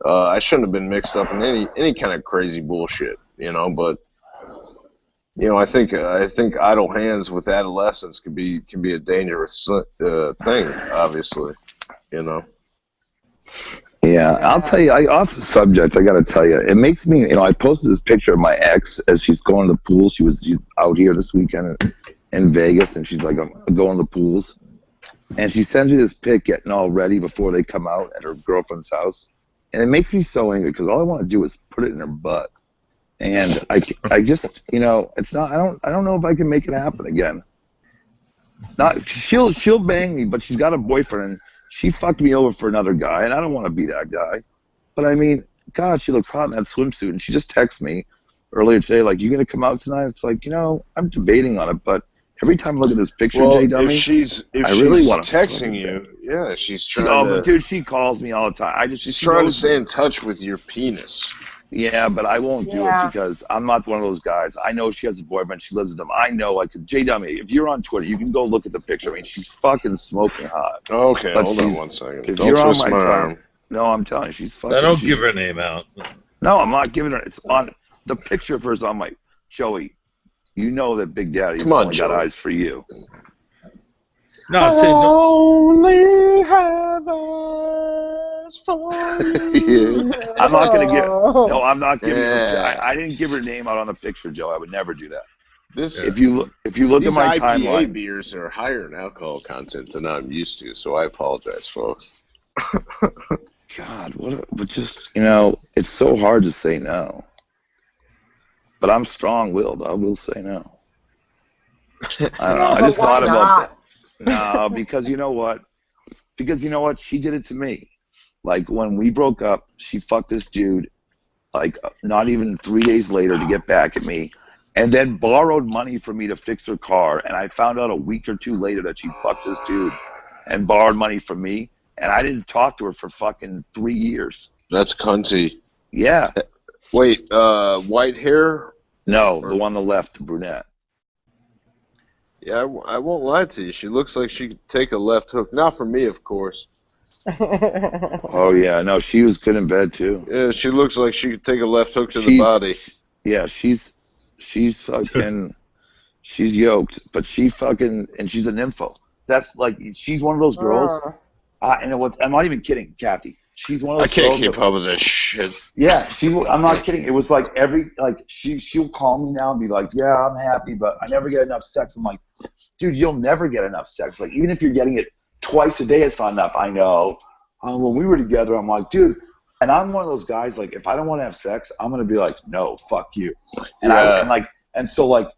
I shouldn't have been mixed up in any kind of crazy bullshit. You know, but you know, I think idle hands with adolescents can be a dangerous thing. Obviously, you know. Yeah, I'll tell you, off the subject, I got to tell you, it makes me, you know, I posted this picture of my ex as she's going to the pool. She's out here this weekend in Vegas, and she's like, I'm going to the pools. And she sends me this pic getting all ready before they come out at her girlfriend's house. And it makes me so angry because all I want to do is put it in her butt. And I just, you know, it's not, I don't know if I can make it happen again. She'll bang me, but she's got a boyfriend. She fucked me over for another guy, and I don't want to be that guy. But, I mean, God, she looks hot in that swimsuit. And she just texted me earlier today, like, you going to come out tonight? It's like, you know, I'm debating on it. But every time I look at this picture, Jay Dummy, if she's really want to texting you, yeah, she's trying to... but dude, she calls me all the time. She's trying to stay in touch with your penis. Yeah, but I won't do it because I'm not one of those guys. I know she has a boyfriend. She lives with him. I know, like, J Dummy, if you're on Twitter, you can go look at the picture. I mean, she's fucking smoking hot. Okay, hold on one second. If you're on my time, no, I'm telling you, she's fucking. I don't give her name out. No, I'm not giving her. It's on the picture of hers on my Joey. You know that Big Daddy's only got eyes for you. No, say only have eyes for you. Yeah. I'm not gonna give. No, I'm not giving. I didn't give her name out on the picture, Joe. I would never do that. If you look at my IPA timeline, beers are higher in alcohol content than I'm used to, so I apologize, folks. God, but just, you know, it's so hard to say no. But I'm strong-willed. I will say no. I don't know. I just thought about that. No, because you know what? because you know what? She did it to me. Like when we broke up, she fucked this dude. Like not even 3 days later to get back at me, and then borrowed money from me to fix her car. And I found out a week or two later that she fucked this dude and borrowed money from me. And I didn't talk to her for fucking 3 years. That's cunty. Yeah. Wait, white hair? No, the one on the left, the brunette. Yeah, I won't lie to you. She looks like she could take a left hook. Not for me, of course. Oh yeah, no, she was good in bed too. Yeah, she looks like she could take a left hook to the body. Yeah, she's fucking, she's yoked, but she fucking, and she's a nympho. That's like, she's one of those girls. And I'm not even kidding, Kathy. She's one of those I can't girls keep that, up with this shit. yeah, I'm not kidding. It was like she'll call me now and be like, yeah, I'm happy, but I never get enough sex. I'm like, dude, you'll never get enough sex. Like, even if you're getting it twice a day, it's not enough. I know. When we were together, I'm like, dude, and I'm one of those guys, like, if I don't want to have sex, I'm going to be like, no, fuck you. And so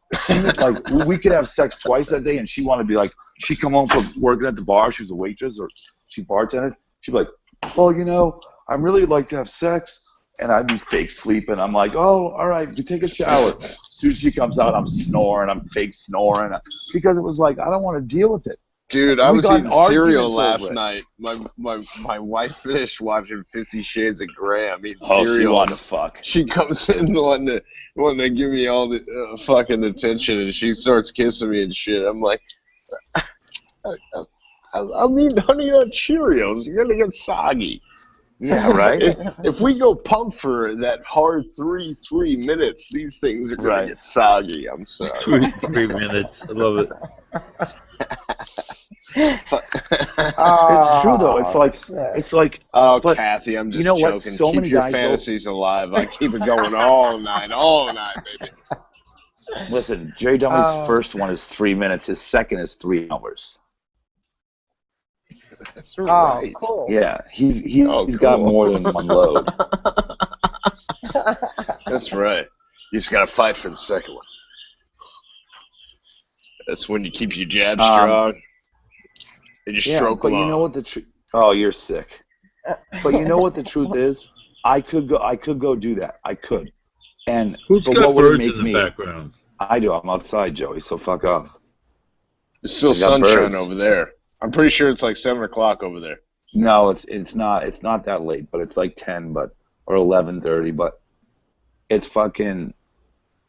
we could have sex twice that day, and she wanted to be like, she'd come home from working at the bar, she was a waitress, or she bartended, she'd be like, oh, you know, I really like to have sex, and I'd be fake sleeping. I'm like, oh, all right, you take a shower. As soon as she comes out, I'm snoring, I'm fake snoring, because it was like, I don't want to deal with it. Dude, I was eating cereal last night. My wife finished watching 50 Shades of Grey. I'm eating cereal. She wanted to fuck. She comes in wanting to give me all the fucking attention, and she starts kissing me and shit. I'm like, I'm eating Honey Nut Cheerios. You're gonna get soggy. Yeah, right. If we go pump for that hard 3 minutes, these things are gonna get soggy. I'm sorry. 3 minutes. I love it. It's true though. It's like. Oh, but Kathy, I'm just you know joking. what? So keep many your guys fantasies alive. I keep it going all night, baby. Listen, Jerry Dummy's first one is 3 minutes. His second is 3 hours. That's right. Oh, cool. Yeah, he's got more than one load. That's right. You just gotta fight for the second one. That's when you keep your jab strong. And you stroke but along. you know what the truth? Oh, you're sick. But you know what the truth is? I could go do that. I could. And Who's but got what would it birds make in the me? background? I do. I'm outside, Joey. So fuck off. It's still I got sunshine birds. over there. I'm pretty sure it's like 7 o'clock over there. No, it's not. It's not that late, but it's like 10, or 11:30. But it's fucking.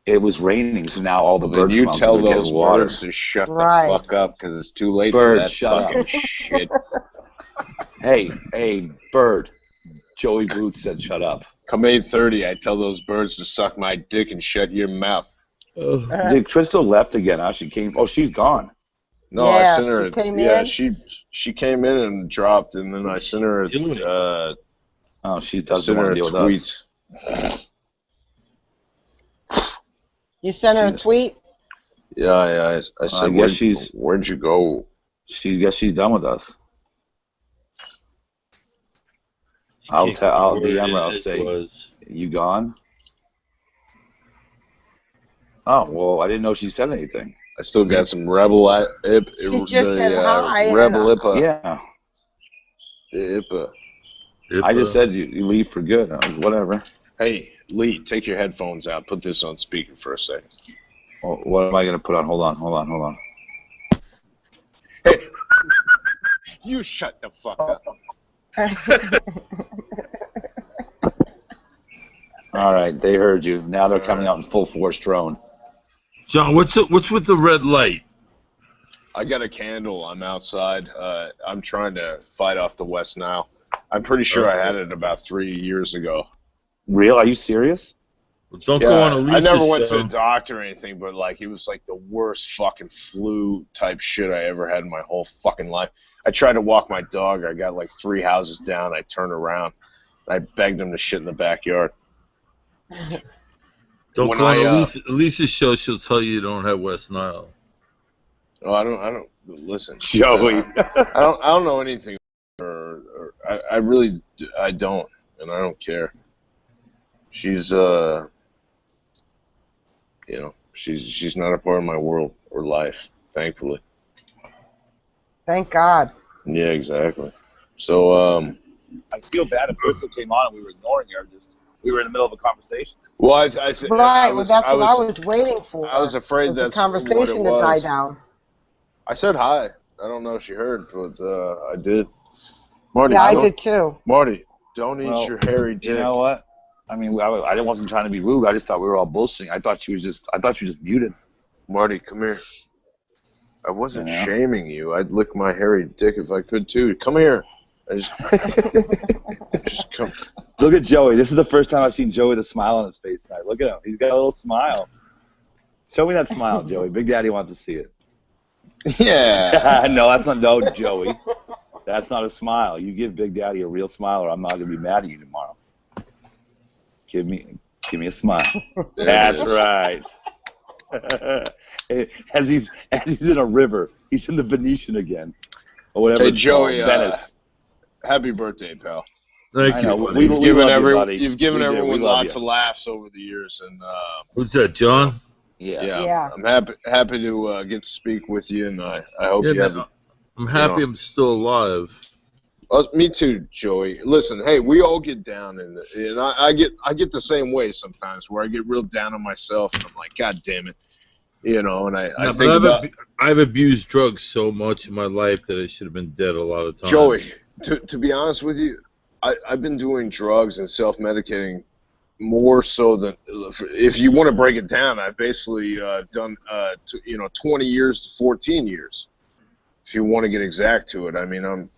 It was raining, so now all the Then birds you come out 'cause tell they're getting those water. birds to shut Right. the fuck up because it's too late Bird, for that shut up. fucking shit. Hey, bird. Joey Boots said, "Shut up." Come 8:30, I tell those birds to suck my dick and shut your mouth. Did Crystal left again? Huh? She came. Oh, she's gone. No, I Yeah, sent her. she came Yeah, in? she came in and dropped, and then I sent her. Oh, she doesn't Sent her want a to deal with us. tweet. You sent her a tweet? Yeah. I said, guess she's- where'd you go? Guess she's done with us. I'll DM her. I'll say, "You gone?" Oh well, I didn't know she said anything. I still got some Rebel She just said hi. Rebel IPA. Yeah, The IPA. I just said you leave for good. I was, whatever. Hey, Lee, take your headphones out. Put this on speaker for a second. Well, what am I gonna put on? Hold on. Hey, you shut the fuck up. All right, they heard you. Now they're coming out in full force drone. John, what's with the red light? I got a candle. I'm outside. I'm trying to fight off the West Nile. I'm pretty sure I had it about 3 years ago. Real? Are you serious? Well, don't go on I Elise's never went show. to a doctor or anything, but like it was like the worst fucking flu type shit I ever had in my whole fucking life. I tried to walk my dog. I got like 3 houses down. I turned around. I begged him to shit in the backyard. Don't when go on I, Elise's show. She'll tell you don't have West Nile. Oh, I don't listen, Joey. I don't know anything. I really don't, and I don't care. She's she's not a part of my world or life, thankfully. Thank God. Yeah, exactly. So, I feel bad if Crystal came on and we were ignoring her. Just we were in the middle of a conversation. well, Right. Well, that's what I was waiting for. I was afraid was the that's what it conversation to die was. down. I said hi. I don't know if she heard, but I did. Marty, Yeah, I don't- did too. Marty, don't eat Well, your hairy dick. You know what? I mean, I wasn't trying to be rude. I just thought we were all bullshitting. I thought you just muted. Marty, come here. I wasn't Yeah. shaming you. I'd lick my hairy dick if I could too. Come here. I just, just come. Look at Joey. This is the first time I've seen Joey with a smile on his face tonight. Look at him. He's got a little smile. Show me that smile, Joey. Big Daddy wants to see it. Yeah. No, that's not. No, Joey. That's not a smile. You give Big Daddy a real smile, or I'm not gonna be mad at you tomorrow. Give me a smile. There it That's is. right. as he's in a river, he's in the Venetian again, or whatever. Hey, it's Joey, called, Venice. Happy birthday, pal. Thank I you. know. buddy. We love you, buddy. You've given We do. We everyone love lots you. of laughs over the years, and Who's that, John? Yeah. Yeah. I'm happy to get to speak with you, and I hope Yeah, you have. man, I'm happy know. I'm still alive. Me too, Joey. Listen, hey, we all get down, and I get the same way sometimes, where I get real down on myself, and I'm like, God damn it, and I Yeah, think but about I've abused drugs so much in my life that I should have been dead a lot of times. Joey. To be honest with you, I've been doing drugs and self-medicating more so than, if you want to break it down, I've basically done 20 years to 14 years. If you want to get exact to it, I mean,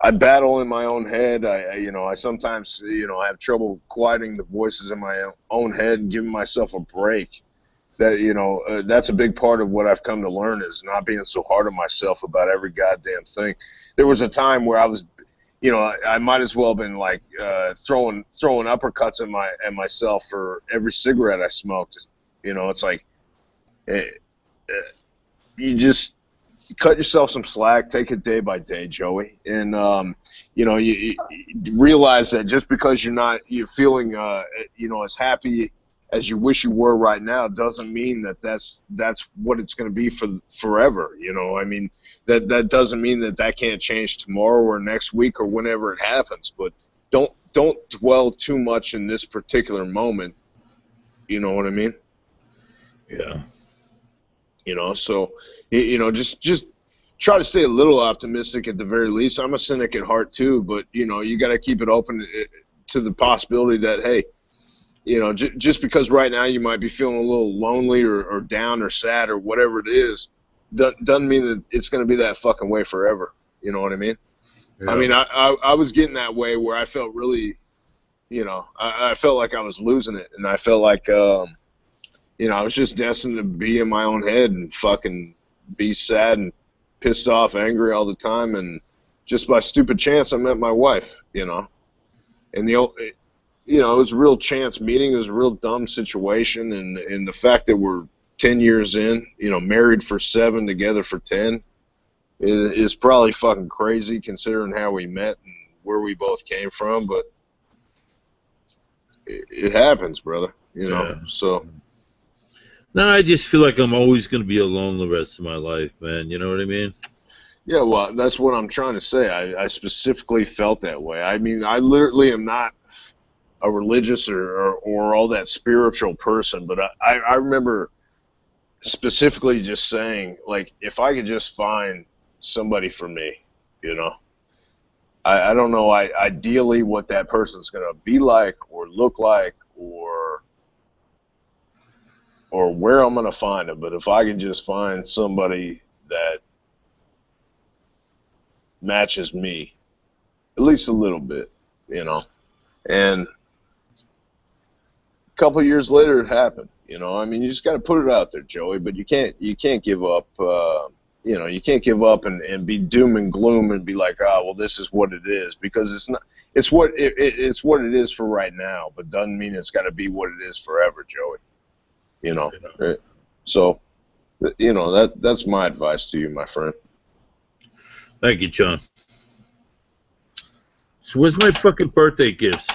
I battle in my own head. I sometimes, have trouble quieting the voices in my own head and giving myself a break. That, that's a big part of what I've come to learn, is not being so hard on myself about every goddamn thing. There was a time where I was, I might as well have been like throwing uppercuts at myself for every cigarette I smoked. It's like, you just cut yourself some slack, take it day by day, Joey, and you realize that just because you're feeling as happy as you wish you were right now doesn't mean that's what it's going to be for forever. I mean, that doesn't mean that can't change tomorrow or next week or whenever it happens. But don't dwell too much in this particular moment. You know what I mean? Yeah. So just try to stay a little optimistic at the very least. I'm a cynic at heart too, but you got to keep it open to the possibility that, hey, just because right now you might be feeling a little lonely or down or sad or whatever it is, doesn't mean that it's going to be that fucking way forever. You know what I mean? Yeah. I mean, I was getting that way where I felt really, I felt like I was losing it, and I felt like, I was just destined to be in my own head and fucking be sad and pissed off, angry all the time, and just by stupid chance I met my wife, and it was a real chance meeting. It was a real dumb situation, and the fact that we're 10 years in, married for 7, together for 10, is probably fucking crazy considering how we met and where we both came from. But it happens, brother. Yeah. So. No, I just feel like I'm always going to be alone the rest of my life, man. You know what I mean? Yeah, well, that's what I'm trying to say. I specifically felt that way. I mean, I literally am not a religious or all that spiritual person, but I remember specifically just saying, like, if I could just find somebody for me, I don't know ideally what that person's going to be like or look like or where I'm going to find them, but if I can just find somebody that matches me, at least a little bit, and a couple of years later it happened. I mean, you just got to put it out there, Joey, but you can't give up, you can't give up and be doom and gloom and be like, oh, well, this is what it is, because it's not. It's what it is for right now, but doesn't mean it's got to be what it is forever, Joey. So, that's my advice to you, my friend. Thank you, John. So where's my fucking birthday gifts?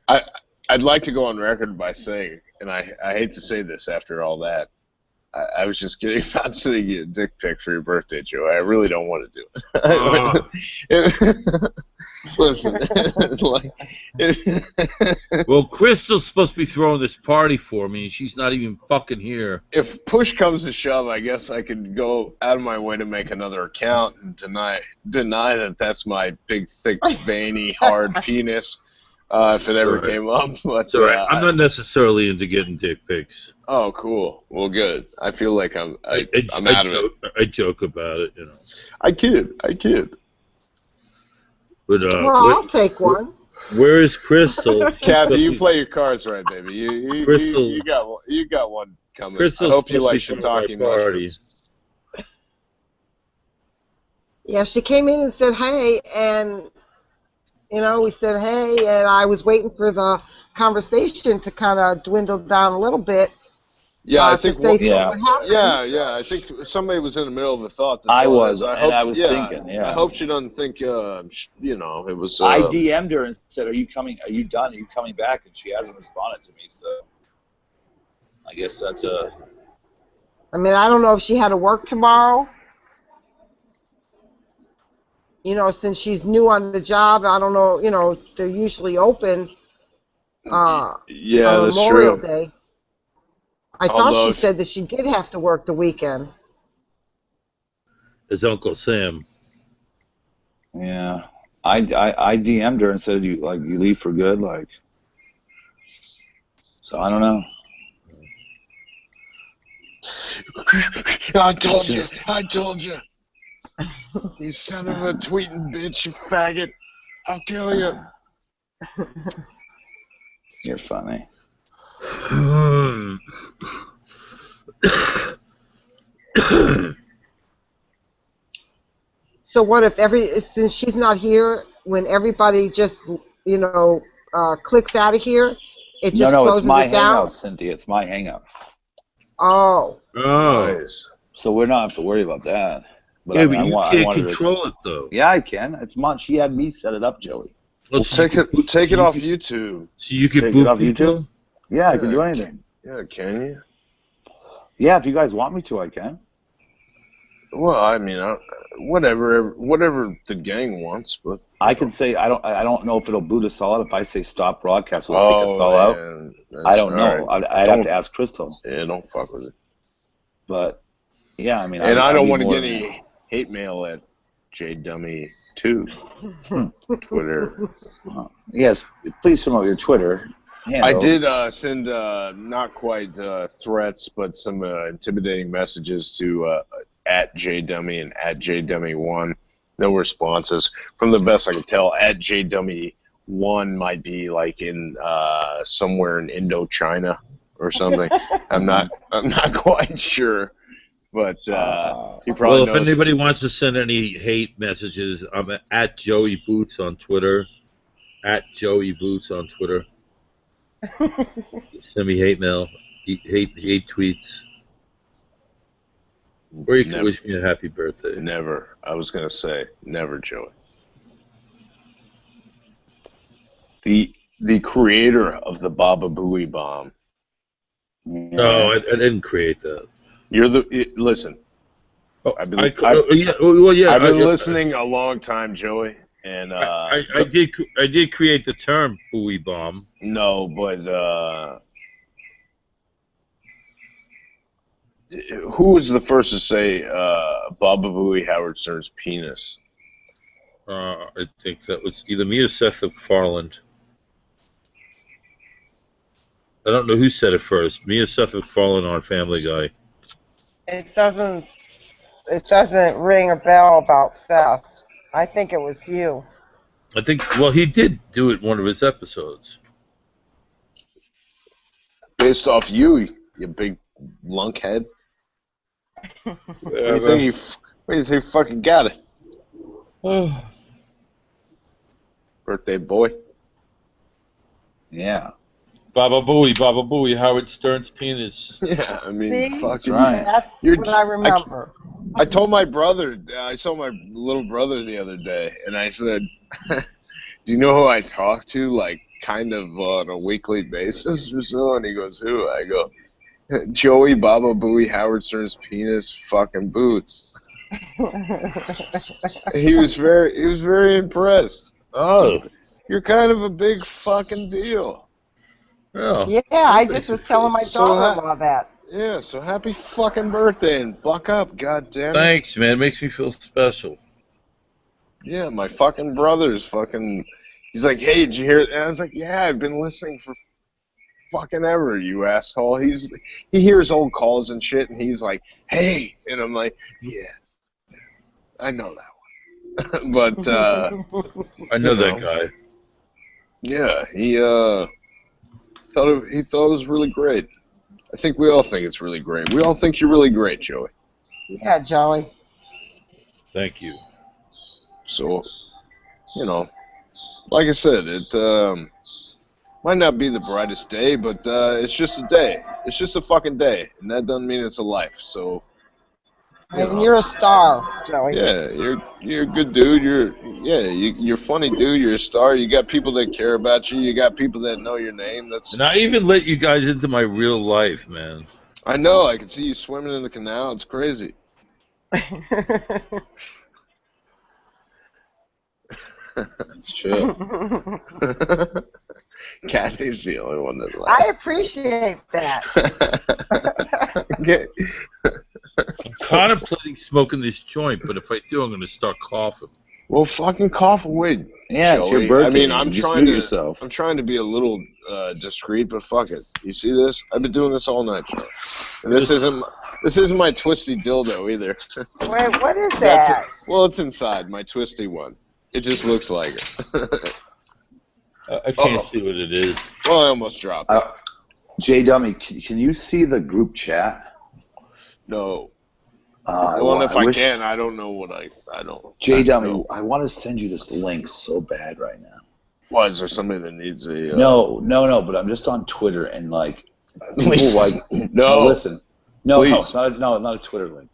I'd like to go on record by saying, and I hate to say this after all that, I I was just kidding about sending you a dick pic for your birthday, Joe. I really don't want to do it. Listen, Well, Crystal's supposed to be throwing this party for me, and she's not even fucking here. if push comes to shove, I guess I could go out of my way to make another account and deny that that's my big, thick, veiny, hard penis. If it ever Right. came up, but So I'm not necessarily into getting dick pics. oh, cool. Well, good. I feel like I'm out of it. I joke about it, you know. I kid. But Well, I'll take one. where is Crystal? Kathy, you play your cards right, baby. You Crystal- you got one coming. Crystal's I hope you supposed like to be throwing shiitake my party. mushrooms. Yeah, she came in and said, hey, and, we said, hey, and I was waiting for the conversation to kind of dwindle down a little bit. Yeah, I to think. say yeah. what happened. Yeah. I think somebody was in the middle of a thought. That's I all it was, is. and I was thinking, I yeah. hope she doesn't think. It was. I DM'd her and said, "Are you coming? Are you done? Are you coming back?" And she hasn't responded to me, so I guess that's a. I mean, I don't know if she had to work tomorrow. Since she's new on the job, I don't know. They're usually open yeah, on that's Memorial true. Day. I Although thought she if- said that she did have to work the weekend. It's Uncle Sam. Yeah, I DM'd her and said, "You leave for good?" So I don't know. I told you. You son of a tweeting bitch, you faggot. I'll kill you. You're funny. So what if since she's not here, when everybody just clicks out of here, it just No, closes it's my it down? hangout, Cynthia. It's my hangout. Oh, Nice. So we're not have to worry about that. But Yeah, I mean, but you I can't wanted control it, though. Yeah, I can. It's mine. She had me set it up, Joey. Well, So take it off YouTube. So you can Take it boot off people? Yeah, I can do anything. Yeah, can you? Yeah, if you guys want me to, I can. Well, I mean, whatever the gang wants, but I can say I don't know if it'll boot us all out. If I say stop broadcast, will it kick us all out? man, I don't know. all right. I'd have to ask Crystal. Yeah, don't fuck with it. But yeah, I mean, And I don't want to more get than any hate mail at JDummy2 Twitter. that. Yes, please promote your Twitter. handle. I did send not quite threats, but some intimidating messages to at JDummy and at JDummy1. No responses. From the best I could tell, at JDummy1 might be like in somewhere in Indochina or something. I'm not quite sure, but he probably Well, if knows. anybody wants to send any hate messages, I'm at Joey Boots on Twitter. At Joey Boots on Twitter. Send me hate mail, hate tweets. Or you can Never. wish me a happy birthday. Never. I was gonna say never, Joey. The creator of the Baba Booey bomb. No, I didn't create that. You're listen. Oh, I've been- I've been listening a long time, Joey, and I did create the term buoy bomb. no, but who was the first to say Baba Booey Howard Stern's penis? I think that was either me or Seth MacFarlane. I don't know who said it first, me or Seth MacFarlane on Family Guy. it doesn't ring a bell about Seth. I think it was you. I think, well, he did do it in one of his episodes. Based off you big lunkhead. What do you think? Fucking got it, birthday boy. Yeah. Baba Booey, Howard Stern's penis. Yeah, I mean, See? fucking. Right. That's You're- what I remember. I told my brother, I saw my little brother the other day, and I said, do you know who I talk to, like, kind of on a weekly basis or so? And he goes, who? I go, Joey Baba Booey Howard Stern's penis fucking boots. He was very impressed. Oh, So, you're kind of a big fucking deal. yeah. Yeah, I just was telling my So daughter-in-law that. Yeah, so happy fucking birthday and buck up, goddammit. Thanks, man. Makes me feel special. Yeah, my fucking brother's fucking. He's like, hey, did you hear it? And I was like, yeah, I've been listening for fucking ever, you asshole. He hears old calls and shit, and he's like, hey, and I'm like, yeah, I know that one. But I know that guy. yeah, he thought it was really great. I think we all think it's really great. We all think you're really great, Joey. Yeah, Joey. Thank you. So, like I said, it might not be the brightest day, but it's just a day. It's just a fucking day, and that doesn't mean it's a life. So, And you're a star, Joey. yeah, you're a good dude. You're funny, dude. You're a star. You got people that care about you. You got people that know your name. That's. And I even let you guys into my real life, man. I know. I can see you swimming in the canal. It's crazy. That's true. Kathy's the only one that laughs. I appreciate that. Okay. I'm contemplating smoking this joint, but if I do, I'm going to start coughing. Well, fucking cough away. Yeah, it's your Joey. birthday. I mean, I'm Just trying do to. yourself. I'm trying to be a little discreet, but fuck it. You see this? I've been doing this all night, Joe. And this isn't my twisty dildo either. Wait, what is That's that? well, it's inside my twisty one. It just looks like it. I can't see what it is. Well, I almost dropped it. J Dummy, can you see the group chat? No. Well, If I wish- can, I don't know what I don't. J Dummy, I want to send you this link so bad right now. Why is there somebody that needs a? No, but I'm just on Twitter and like people No. no, listen, Please. it's not a Twitter link.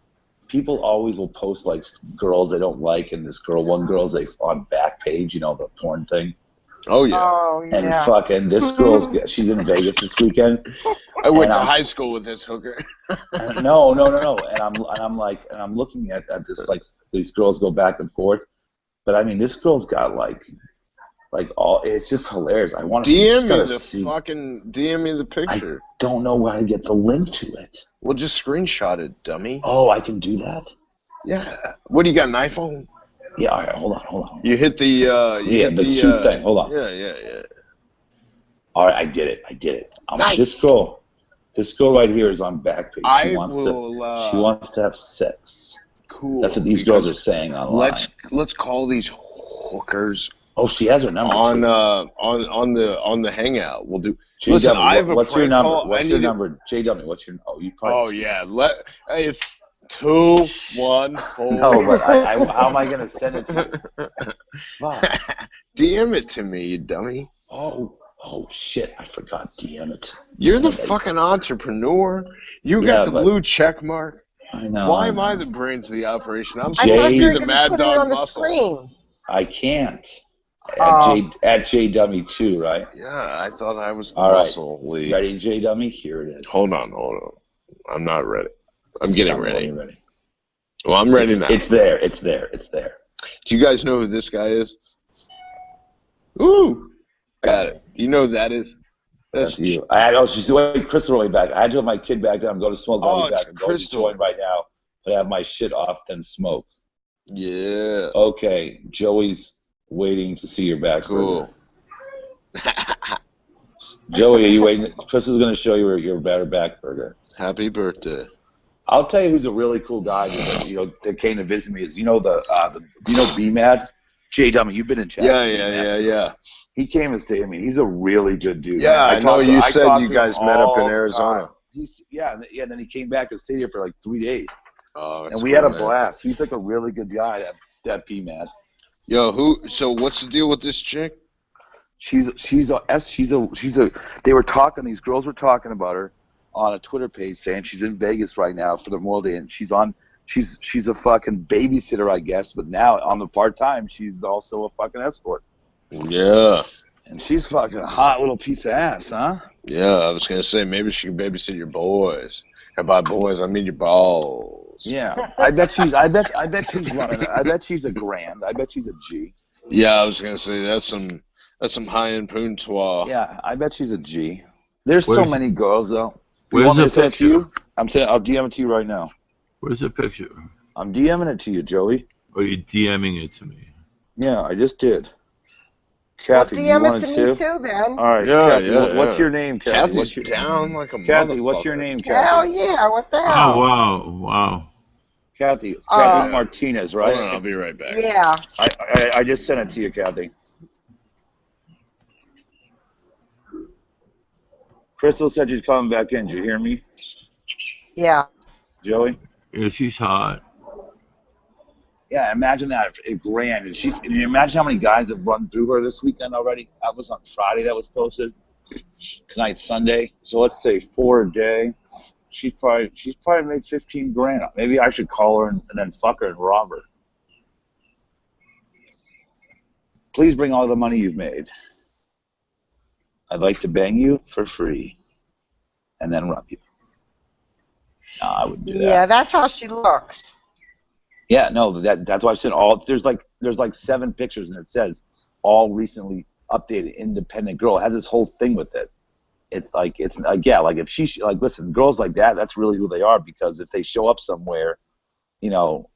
People always will post like girls they don't like, and one girl's like on Backpage, the porn thing. Oh yeah. Oh, And yeah. fucking this she's in Vegas this weekend. I went and to I'm- high school with this hooker. No. And I'm looking at this, like, these girls go back and forth. But I mean, this girl's got like all, it's just hilarious. I want to DM me the picture. Don't know how to get the link to it. Well, just screenshot it, dummy. Oh, I can do that? Yeah. What do you got, an iPhone? Yeah, all right, hold on. You hit the the two thing. Hold on. Yeah. All right, I did it. Nice. This girl right here is on Backpage. She I she wants to have sex. Cool. That's what these girls are saying online. Let's call these hookers Oh, she has her number on too. on the hangout. We'll do. JW, Listen, I have a what's your prank number? call. What's I your need to- number? JW, what's your? Oh, you Oh probably. yeah. Hey, it's 214. No, but how am I gonna send it to you? Fuck. DM it to me, you dummy. Oh shit! I forgot. DM it. You're the fucking entrepreneur. You Yeah, got the but- blue check mark. I know. Why am I the brains of the operation? I'm I supposed thought to you be were the going to mad put it dog on the muscle. screen. I can't. Oh. At JW2, right? Yeah, I thought I was All right. muscle Lee. Ready, JW? Here it is. Hold on. I'm not ready. I'm getting Tell me when ready. you're ready. Well, I'm ready now. It's there. Do you guys know who this guy is? Ooh, I got it. Do you know who that is? That's you. She's wait, Crystal way back. I had to have my kid back then. I'm going to smoke. I'll be it's back. I'm going to Crystal. join right now. But I have my shit off, then smoke. Yeah. Okay, Joey's waiting to see your back. Cool. burger. Joey, are you waiting? Chris is going to show you your better back burger. Happy birthday. I'll tell you who's a really cool guy that came to visit me is BMAD? JW, you've been in chat. Yeah. He came and stayed with me. He's a really good dude. Yeah, I know you said talked you to guys him met up in all the Arizona. time. And then he came back and stayed here for like 3 days. Oh, And we had a blast. He's like a really good guy, that BMAD. Yo, so what's the deal with this chick? They were talking, these girls were talking about her on a Twitter page saying she's in Vegas right now for the Memorial Day, and she's a fucking babysitter, I guess, but now on the part-time, she's also a fucking escort. Yeah. And she's fucking a hot little piece of ass, huh? Yeah, I was gonna say maybe she can babysit your boys. And by boys, I mean your balls. Yeah, I bet she's running. I bet she's a grand. I bet she's a G. Yeah, I was gonna say that's some high end poontois. Yeah, I bet she's a G. There's so Where's- many girls though. You Where's want me the to send it to picture? you? I'll DM it to you right now. Where's the picture? I'm DMing it to you, Joey. Or are you DMing it to me? Yeah, I just did. Kathy, well, you DM want it it to me too? too, then. All right, Yeah, Kathy. yeah, What's yeah. your name, Kathy? Kathy's What's your down like a Kathy? What's your motherfucker. name, Hell Kathy? yeah! What the Oh hell? wow. Kathy Uh, Martinez, Hold right? on, I'll be right back. Yeah. I just sent it to you, Kathy. Crystal said she's coming back in. Did you hear me, Yeah. Joey? Yeah, she's hot. Yeah, imagine that. A grand. And can you imagine how many guys have run through her this weekend already? That was on Friday that was posted. Tonight's Sunday. So let's say 4 a day. She's probably made 15 grand. Maybe I should call her and then fuck her and rob her. Please bring all the money you've made. I'd like to bang you for free and then rob you. No, I wouldn't do that. Yeah, that's how she looks. Yeah, no, that's why I said all. There's like 7 pictures, and it says all recently updated independent girl. It has this whole thing with it. It's like if she listen, girls like that, that's really who they are, because if they show up somewhere, you know,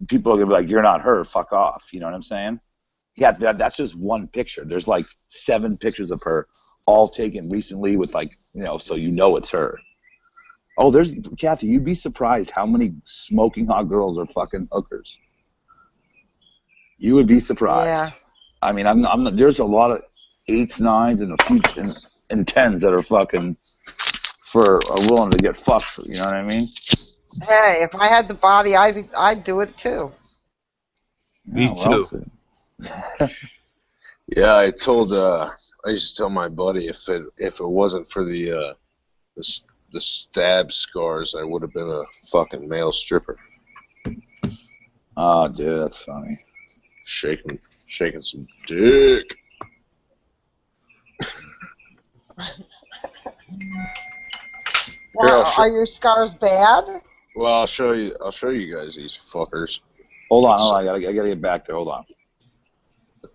people are gonna be like, you're not her, fuck off. You know what I'm saying? Yeah, that's just one picture. There's like 7 pictures of her, all taken recently with so it's her. Oh, there's Kathy. You'd be surprised how many smoking hot girls are fucking hookers. You would be surprised. Yeah. I mean, I'm not. There's a lot of 8s, 9s, and a few and 10s that are fucking are willing to get fucked. You know what I mean? Hey, if I had the body, I'd do it too. Me Yeah, well, too. Yeah, I used to tell my buddy if it wasn't for the stab scars, I would have been a fucking male stripper. Oh, dude, that's funny. Shaking some dick. Well, I'll are your scars bad? Well, I'll show you guys these fuckers. Hold on. I gotta get back there. Hold on.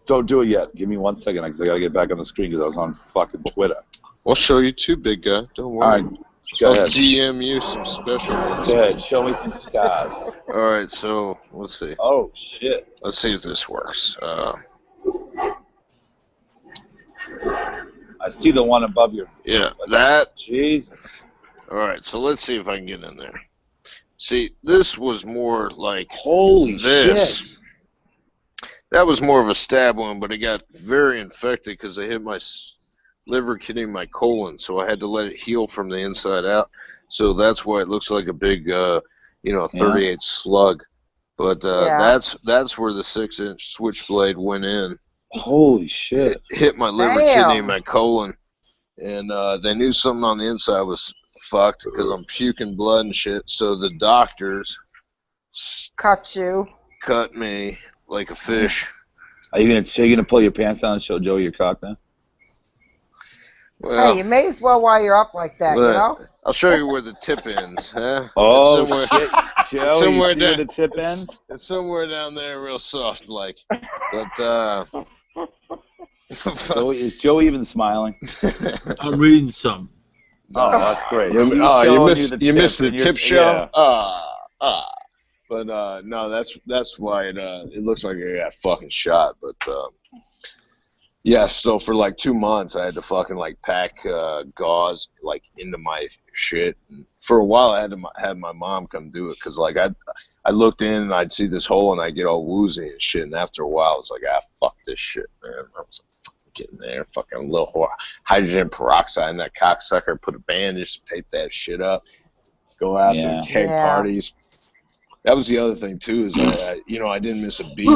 Don't do it yet. Give me 1 second, because I gotta get back on the screen because I was on fucking Twitter. I'll show you too, big guy. Don't worry. All right, go I'll ahead. DM you some special ones. Go ahead. Show me some scars. All right, so let's see. Oh shit. Let's see if this works. I see the one above your. Yeah, that. Jesus. All right, so let's see if I can get in there. See, this was more like Holy this. shit. That was more of a stab wound, but it got very infected because they hit my liver, kidney, my colon, so I had to let it heal from the inside out. So that's why it looks like a big, 38 slug. But that's where the 6-inch switchblade went in. Holy shit. It hit my liver, Damn. kidney, my colon, and they knew something on the inside was fucked because I'm puking blood and shit. So the doctors Cut you. cut me like a fish. Are you gonna pull your pants down and show Joey your cock now? Well, Hey, you may as well while you're up like that, Look. you know? I'll show you where the tip ends, huh? Oh It's somewhere, shit, Joey. somewhere You see where down- the tip ends? It's somewhere down there, real soft, like. But Is Joey even smiling? I'm reading some. Oh, that's great. you showing missed the you tip missed the and you're- tip show. Yeah. But no, that's why it looks like I got fucking shot. But yeah, so for like 2 months I had to fucking like pack gauze like into my shit. And for a while I had to have my mom come do it because like I looked in and I'd see this hole and I'd get all woozy and shit. And after a while I was like, fuck this shit, man. I was like, fucking get in there, fucking a little hydrogen peroxide in that cocksucker, put a bandage, tape that shit up, go out to Yeah. the keg Yeah. parties. That was the other thing too, is I didn't miss a beat.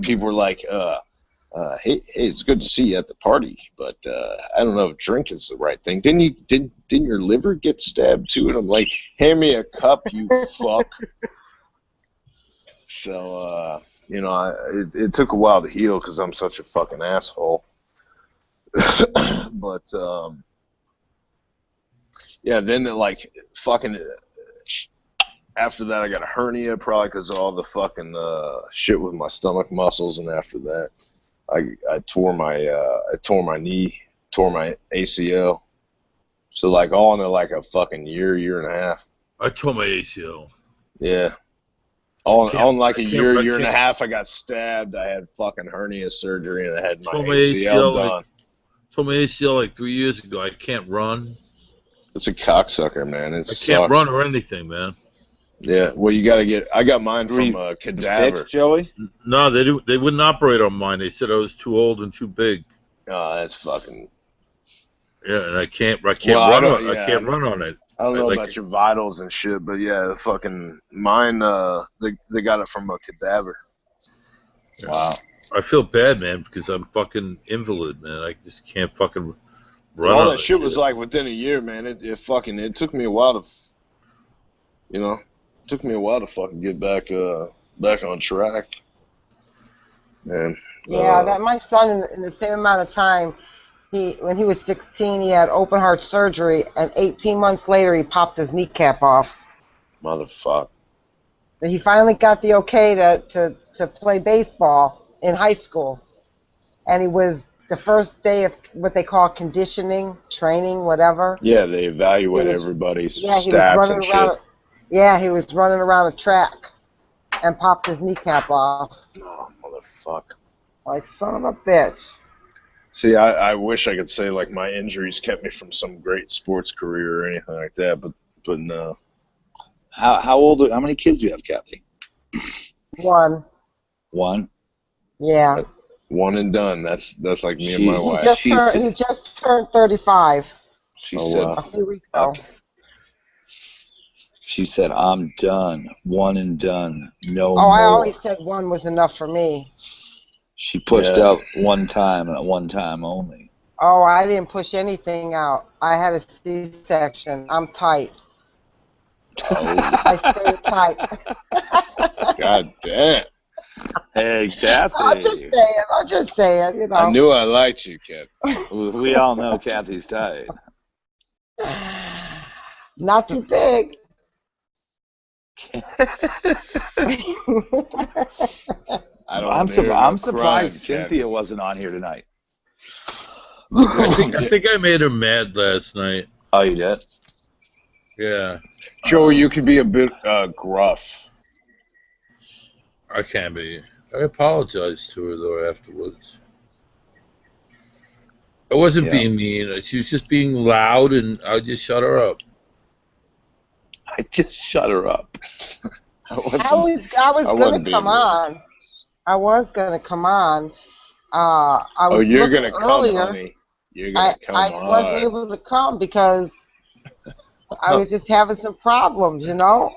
People were like, hey, it's good to see you at the party, but I don't know if drinking's the right thing. Didn't your liver get stabbed too? And I'm like, hand me a cup, you fuck. So it took a while to heal because I'm such a fucking asshole. But Yeah, then like fucking after that I got a hernia probably because of all the fucking shit with my stomach muscles, and after that I tore my knee, tore my ACL. So like all in like a fucking year and a half. I tore my ACL. Yeah. All in like a I year can't- and a half, I got stabbed. I had fucking hernia surgery, and I had my Tore my ACL ACL, done. Tore my ACL like 3 years ago. I can't run. It's a cocksucker, man. It I sucks. can't run or anything, man. Yeah, well, you got to get. I got mine Three from a cadaver. Fixed, Joey? No, they wouldn't operate on mine. They said I was too old and too big. Oh, that's fucking. Yeah, and I can't Well, run don't- on. I can't run on it. I don't know like about it. your vitals and shit, but yeah, the fucking mine. They got it from a cadaver. Wow. I feel bad, man, because I'm fucking invalid, man. I just can't fucking run All on that shit was like within a year, man. It took me a while to, took me a while to fucking get back on track. And Yeah, that my son in the same amount of time, when he was 16, he had open heart surgery, and 18 months later he popped his kneecap off. motherfucker. And he finally got the okay to play baseball in high school, and he was the first day of what they call conditioning training, whatever. Yeah, they evaluate He was- everybody's Yeah, he was stats running and shit. around. Yeah, he was running around a track, and popped his kneecap off. Oh, motherfucker. Like son of a bitch. See, I wish I could say like my injuries kept me from some great sports career or anything like that, but no. How many kids do you have, Kathy? One. One. Yeah. One and done. That's like me and She- my He wife. just She's- turned. He just turned 35 She Oh, said. wow. a few weeks ago. Okay. She said, "I'm done. One and done. No Oh, more." I always said one was enough for me. She pushed Yeah. out one time and at one time only. Oh, I didn't push anything out. I had a C-section. I'm tight. Oh. I stay tight. God damn. Hey, I'm just saying, you know. I knew I liked you, Kev. We all know Kathy's tight. Not too big. I don't I'm hear no surprised crying, Cynthia wasn't on here tonight. I think I made her mad last night. Oh, you did? Yeah, Joey, you could be a bit gruff. I can be. I apologized to her though afterwards. I wasn't Yeah. being mean. She was just being loud, and I just shut her up. I just shut her up. I was wasn't gonna being come mean. on. I was gonna come on. I was Oh, you're looking gonna come, earlier. honey. You're gonna come I on. wasn't able to come because I was just having some problems, you know.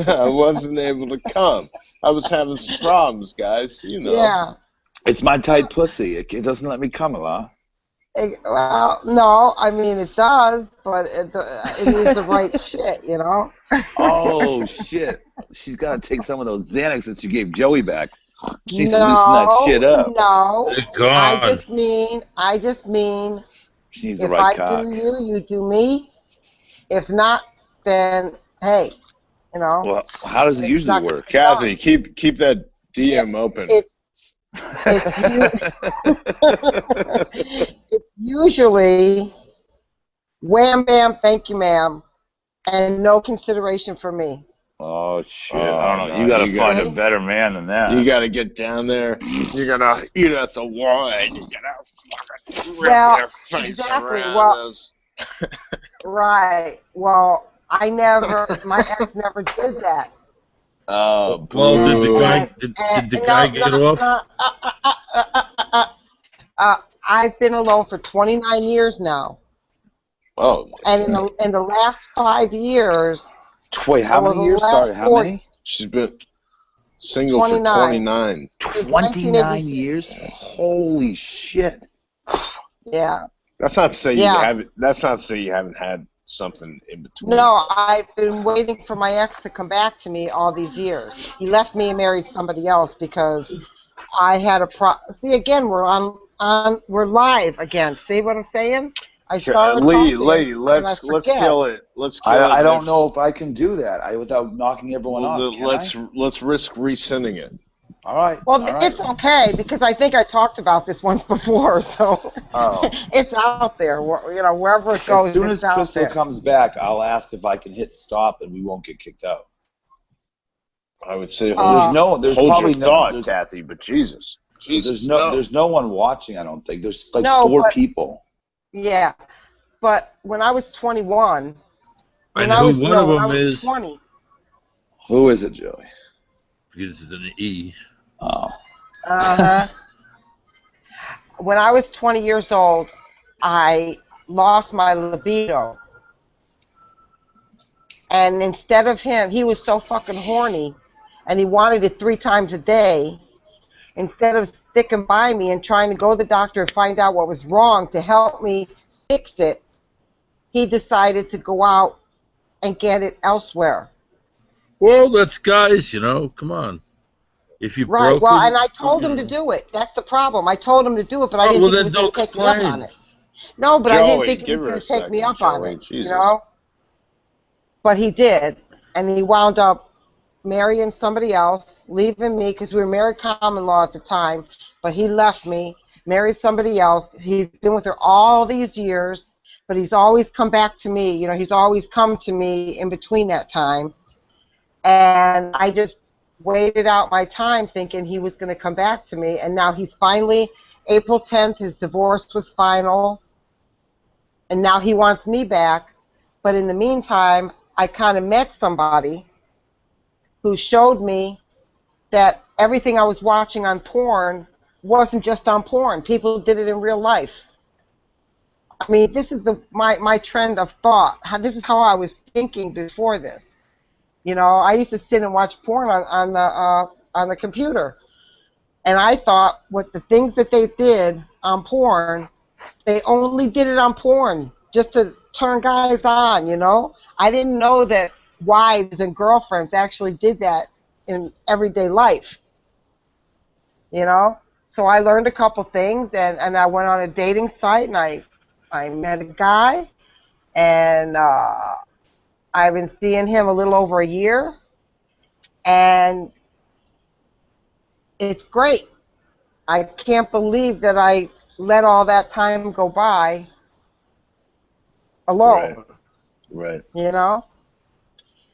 I wasn't able to come. I was having some problems, guys. You know. Yeah. It's my tight pussy. It doesn't let me come, Ala. Well, no, I mean it does, but it needs the right shit, you know. Oh, shit. She's got to take some of those Xanax that you gave Joey back. She needs to No, loosen that shit up. No, They're gone. I just mean, She needs the if right I cock. do you, you do me. If not, then hey, you know. Well, how does it It's usually not- work? Kathy, keep that DM open. It's usually wham bam, thank you ma'am, and no consideration for me. Oh, shit. Oh, I don't know. no, You got to you find gotta- a better man than that. You gotta get down there. You're gonna eat at the wall, and you gotta fucking rip Well, your face exactly. around Well- those. Right. Well, my ex never did that. Oh, Well, did the boo. guy did the guy get off? I've been alone for 29 years now, Oh, and in the last 5 years, Wait, how Over many the years? last Sorry, how 40 many? she's been single 29. for 29. 29 years? Holy shit. yeah. That's not to say you Yeah. haven't. That's not to say you haven't had something in between. No, I've been waiting for my ex to come back to me all these years. He left me and married somebody else because I had a See, again, we're live again. See what I'm saying? I start Lee, talking, Lee, and let's I forget. kill it. Let's kill it. I don't Let's- know if I can do that without knocking everyone well, off. Can let's risk resending it. All right. Well, all right. it's okay because I think I talked about this once before, so Oh. it's out there. You know, wherever it goes, As soon it's as out Crystal there. comes back, I'll ask if I can hit stop and we won't get kicked out. I would say Uh, There's hold probably your thought, no, Kathy. But Jesus, there's no one watching. I don't think there's like No, 4 but- people. Yeah, but when I was 21, I when know was, one no, of when I them was is 20. Who is it, Joey? because it's an E. Oh. Uh-huh. When I was 20 years old, I lost my libido. And instead of him, he was so fucking horny, and he wanted it 3 times a day. Instead of sticking by me and trying to go to the doctor and find out what was wrong to help me fix it, he decided to go out and get it elsewhere. Well, that's guys, you know. Come on. If you Right. broke Well, it, and I told him to do it. That's the problem. I told him to do it, but I Oh, didn't well, think he then was going to don't take me up complain. on it. No, but I didn't Joey, think he give was her going a to take me second, up on Joey. it. Jesus. You know. But he did, and he wound up marrying somebody else, leaving me because we were married common law at the time. But he left me, married somebody else. He's been with her all these years, but he's always come back to me. You know, he's always come to me in between that time, and I just waited out my time thinking he was going to come back to me, and now he's finally, April 10th, his divorce was final, and now he wants me back. But in the meantime, I kind of met somebody who showed me that everything I was watching on porn wasn't just on porn. People did it in real life. I mean, this is my trend of thought. This is how I was thinking before this. You know, I used to sit and watch porn on the computer, and I thought what the things that they did on porn, they only did it on porn just to turn guys on. You know, I didn't know that wives and girlfriends actually did that in everyday life. You know, so I learned a couple things, and I went on a dating site, and I met a guy, and I've been seeing him a little over a year, and it's great. I can't believe that I let all that time go by alone. Right. You know,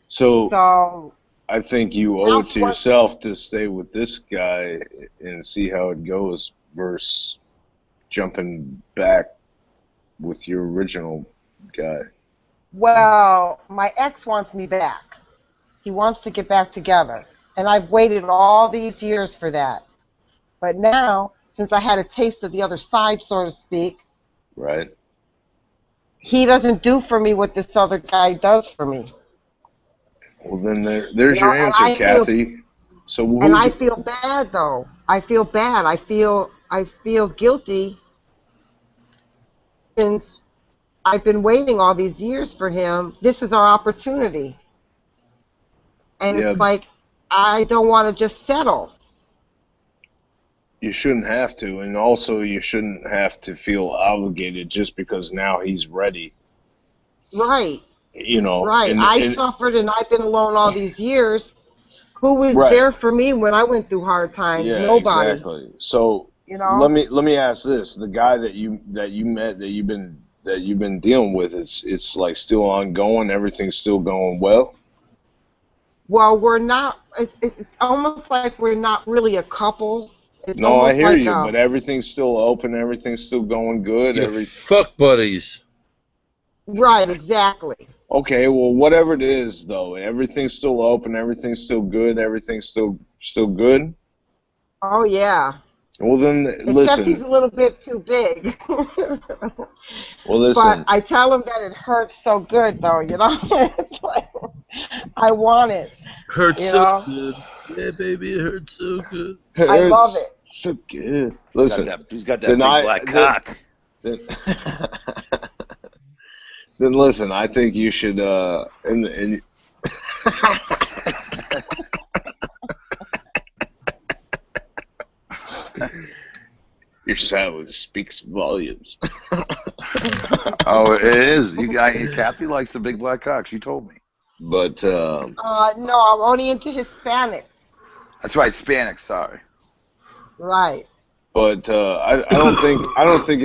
So so I think you owe it to yourself to stay with this guy and see how it goes versus jumping back with your original guy. well, my ex wants me back. He wants to get back together, and I've waited all these years for that. But now, since I had a taste of the other side, so to speak, Right. he doesn't do for me what this other guy does for me. Well, then there's You know, your and answer, I feel- Kathy. So And who's I feel bad, though. I feel bad. I feel guilty since I've been waiting all these years for him. This is our opportunity. And Yeah. it's like, I don't want to just settle. you shouldn't have to, and also you shouldn't have to feel obligated just because now he's ready. Right, You know. right. and- I and- suffered and I've been alone all these years. Who was Right. there for me when I went through hard times? Yeah, Nobody. exactly. So You know? let me ask this: the guy that you met that you've been dealing with, it's like still ongoing. Everything's still going well. Well, we're not. It's almost like we're not really a couple. It's No, I almost hear like you, but everything's still open. Everything's still going good. You're fuck buddies. right, exactly. Okay, well, whatever it is, though, everything's still open. Everything's still good. Everything's still good. Oh yeah. Well, then Except he's listen. a little bit too big. Well, listen. But I tell him that it hurts so good, though. You know, it's like, I want it. Hurts You so know? good. Yeah, baby, it hurts so good. I love it. So good. Listen. He's got that then big I- black then- cock. Then, then listen, I think you should and your silence speaks volumes. Oh, it is. Kathy likes the big black cock. She told me. But No, I'm only into Hispanics. That's right, Hispanic. Sorry. Right. But I don't think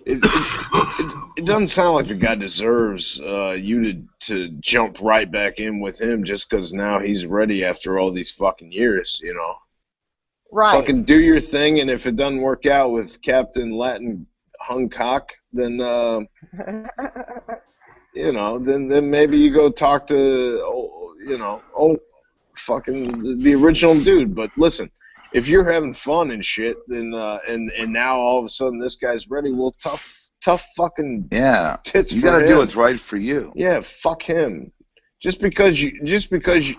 it doesn't sound like the guy deserves you to jump right back in with him just because now he's ready after all these fucking years, you know. Right. Fucking do your thing, and if it doesn't work out with Captain Latin Hung Cock, then you know, then maybe you go talk to fucking the original dude. But listen, if you're having fun and shit, then and now all of a sudden this guy's ready, well, tough fucking tits. You for gotta him. do what's right for you. Yeah, fuck him. Just because you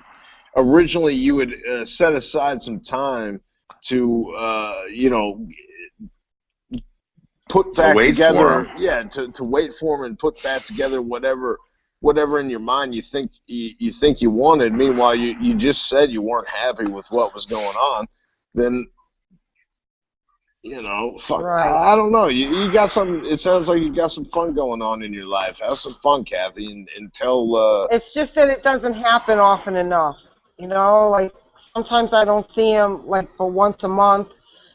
originally you would set aside some time to put back together, to wait for him and put back together whatever in your mind you think you wanted. Meanwhile, you just said you weren't happy with what was going on. Then fuck. Right. I don't know. You got some. It sounds like you got some fun going on in your life. Have some fun, Kathy, and tell. It's just that it doesn't happen often enough. Like sometimes I don't see him like for once a month.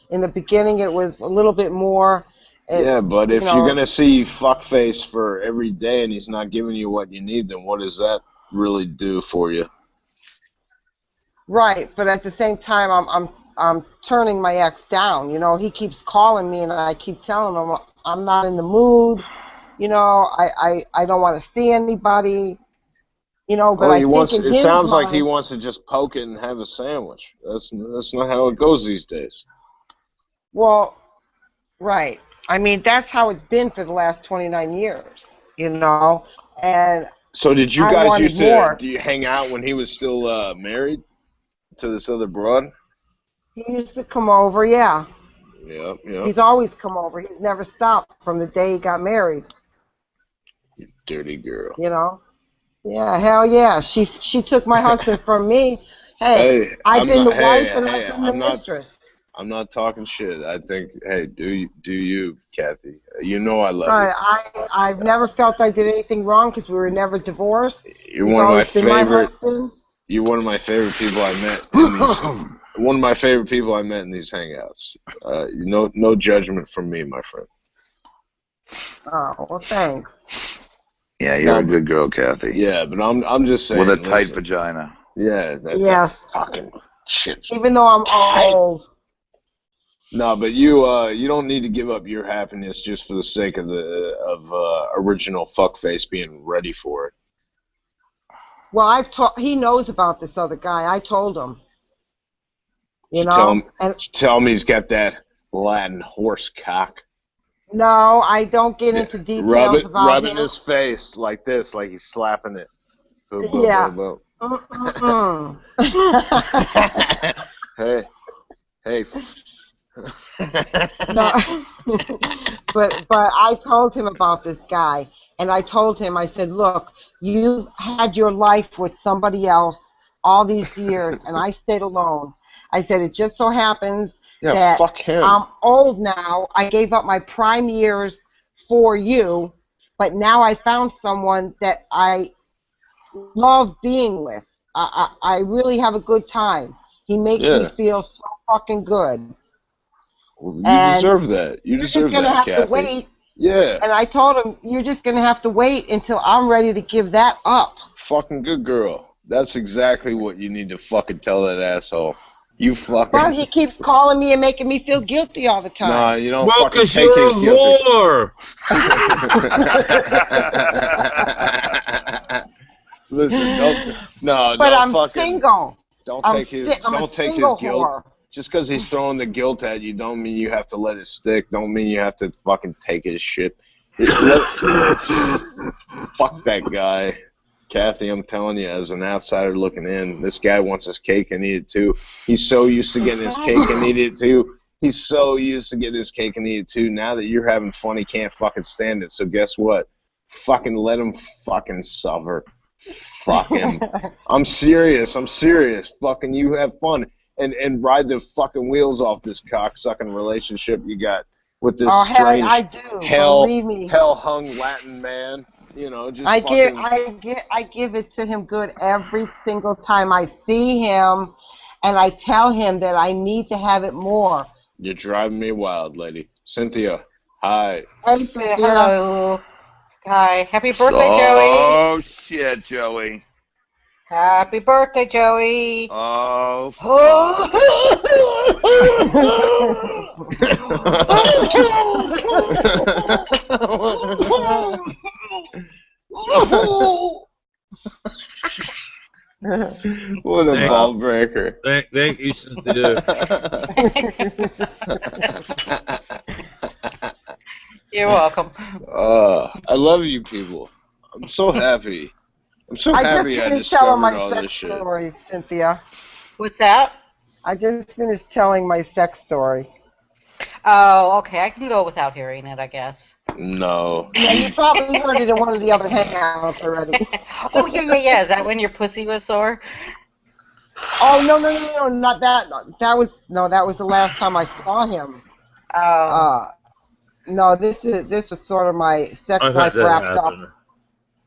In the beginning, it was a little bit more. Yeah, but if you're gonna see fuckface for every day and he's not giving you what you need, then what does that really do for you? Right, but at the same time, I'm turning my ex down. He keeps calling me, and I keep telling him I'm not in the mood. I don't want to see anybody. But it sounds like he wants to just poke it and have a sandwich. That's not how it goes these days. Well, right. I mean, that's how it's been for the last 29 years. And so did you guys used to do you hang out when he was still married to this other broad? He used to come over, yeah. Yeah. He's always come over. He's never stopped from the day he got married. You dirty girl. Yeah, hell yeah. She took my husband from me. Hey, I've been the wife and I've been the mistress. I'm not talking shit. I think, hey, do you, Kathy? I love you. I've never felt I did anything wrong because we were never divorced. You're one of my favorite. You're one of my favorite people I met. One of my favorite people I met in these hangouts. No judgment from me, my friend. Oh, well, thanks. Yeah, you're a good girl, Kathy. Yeah, but I'm just saying. With a tight vagina. Yeah, that's fucking shit. Even though I'm old. No, but you don't need to give up your happiness just for the sake of original fuckface being ready for it. Well, he knows about this other guy. I told him. Tell him he's got that Latin horse cock. No, I don't get into details about him. Rubbing his face like this, like he's slapping it. Boom, boom, yeah. Boom, boom. Hey. No, but I told him about this guy, and I told him, I said, look, you had your life with somebody else all these years, and I stayed alone. I said, it just so happens that fuck him. I'm old now. I gave up my prime years for you, but now I found someone that I love being with. I really have a good time. He makes me feel so fucking good. Well, you deserve that. You deserve that, Kathy. You're just going to have to wait. Yeah. And I told him, you're just going to have to wait until I'm ready to give that up. Fucking good girl. That's exactly what you need to fucking tell that asshole. You fucking... But he keeps calling me and making me feel guilty all the time. Nah, you don't fucking take his guilty. Whore. Listen, But I'm single. Don't take his guilt. Just because he's throwing the guilt at you, don't mean you have to let it stick. Don't mean you have to fucking take his shit. Fuck that guy. Kathy, I'm telling you, as an outsider looking in, this guy wants his cake and eat it too. He's so used to getting his cake and eat it too. He's so used to getting his cake and eat it too. Now that you're having fun, he can't fucking stand it. So guess what? Fucking let him fucking suffer. Fuck him. I'm serious. Fucking you have fun. And ride the fucking wheels off this cocksucking relationship you got with this Oh, Harry, strange I do. hell Believe me. hell-hung Latin man. You know, just I fucking. give it to him good every single time I see him, and I tell him that I need to have it more. You're driving me wild, lady. Cynthia, hi. Hey, Say Cynthia. hello. Hi. Happy birthday, Joey. Oh shit, Joey. Happy birthday, Joey. Oh fuck. What a ball breaker. Thank you, Cynthia. You're welcome. I love you people. I'm so happy. I'm so happy I finished telling discovered my all sex this shit. story, Cynthia. What's that? I just finished telling my sex story. Oh, okay. I can go without hearing it, I guess. No. Yeah, you probably heard it in one of the other hangouts already. Oh, yeah. Is that when your pussy was sore? Oh, no, not that. That was the last time I saw him. Oh. No, this was sort of my sex I've life had that wrapped happen. up.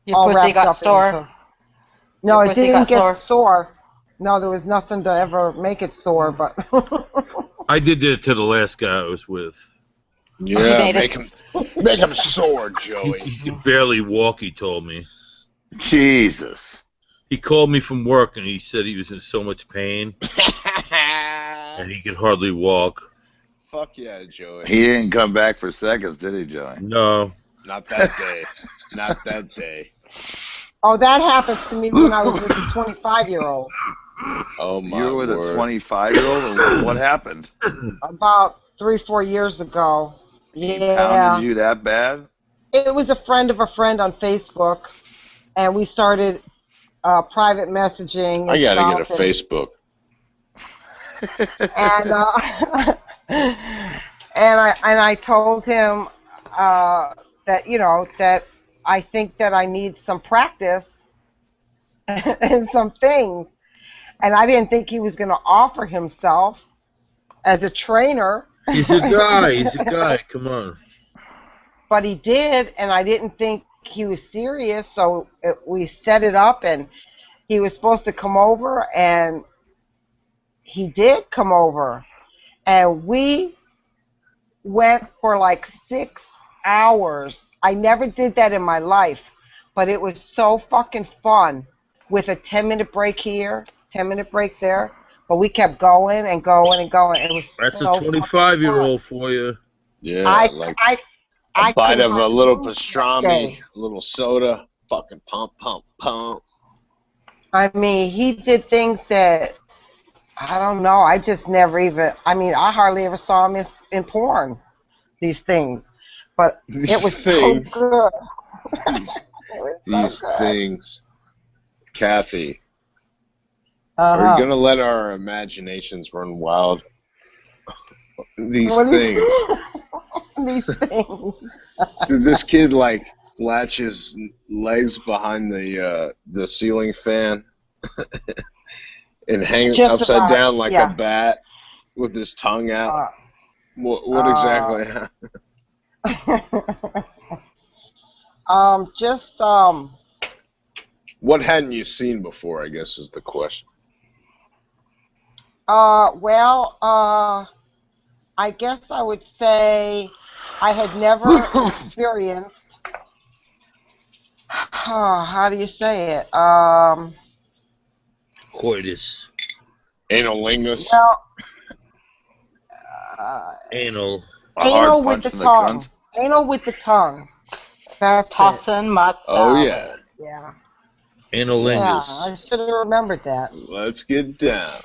Your all pussy wrapped got up sore? into- No, Your it pussy didn't got get sore. No, there was nothing to ever make it sore, but I did that to the last guy I was with. Yeah, make him sore, Joey. He could barely walk, he told me. Jesus. He called me from work and he said he was in so much pain and he could hardly walk. Fuck yeah, Joey. He didn't come back for seconds, did he, Joey? No. Not that day. Not that day. oh, that happened to me when I was with a 25-year-old. Oh my You were with word. a 25-year-old, and what happened? About 3-4 years ago. He Yeah. pounded you that bad? It was a friend of a friend on Facebook, and we started private messaging. And I gotta get a stuff, Facebook. And I told him that that I think that I need some practice and some things, and I didn't think he was going to offer himself as a trainer. He's a guy. Come on. But he did, and I didn't think he was serious, so we set it up, and he was supposed to come over, and he did come over, and we went for like 6 hours. I never did that in my life, but it was so fucking fun with a 10-minute break here, 10-minute break there, but we kept going and going and going. It was That's so a 25-year-old for you. Yeah, a bite of a little pastrami, a little soda, fucking pump. I mean, he did things that, I don't know, I just never even, I hardly ever saw him in porn, these things. But it was things. so good. These things. Kathy, Uh-huh. are you going to let our imaginations run wild? These What do things. These things. Did this kid, like, latch his legs behind the ceiling fan and hang Just upside about, down like yeah. a bat with his tongue out? What exactly happened? What hadn't you seen before, I guess, is the question. I guess I would say I had never experienced, how do you say it? Coitus. Analingus. Well, Anal. anal with the tongue. Anal with the tongue. That's Tossing my salad. Oh, yeah. Yeah. Analingus. Yeah, I should have remembered that. Let's get down.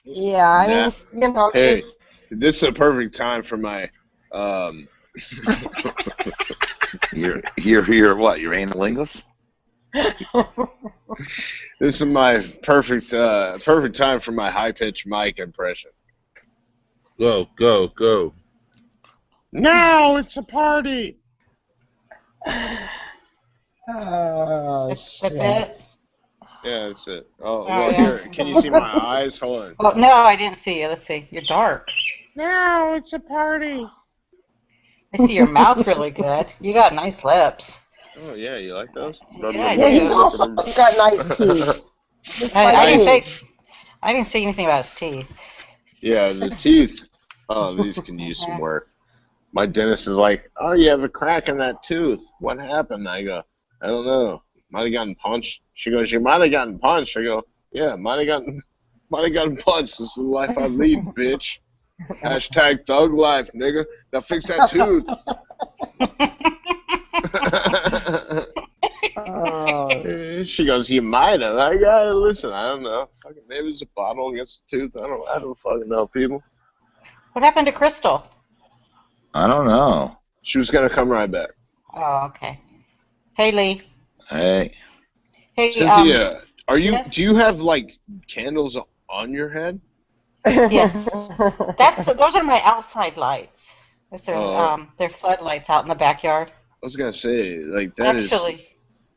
Yeah, I mean, you know. Hey, this is a perfect time for my, You're what? You're analingus? This is my perfect time for my high-pitched mic impression. Go. Now it's a party. Oh, That's it? Yeah, that's it. Oh, Oh, well, yeah. here, can you see my eyes? Hold on. Oh, no, I didn't see you. Let's see. You're dark. Now it's a party. I see your mouth really good. You got nice lips. Oh yeah, you like those? Yeah, Yeah, he's you do. also got nice teeth. Just like I didn't you. say anything about his teeth. Yeah, the teeth. Oh, these can use some work. My dentist is like, "Oh, you have a crack in that tooth. What happened?" I go, "I don't know. Might have gotten punched." She goes, "You might have gotten punched." I go, "Yeah, might have gotten punched. This is the life I lead, bitch." Hashtag thug life, nigga. Now fix that tooth. Oh. She goes, "You might have." I go, "Listen, I don't know. Fucking maybe it's a bottle against the tooth. I don't fucking know, people." What happened to Crystal? I don't know. She was gonna come right back. Oh, okay. Hey, Lee. Hey. Hey, Cynthia, yes? do you have like candles on your head? Yes. Those are my outside lights. They're floodlights out in the backyard. I was gonna say, like, that is Actually.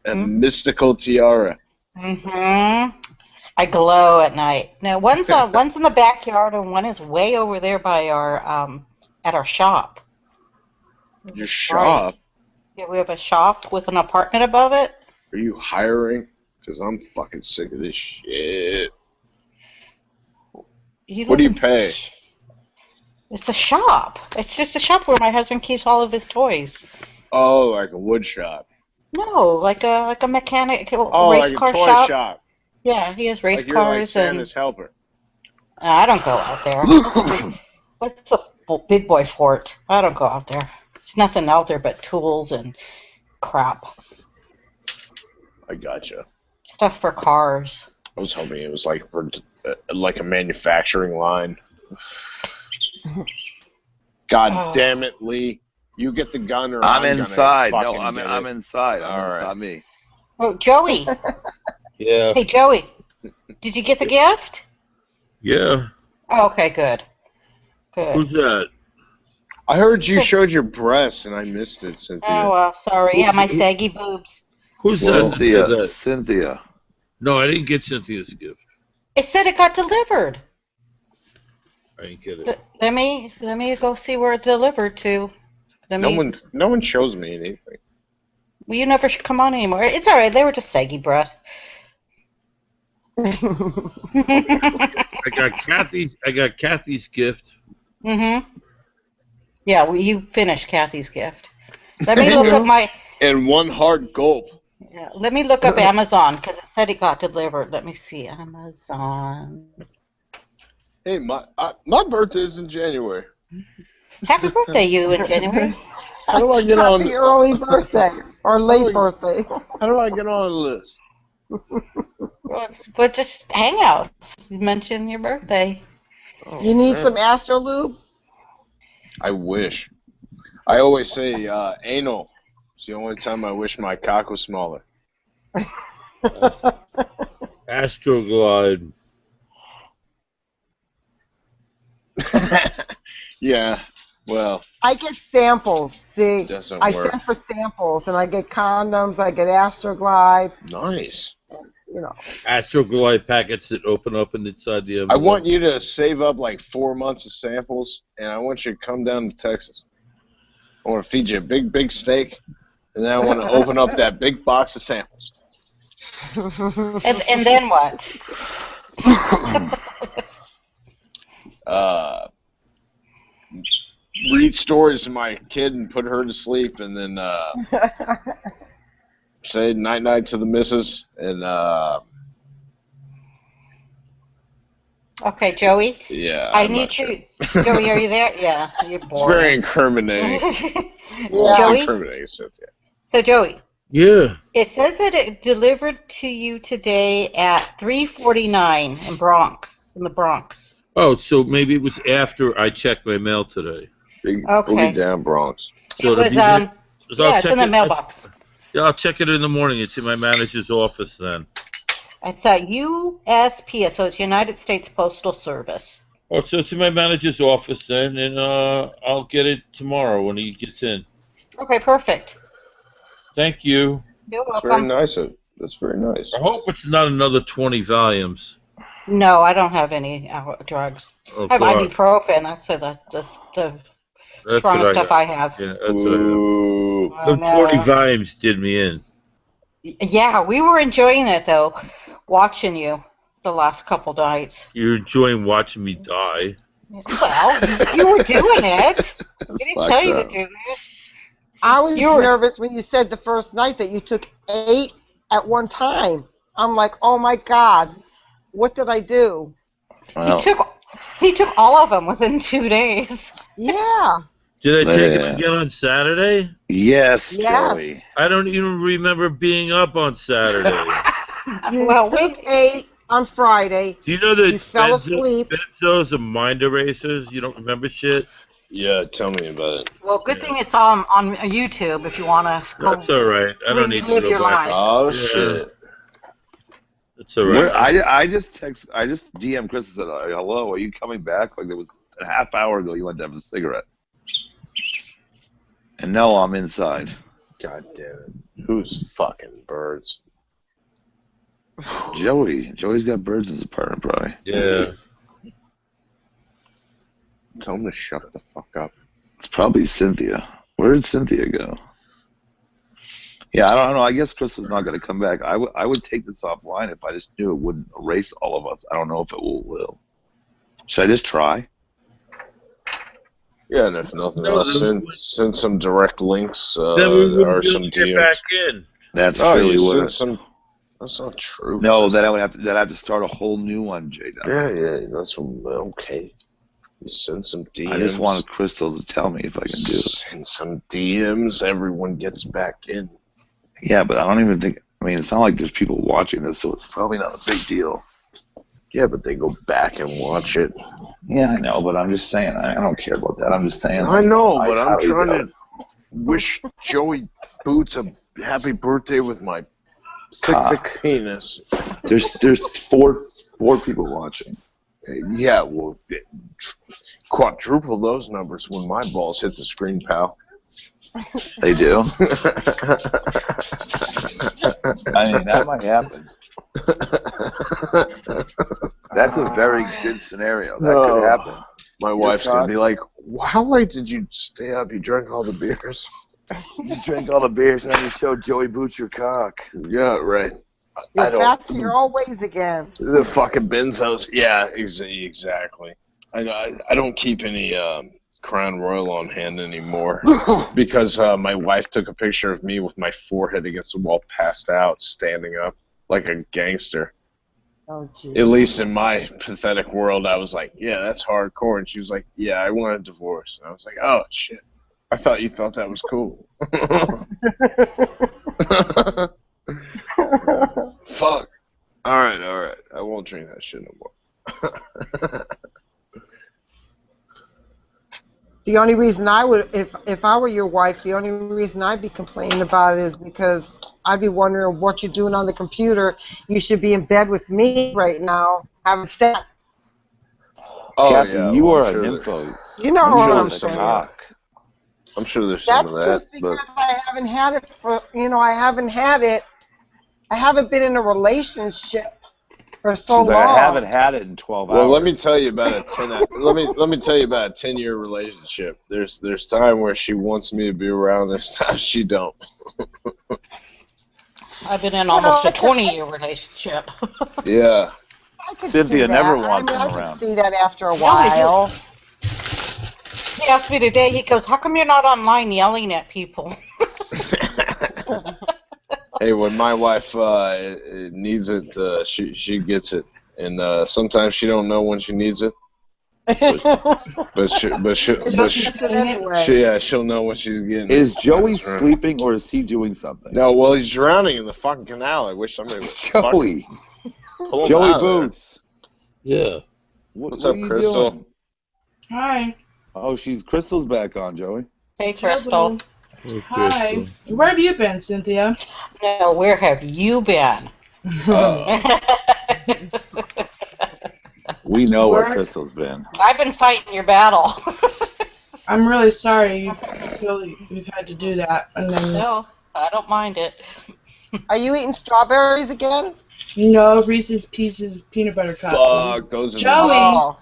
a mystical tiara. I glow at night. Now, one's in the backyard and one is way over there by our at our shop. Your shop? Yeah, we have a shop with an apartment above it. Are you hiring? Because I'm fucking sick of this shit. What do you pay? It's a shop. It's just a shop where my husband keeps all of his toys. Oh, like a wood shop. No, like a mechanic race like car a toy shop. Yeah, he has race Like you're like cars Santa's helper. I don't go out there. What's the big boy fort? I don't go out there. There's nothing out there but tools and crap. I gotcha. Stuff for cars. I was hoping it was like for like a manufacturing line. God damn it, Lee! You get the gun, or I'm I'm inside. Gonna No, fucking I'm get it. inside. All right. It's not me. Oh, Joey. Yeah. Hey, Joey. Did you get the gift? Yeah. Oh, okay, good. Good. Who's that? I heard you showed your breasts, and I missed it, Cynthia. Oh, well, sorry. Yeah, my saggy boobs. Who's that? Said that? Cynthia. No, I didn't get Cynthia's gift. It said it got delivered. I didn't get it. Let me go see where it delivered to. No one shows me anything. Well, you never should come on anymore. It's all right. They were just saggy breasts. I got Kathy's gift. Mm-hmm. Yeah, well, you finished Kathy's gift. Let me look up my. And one hard gulp. Yeah, let me look up Amazon because it said it got delivered. Let me see Amazon. Hey, my birthday's in January. Happy birthday, you in January. How do I get on? Happy early birthday or late birthday. How do I get on the list? But just hang out. You mentioned your birthday. Oh, You need man. some Astrolube? I wish. I always say anal. It's the only time I wish my cock was smaller. Astroglide. Yeah, well. I get samples. See, Doesn't I work. send for samples, and I get condoms. I get Astroglide. Nice. You know. Astroglide packets that open up inside the envelope. I want you to save up like 4 months of samples, and I want you to come down to Texas. I want to feed you a big steak, and then I want to open up that big box of samples. And then what? Read stories to my kid and put her to sleep, and then say night to the missus, and Okay, Joey. yeah. I I'm need not sure. to. Joey, are you there? Yeah, you're bored. It's very incriminating. Joey? It's incriminating, Cynthia. So, Joey, Yeah. it says that it delivered to you today at 3:49 in the Bronx. Oh, so maybe it was after I checked my mail today. Big Okay. boogie down Bronx. So It was, so I'll yeah, it's check in the it- mailbox. Yeah, I'll check it in the morning. It's in my manager's office then. It's USPS, so it's United States Postal Service. Oh, so it's in my manager's office then, and I'll get it tomorrow when he gets in. Okay, perfect. Thank you. You're That's very welcome. nice. That's very nice. I hope it's not another 20 volumes. No, I don't have any drugs. Oh, I have God. ibuprofen. That's the That's strong what stuff I have. Yeah, that's what I have. Ooh. I Them know. 40 volumes did me in. Yeah, we were enjoying it though, watching you the last couple nights. You're enjoying watching me die. Well, you were doing it. We didn't tell you to do that. I was You were- nervous when you said the first night that you took 8 at one time. I'm like, oh my God, what did I do? Well, He took all of them within 2 days. Yeah. Did I take Yeah. it again on Saturday? yes, Yeah. Joey. I don't even remember being up on Saturday. You Well, took 8 on Friday. Do you know that You fell asleep. benzos are mind erasers? You don't remember shit? Yeah, tell me about it. Well, good thing it's on YouTube if you want to go. That's all right. I don't need to relive go your back. life. Oh Yeah. shit. That's all right. I just DM Chris and said, hello, are you coming back? Like there was a half hour ago you went to have a cigarette. And no, I'm inside. God damn it. Who's fucking birds? Joey's got birds in his apartment, probably. Yeah. Tell him to shut the fuck up. It's probably Cynthia. Where did Cynthia go? Yeah, I don't know. I guess Chris was not going to come back. I would take this offline if I just knew it wouldn't erase all of us. I don't know if it will. Should I just try? Yeah, and if nothing No, else, then send some direct links Then we wouldn't or be able some to get DMs. back in. That's Oh, really you what. sent some. That's not true. No, then I would have to start a whole new one, J. Yeah, that's okay. You send some DMs. I just wanted Crystal to tell me if I can do it. Send some DMs. Everyone gets back in. Yeah, but I don't even think. I mean, it's not like there's people watching this, so it's probably not a big deal. Yeah, but they go back and watch it. Yeah, I know, but I'm just saying. I don't care about that. I'm just saying. I know, but I'm highly trying doubt to it. wish Joey Boots a happy birthday with my Cock. thick penis. There's four people watching. Yeah, well, quadruple those numbers when my balls hit the screen, pal. They do. I mean, that might happen. That's a very good scenario. That could happen. My wife's gonna be like, "How late did you stay up? You drank all the beers." You drank all the beers and then you showed Joey Boots your cock. Yeah, right. You're back to your old ways again. The fucking benzos. Yeah, exactly. I don't keep any Crown Royal on hand anymore because my wife took a picture of me with my forehead against the wall, passed out, standing up like a gangster. Oh, geez. At least in my pathetic world, I was like, yeah, that's hardcore. And she was like, yeah, I want a divorce. And I was like, oh, shit. I thought you thought that was cool. Fuck. All right. I won't drink that shit no more. The only reason I would, if I were your wife, the only reason I'd be complaining about it is because I'd be wondering what you're doing on the computer. You should be in bed with me right now, having sex. Oh, Kathy, yeah, you well, are I'm sure an that- info. You know I'm what sure I'm there's saying. Cock. I'm sure there's That's some of that, just because but I haven't had it for, I haven't been in a relationship for so She's long. like, I haven't had it in 12 hours. well, let me tell you about a 10. let me tell you about a 10-year relationship. There's time where she wants me to be around. There's time she don't. I've been in almost a 20-year relationship. Yeah. I could Cynthia see never that. wants I him could around. see that after a No, I do. while. He asked me today, he goes, how come you're not online yelling at people? Hey, when my wife needs it, she gets it, and sometimes she don't know when she needs it, but she'll know when she's getting Is it. Joey That's right. sleeping or is he doing something? No, well, he's drowning in the fucking canal. I wish somebody would Joey. fucking pull him Joey out of there. Boots. Yeah. What's what up, are you Crystal? doing? Hi. Oh, Crystal's back on, Joey. Hey, Crystal. Hi. Where have you been, Cynthia? No, where have you been? We know where Where- Crystal's been. I've been fighting your battle. I'm really sorry you feel you've had to do that. And then, No, I don't mind it. Are you eating strawberries again? no, Reese's Pieces peanut butter cups. Those are Joey. Oh.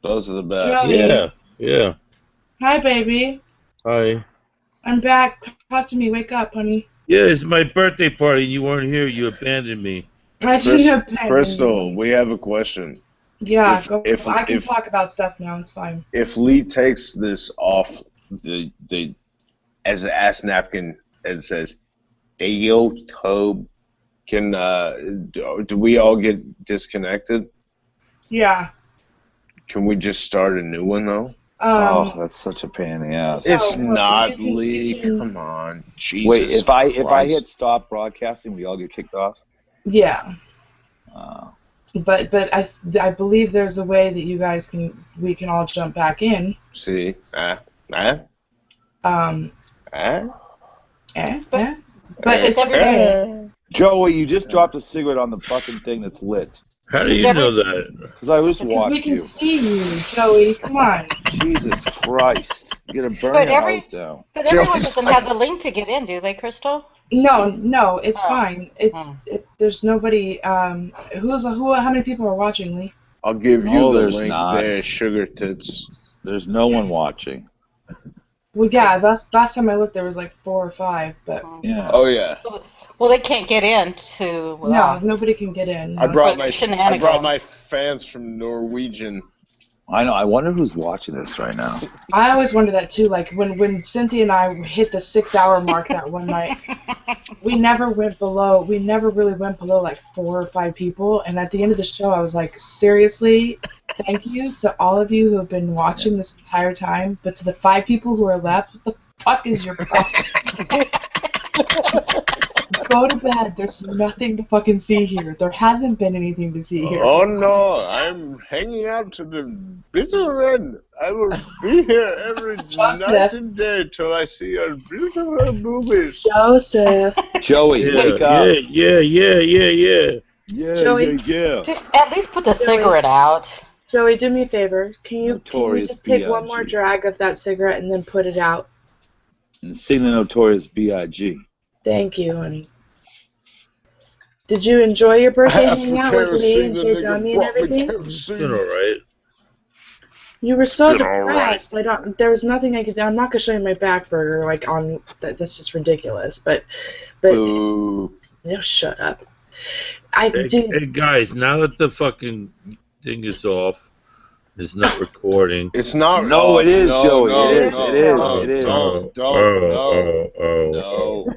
those are the best. Joey. Yeah. Hi, baby. Hi. I'm back. Talk to me. Wake up, honey. Yeah, it's my birthday party. You weren't here. You abandoned me. I didn't abandon Crystal, you. we have a question. Yeah, I can if talk about stuff now. It's fine. if Lee takes this off the as an ass napkin and says, "Hey yo, Tobe," can do we all get disconnected? Yeah. Can we just start a new one though? Oh, that's such a pain in the ass. It's well, not, you can- Lee. Come on, Jesus. Wait, if I Christ. hit stop broadcasting, we all get kicked off. Yeah. Uh, But I believe there's a way that you guys we can all jump back in. See, But it's okay. Joey, you just dropped a cigarette on the fucking thing that's lit. How do you know that? Because I just Because we watched can you. see you, Joey. Come on. Jesus Christ. You're going to burn But your every- house down. But everyone doesn't have the link to get in, do they, Crystal? No, it's Oh. fine. There's nobody. How many people are watching, Lee? I'll give you No, the there's link not. there, sugar tits. There's no one watching. Well, yeah. Last time I looked, there was like 4 or 5, but Yeah. Oh yeah. Well, they can't get in to. no, nobody can get in. I No, brought it's my like I brought my fans from Norwegian. I know. I wonder who's watching this right now. I always wonder that too. Like when Cynthia and I hit the 6-hour mark that one night, we never really went below like 4 or 5 people. And at the end of the show, I was like, seriously, thank you to all of you who have been watching this entire time. But to the 5 people who are left, what the fuck is your problem? Go to bed. There's nothing to fucking see here. There hasn't been anything to see here. Oh no, I'm hanging out to the bitter end. I will be here every Joseph. night and day till I see your beautiful movies. Joseph. Joey, Yeah, wake up. yeah. Yeah, Joey. yeah. Just at least put the cigarette out. Joey, do me a favor. Can you Notorious just take one more B.I.G. drag of that cigarette and then put it out? And sing the Notorious B.I.G. Thank you, honey. Did you enjoy your birthday hanging out with me and Jay Dummy and everything? It's been alright. You were so Been all depressed. There was nothing I could do. I'm not gonna show you my back burger like on that's just ridiculous. But Boo. Shut up. Hey guys, now that the fucking thing is off, it's not recording. It's not. No, off. it is, No, Joey. no, It is, no, it is, no, it is. No.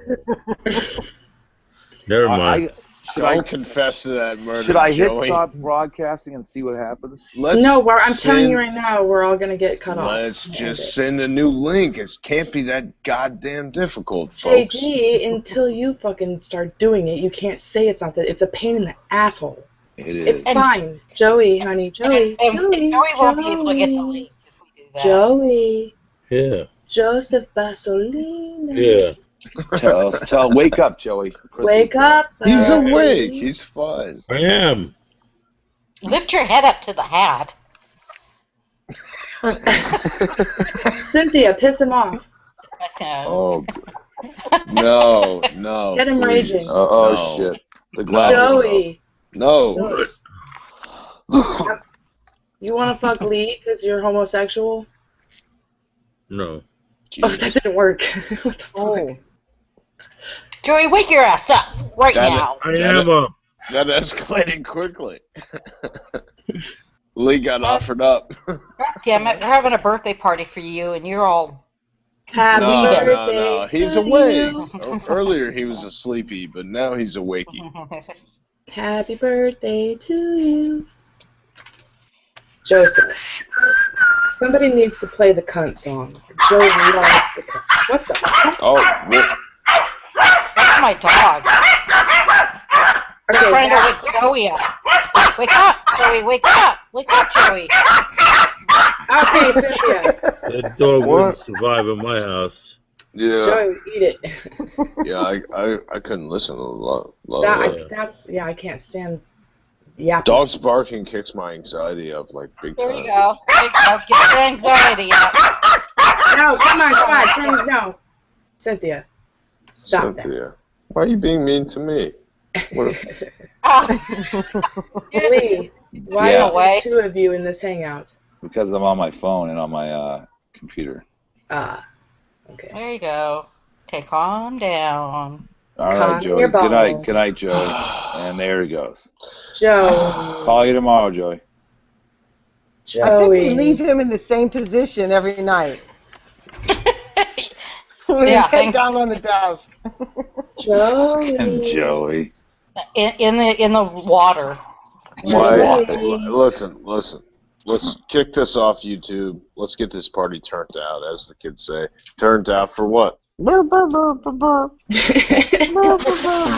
Never mind. Don't confess to that murder. Should I hit Joey. stop broadcasting and see what happens? I'm telling you right now, we're all gonna get cut off. Let's just send a new link. It can't be that goddamn difficult, folks. JD, until you fucking start doing it, you can't say it's not that. It's a pain in the asshole. It It's fine. Joey, honey. Joey. And Joey. Joey won't be able to get the link if we do that. Joey. Yeah. Joseph Basolina. Yeah. Wake up, Joey. Wake up. He's buddy. awake. He's fine. I am. Lift your head up to the hat. Cynthia, piss him off. Oh. No. Get him please. raging. Oh, No. shit. The glass. Joey. No. You want to fuck Lee because you're homosexual? No. Oh, that didn't work. What the fuck? Joey, wake your ass up right Damn it. now. I am a. That escalated quickly. Lee got offered up. Damn it, we're having a birthday party for you, and you're all. Happy birthday No. to He's awake. you. Earlier he was a sleepy, but now he's awakey. Happy birthday to you. Joseph. Somebody needs to play the cunt song. Joey loves the cunt. What the fuck? Oh, That's my dog. They're Okay, trying to that's- wake Joey up. Wake up, Joey, wake up. Wake up, Joey. Okay, Cynthia. That dog wouldn't survive in my house. yeah. Joey, eat it. Yeah, I couldn't listen to a lot. I can't stand yapping. Dogs barking kicks my anxiety up like big There time. you go. There you go. Get your anxiety up. No, come on. No. Cynthia, stop Cynthia, why are you being mean to me? What that. Lee, why Yeah. is there 2 of you in this hangout? Because I'm on my phone and on my computer. Okay. There you go. Okay, calm down. All right, Calm Joey. your Good night. balls. Good night, Joey. And there he goes. Joey. Call you tomorrow, Joey. I think we Joey. leave him in the same position every night. With Yeah, his head thank- down on the desk. And Joey. Joey. in the water. Why? Joey. Listen. Let's kick this off YouTube. Let's get this party turned out, as the kids say. Turned out for what?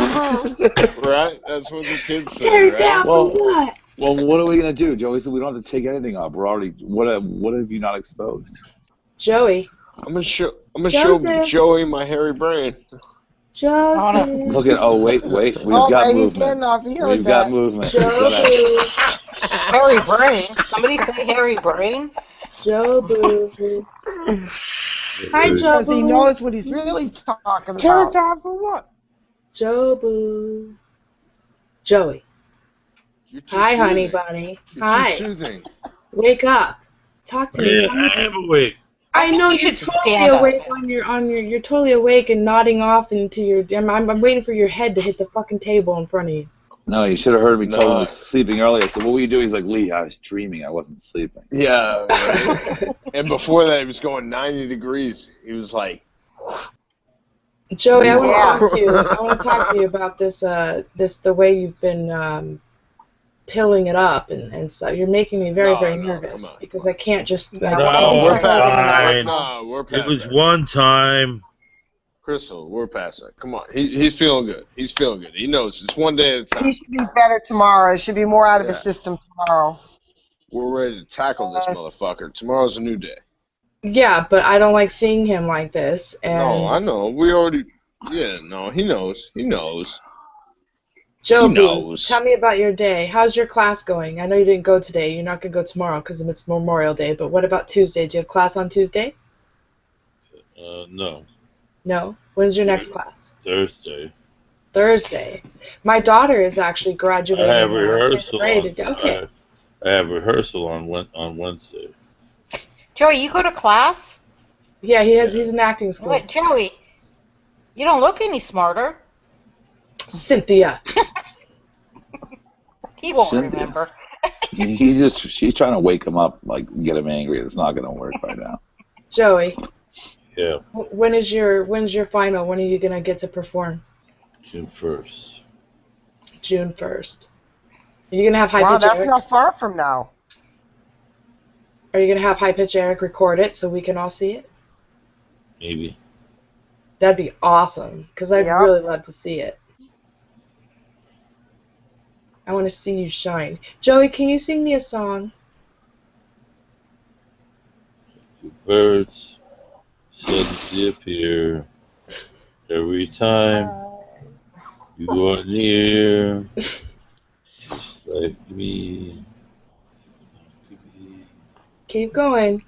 Right? That's what the kids say, Turned right? out for what? Well, what are we gonna do? Joey said we don't have to take anything off. We're already. What have you not exposed? Joey. I'm gonna show Joseph. Joey my hairy brain. Joseph. Look at. Oh wait. We've Oh, got man, he's movement. getting off. He heard We've got that. movement. Joey. Hairy brain. Somebody say hairy brain. Jobu. Hi, Because he Jobu. knows what he's really talking Turned about. out for what? Jobu. Joey. You're too Hi, honey soothing. bunny. You're Hi. too soothing. Wake up. Talk to me. Yeah, Tell me. I am awake. I know You you're should totally stand up. awake on your you're totally awake and nodding off into your I'm waiting for your head to hit the fucking table in front of you. No, you should have heard me tell him I No. was sleeping earlier. I said, "What were you doing?" He's like, "Lee, I was dreaming. I wasn't sleeping." Yeah. Right. And before that, it was going 90 degrees. He was like, Joey, I want to Yeah. talk to you. I want to talk to you about this the way you've been pilling it up and stuff. You're making me very, No, very no, nervous come on. because I can't just No, No, we're it's past fine. no, we're past It was that. one time. Crystal, we're past that. Come on. He's feeling good. He's feeling good. He knows it's one day at a time. He should be better tomorrow. It should be more out of his Yeah. system tomorrow. We're ready to tackle this motherfucker. Tomorrow's a new day. Yeah, but I don't like seeing him like this. And No, I know. We already. Yeah, no, he knows. He knows. Joe, He knows. tell me about your day. How's your class going? I know you didn't go today. You're not gonna go tomorrow because it's Memorial Day. But what about Tuesday? Do you have class on Tuesday? No, No. When's your next class? Thursday. Thursday. My daughter is actually I graduating. have fifth rehearsal. grade. On, Okay. I have rehearsal on Wednesday. Joey, you go to class? Yeah, he's in acting school. Wait, Joey, you don't look any smarter. Cynthia. He won't Cynthia. remember. She's trying to wake him up, like get him angry. It's not gonna work right now. Joey, Yeah, when's your final? When are you gonna get to perform? June 1st. June 1st. Are you gonna have high Wow, pitch that's Eric? not far from now. Are you gonna have high pitch Eric record it so we can all see it? Maybe. That'd be awesome because I'd Yeah. really love to see it. I want to see you shine. Joey, can you sing me a song? Birds suddenly appear every time you are near, just like me. Keep going.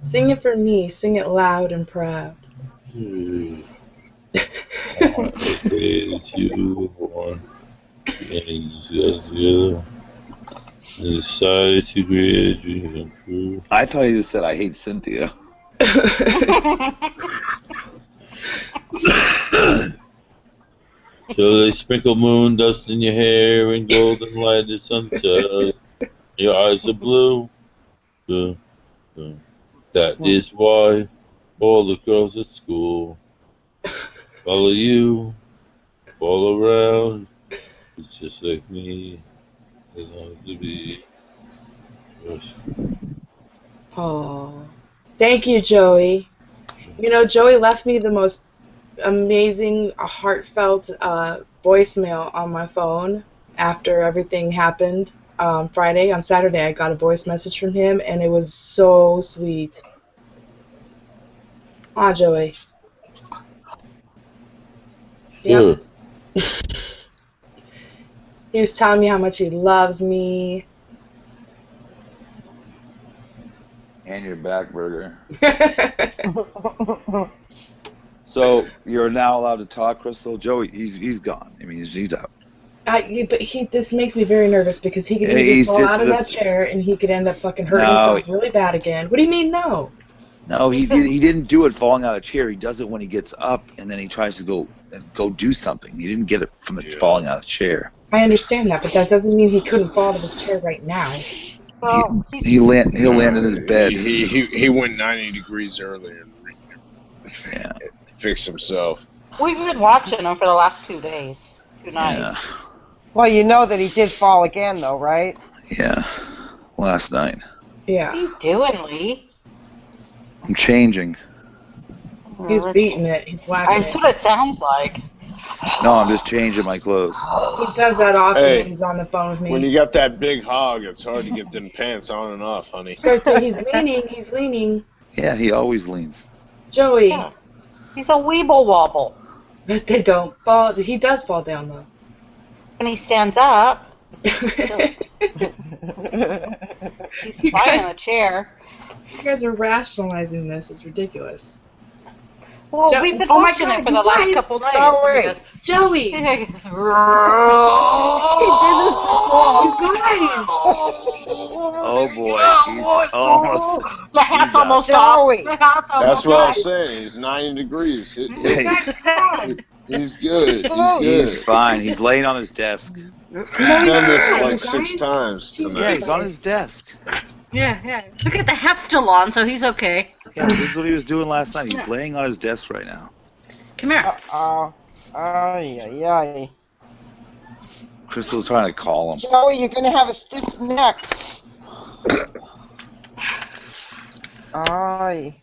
Sing it for me. Sing it loud and proud. You born and decided to create a dream come true. I thought he just said, "I hate Cynthia." So they sprinkle moon dust in your hair and golden light the sunset. Your eyes are blue. Blue, blue. That is why all the girls at school follow you all around. It's just like me. They long to be. Oh, thank you, Joey. You know, Joey left me the most amazing, heartfelt voicemail on my phone after everything happened Friday. On Saturday, I got a voice message from him, and it was so sweet. Aw, Joey. Sure. He was telling me how much he loves me. And your back burger. So you're now allowed to talk, Crystal. Joey, he's gone. I mean, he's out. But this makes me very nervous because he could easily He's fall just out of the- that chair and he could end up fucking hurting No. himself really bad again. What do you mean, no? No, he didn't do it falling out of the chair. He does it when he gets up and then he tries to go do something. He didn't get it from the falling out of the chair. I understand that, but that doesn't mean he couldn't fall out of his chair right now. Well, He'll land in his bed. He went 90 degrees earlier and Yeah. fixed himself. we've been watching him for the last 2 days, 2 nights. Yeah. Well, you know that he did fall again, though, right? Yeah. Last night. What Yeah, are you doing, Lee? I'm changing. he's beating it. He's whacking That's it. what it sounds like. No, I'm just changing my clothes. He does that often Hey, when he's on the phone with me. When you got that big hog, it's hard to get them pants on and off, honey. So he's leaning. Yeah, he always leans. Joey, Yeah. He's a weeble wobble. but they don't fall. He does fall down though. When he stands up, he's You fine guys- in the chair. You guys are rationalizing this. It's ridiculous. Well, Jo- we've been oh my watching God, it for you the last guys- couple nights. Sorry. Joey, you guys. Oh boy, he's almost. The hat's He's out. almost off. Joey. The hat's almost That's what I off. was saying. He's 90 degrees. You guys, come on. He's good. He's Oh, good. He's fine. He's laying on his desk. He's done this No, like you 6 guys. times Jesus. Yeah, tonight. he's on his desk. Yeah. Look at the hat's still on, so he's okay. Yeah, this is what he was doing last night. He's laying on his desk right now. Come here. Ay. Crystal's trying to call him. Joey, you're gonna have a stiff neck. Ay.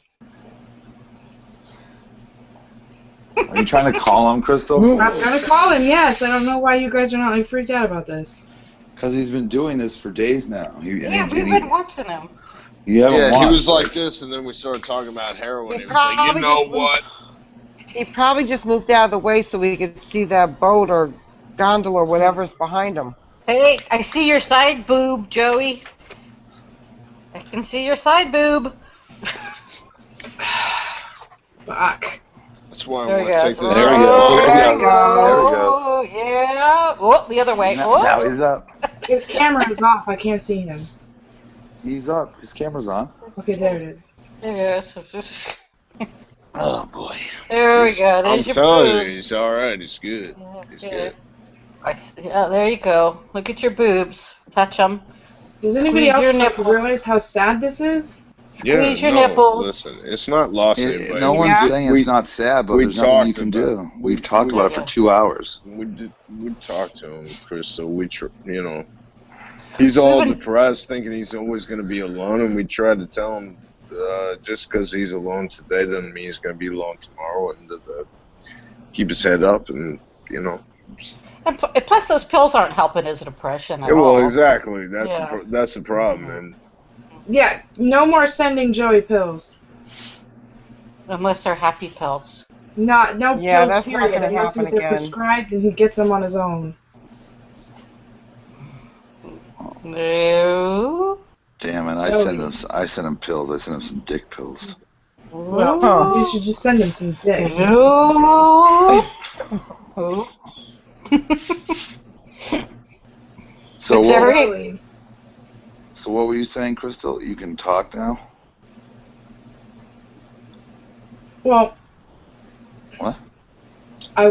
Are you trying to call him, Crystal? I'm gonna call him. Yes, I don't know why you guys are not like freaked out about this. Because he's been doing this for days now. Yeah, we've been watching him. You haven't Yeah, he watched. was like this, and then we started talking about heroin. He was like, you Probably know just- what? He probably just moved out of the way so we could see that boat or gondola or whatever's behind him. Hey, I see your side boob, Joey. I can see your side boob. Fuck. That's why I There want he to take goes. this. There he goes. There he There he goes. There he goes. Oh, yeah. Oh, the other way. Now, now Oh. he's up. His camera is off. I can't see him. He's up. His camera's on. Okay, there it is. Yes. Oh boy. There we go. I'm There's your telling you, boobs. he's all right. He's good. He's good. Yeah, there you go. Look at your boobs. Touch them. Does anybody Squeeze your else like, nipples. realize how sad this is? Yeah, Squeeze your no, nipples. Listen, it's not lost anybody. No one's saying it's not sad, but we there's nothing you talked can about do. We've talked about it for 2 hours. We talked to him, Crystal. He's all depressed, thinking he's always going to be alone, and we tried to tell him just because he's alone today doesn't mean he's going to be alone tomorrow, and keep his head up, and And plus, those pills aren't helping his depression at Yeah, all. well, exactly. That's Yeah. that's the problem, and Yeah, no more sending Joey pills. Unless they're happy pills. No Yeah, pills, that's not period, gonna unless happen they're again. prescribed and he gets them on his own. No. Damn it! I sent him pills. I sent him some dick pills. Well, you should just send him some dick. No. So It's what? every- So what were you saying, Crystal? You can talk now. Well, What? I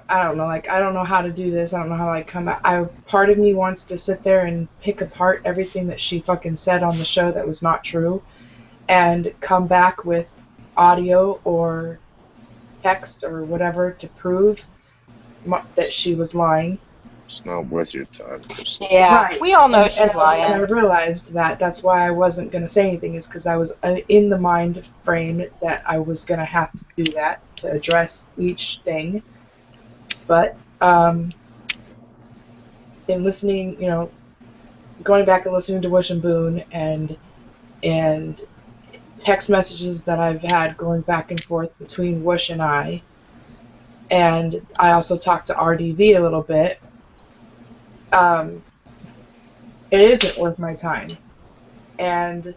don't know, like, I don't know how to do this. I don't know how to, like, come back. Part of me wants to sit there and pick apart everything that she fucking said on the show that was not true and come back with audio or text or whatever to prove that she was lying. it's not worth your time, Crystal. Yeah, Right. we all know she's And I lying. realized that that's why I wasn't going to say anything, is because I was in the mind frame that I was going to have to do that to address each thing. But in listening, going back and listening to Wish and Boone and text messages that I've had going back and forth between Wish and I also talked to RDV a little bit. It isn't worth my time. And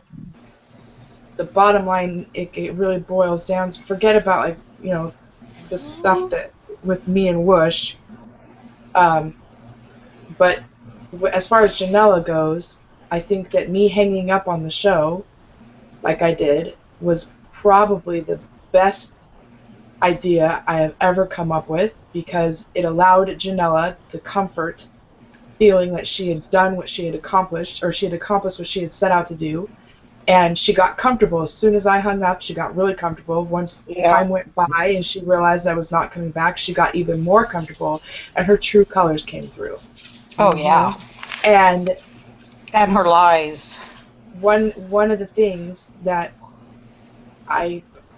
the bottom line, it really boils down to, forget about, the stuff that with me and Whoosh. But as far as Janella goes, I think that me hanging up on the show like I did was probably the best idea I have ever come up with, because it allowed Janella the comfort feeling that she had done what she had accomplished, or she had accomplished what she had set out to do, and she got comfortable. As soon as I hung up, she got really comfortable. Once time went by and she realized I was not coming back, she got even more comfortable, and her true colors came through. Oh, yeah. And her lies. One of the things that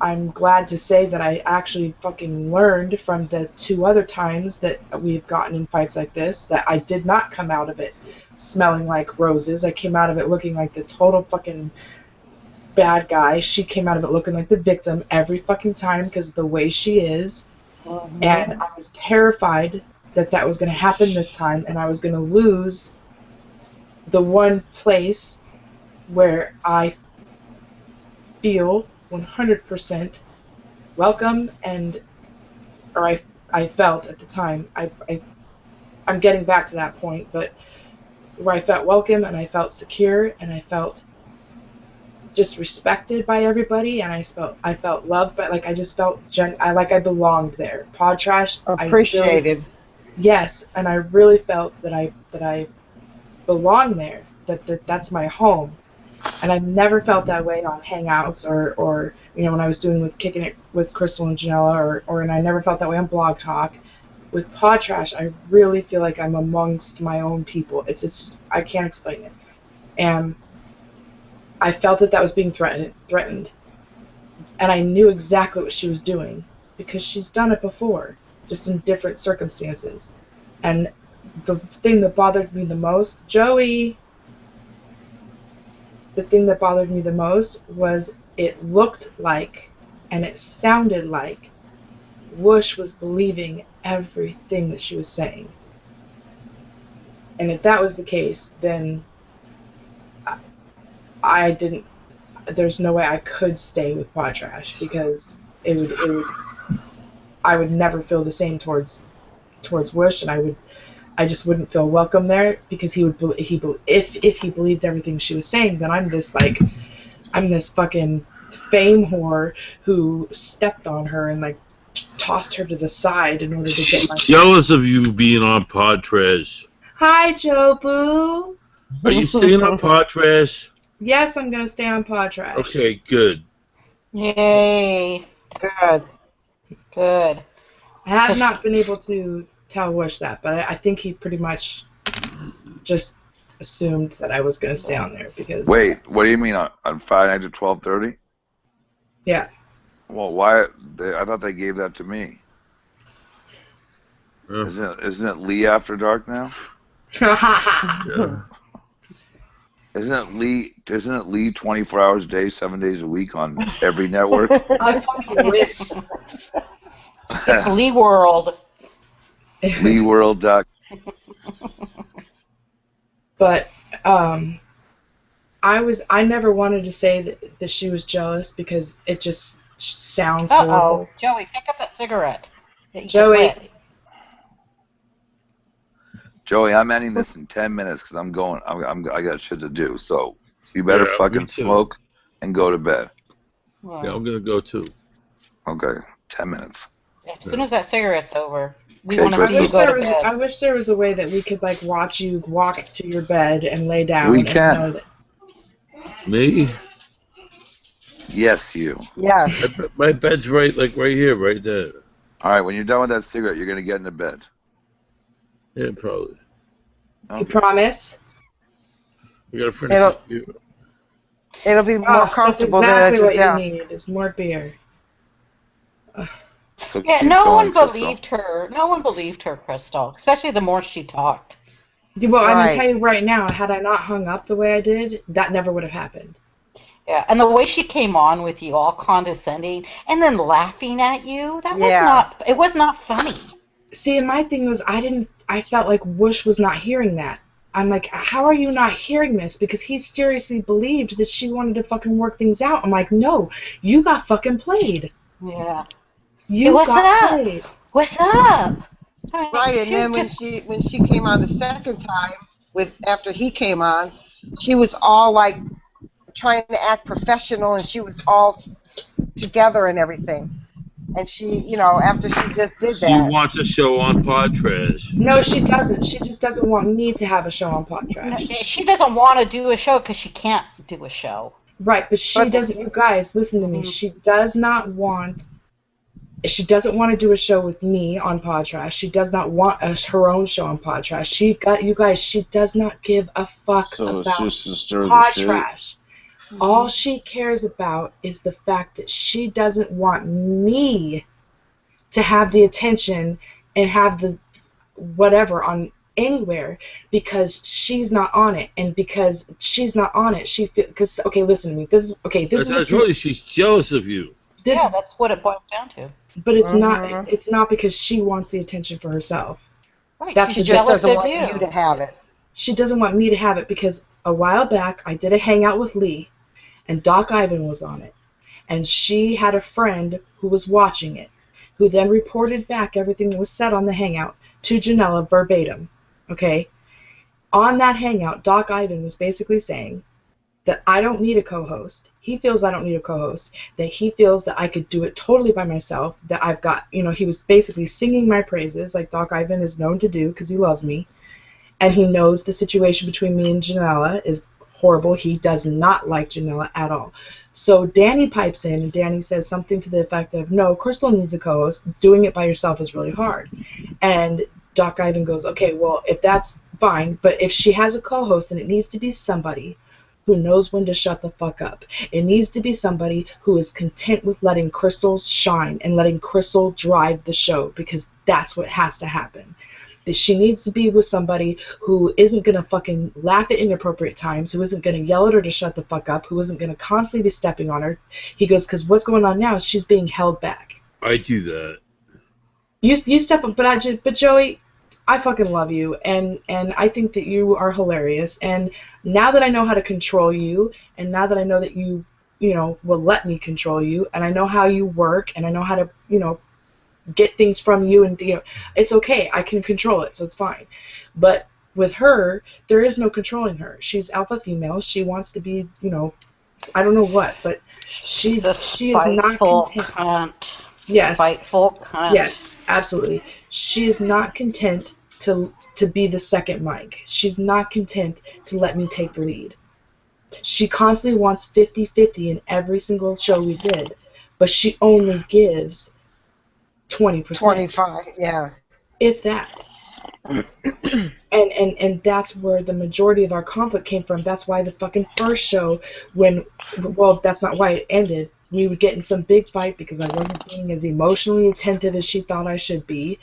I'm glad to say that I actually fucking learned from the 2 other times that we've gotten in fights like this, that I did not come out of it smelling like roses. I came out of it looking like the total fucking bad guy. She came out of it looking like the victim every fucking time because of the way she is. And I was terrified that that was going to happen this time, and I was going to lose the one place where I feel 100% welcome, or I felt at the time, I'm getting back to that point, but where I felt welcome and I felt secure and I felt just respected by everybody, and I felt loved, but like I just felt I belonged there. Pod Trash, Appreciated. Yes, and I really felt that I belonged there. That's my home. And I've never felt that way on Hangouts or when I was kicking it with Crystal and Janella, and I never felt that way on Blog Talk. With Pod Trash, I really feel like I'm amongst my own people. It's I can't explain it. And I felt that was being threatened. And I knew exactly what she was doing because she's done it before, just in different circumstances. And the thing that bothered me the most, Joey, the thing that bothered me the most was it looked like and it sounded like Whoosh was believing everything that she was saying. And if that was the case, then there's no way I could stay with Pod Trash, because I would never feel the same towards Whoosh, and I just wouldn't feel welcome there, because if he believed everything she was saying, then I'm this fucking fame whore who stepped on her and like tossed her to the side in order to get my. Jealous of you being on Pod Trash. Hi, Joe Boo. Are you staying on Pod Trash? Yes, I'm gonna stay on Pod Trash. Okay, good. Yay. Good. Good. I have not been able to tell Whoosh that, but I think he pretty much just assumed that I was going to stay on there because. Wait, what do you mean on Friday night at 12:30? Yeah. Well, why? I thought they gave that to me. Isn't it Lee After Dark now? Yeah. Isn't it Lee 24 hours a day, 7 days a week on every network? I fucking wish. It's Lee World. LeeWorld. But I never wanted to say that she was jealous because it just sounds horrible. Joey, pick up that cigarette. That you Joey. just lit. Joey, I'm ending this in 10 minutes because I'm going. I got shit to do. So you better fucking smoke and go to bed. Yeah, I'm gonna go too. Okay, 10 minutes. As soon as that cigarette's over, we Okay, want to see you go to bed. I wish there was a way that we could like watch you walk to your bed and lay down. We and can. know that. Me? Yes, you. Yeah. My bed's right here, right there. All right, when you're done with that cigarette, you're gonna get into bed. Yeah, probably. You promise? We gotta finish this beer. It'll be more That's comfortable exactly than what yeah. you need is more beer. So Yeah, keep no going, one Crystal. believed her. No one believed her, Crystal. Especially the more she talked. Well, I'm Right. gonna tell you right now, had I not hung up the way I did, that never would have happened. Yeah, and the way she came on with you, all condescending, and then laughing at you, that was Yeah. not. It was not funny. See, and my thing was, I felt like Whoosh was not hearing that. I'm like, how are you not hearing this? Because he seriously believed that she wanted to fucking work things out. I'm like, no, you got fucking played. Yeah. You What's got up? played. What's up? I mean, Right, and she then was when she came on the second time after he came on, she was all like trying to act professional, and she was all together and everything. And she, you know, after she just did She that. wants a show on Pod Trash. No, she doesn't. She just doesn't want me to have a show on Pod No, Trash. she doesn't want to do a show because she can't do a show. Right, but she doesn't. You guys, listen to me. She does not want. She doesn't want to do a show with me on Pod Trash. She does not want her own show on Pod Trash. You guys. She does not give a fuck So it's about just to stir the Pod shit. Trash. All she cares about is the fact that she doesn't want me to have the attention and have the whatever on anywhere because she's not on it, and because she's not on it, she feel because okay, listen to me. This is okay. This That's is really, she's jealous of you. this, Yeah, that's what it boils down to. but it's not. It's not because she wants the attention for herself. Right, That's she's the jealous doesn't of want you. you to have it. She doesn't want me to have it because a while back I did a hangout with Lee, and Doc Ivan was on it, and she had a friend who was watching it, who then reported back everything that was said on the hangout to Janella verbatim. Okay? On that hangout, Doc Ivan was basically saying that I don't need a co-host. He feels I don't need a co-host. That he feels that I could do it totally by myself. That I've got, you know, he was basically singing my praises like Doc Ivan is known to do because he loves me. And he knows the situation between me and Janella is horrible. He does not like Janella at all. So Danny pipes in, and Danny says something to the effect of, no, Crystal needs a co-host. Doing it by yourself is really hard. And Doc Ivan goes, okay, well, if that's fine, but if she has a co-host, then it needs to be somebody who knows when to shut the fuck up. It needs to be somebody who is content with letting Crystal shine and letting Crystal drive the show, because that's what has to happen. That she needs to be with somebody who isn't going to fucking laugh at inappropriate times, who isn't going to yell at her to shut the fuck up, who isn't going to constantly be stepping on her. He goes, because what's going on now is she's being held back. I do that. You step up, but Joey, I fucking love you, and I think that you are hilarious. And now that I know how to control you, and now that I know that you know, will let me control you, and I know how you work, and I know how to, you know, get things from you, and you know, it's okay. I can control it, so it's fine. But with her, there is no controlling her. She's alpha female. She wants to be, you know, I don't know what, but she is not content. Cunt. Yes. Spiteful cunt. Yes, absolutely. She is not content to be the second mic. She's not content to let me take the lead. She constantly wants 50-50 in every single show we did, but she only gives 20%. 25, yeah. If that. And that's where the majority of our conflict came from. That's why the fucking first show, well, that's not why it ended. We would get in some big fight because I wasn't being as emotionally attentive as she thought I should be.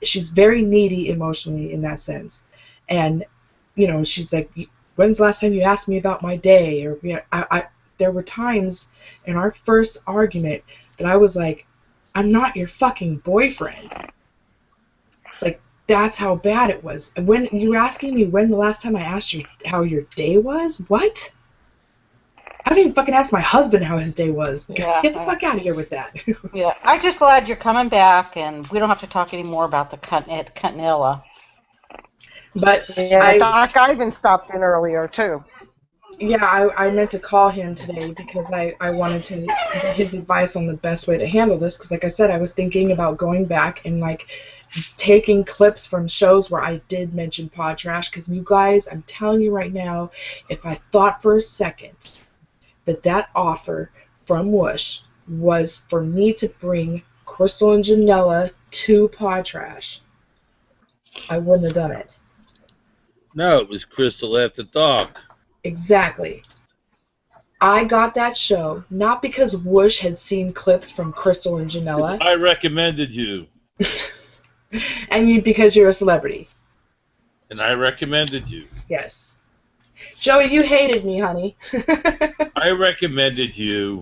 She's very needy emotionally in that sense. And, you know, she's like, when's the last time you asked me about my day? Or, you know, there were times in our first argument that I was like, I'm not your fucking boyfriend. Like, that's how bad it was. And when you were asking me when the last time I asked you how your day was, what? I didn't even fucking ask my husband how his day was. Yeah, Get the fuck out of here with that. Yeah, I'm just glad you're coming back, and we don't have to talk anymore about the Cutnilla. But yeah, Doc Ivan stopped in earlier too. Yeah, I meant to call him today because I wanted to get his advice on the best way to handle this. Because, like I said, I was thinking about going back and like taking clips from shows where I did mention Pod Trash. Because you guys, I'm telling you right now, if I thought for a second that offer from Whoosh was for me to bring Crystal and Janella to Pod Trash, I wouldn't have done it. No, it was Crystal after Doc. Exactly. I got that show not because Whoosh had seen clips from Crystal and Janella, I recommended you. and because you're a celebrity. And I recommended you. Yes. Joey, you hated me, honey. I recommended you.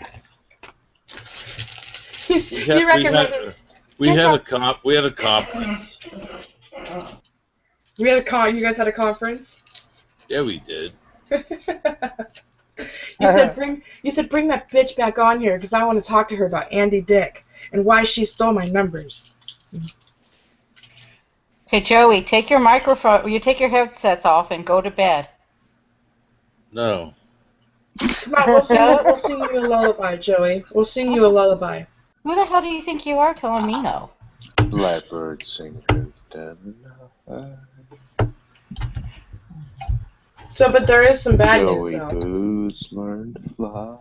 You recommended. We had a conference. We had a you guys had a conference? Yeah, we did. You said bring that bitch back on here because I want to talk to her about Andy Dick and why she stole my numbers. Okay, Joey, take your microphone. You take your headsets off and go to bed. No. Come on, we'll sing you a lullaby, Joey. We'll sing you a lullaby. Who the hell do you think you are telling me no? Blackbird singing. So, but there is some bad news, Joey though. Boots learn to fly.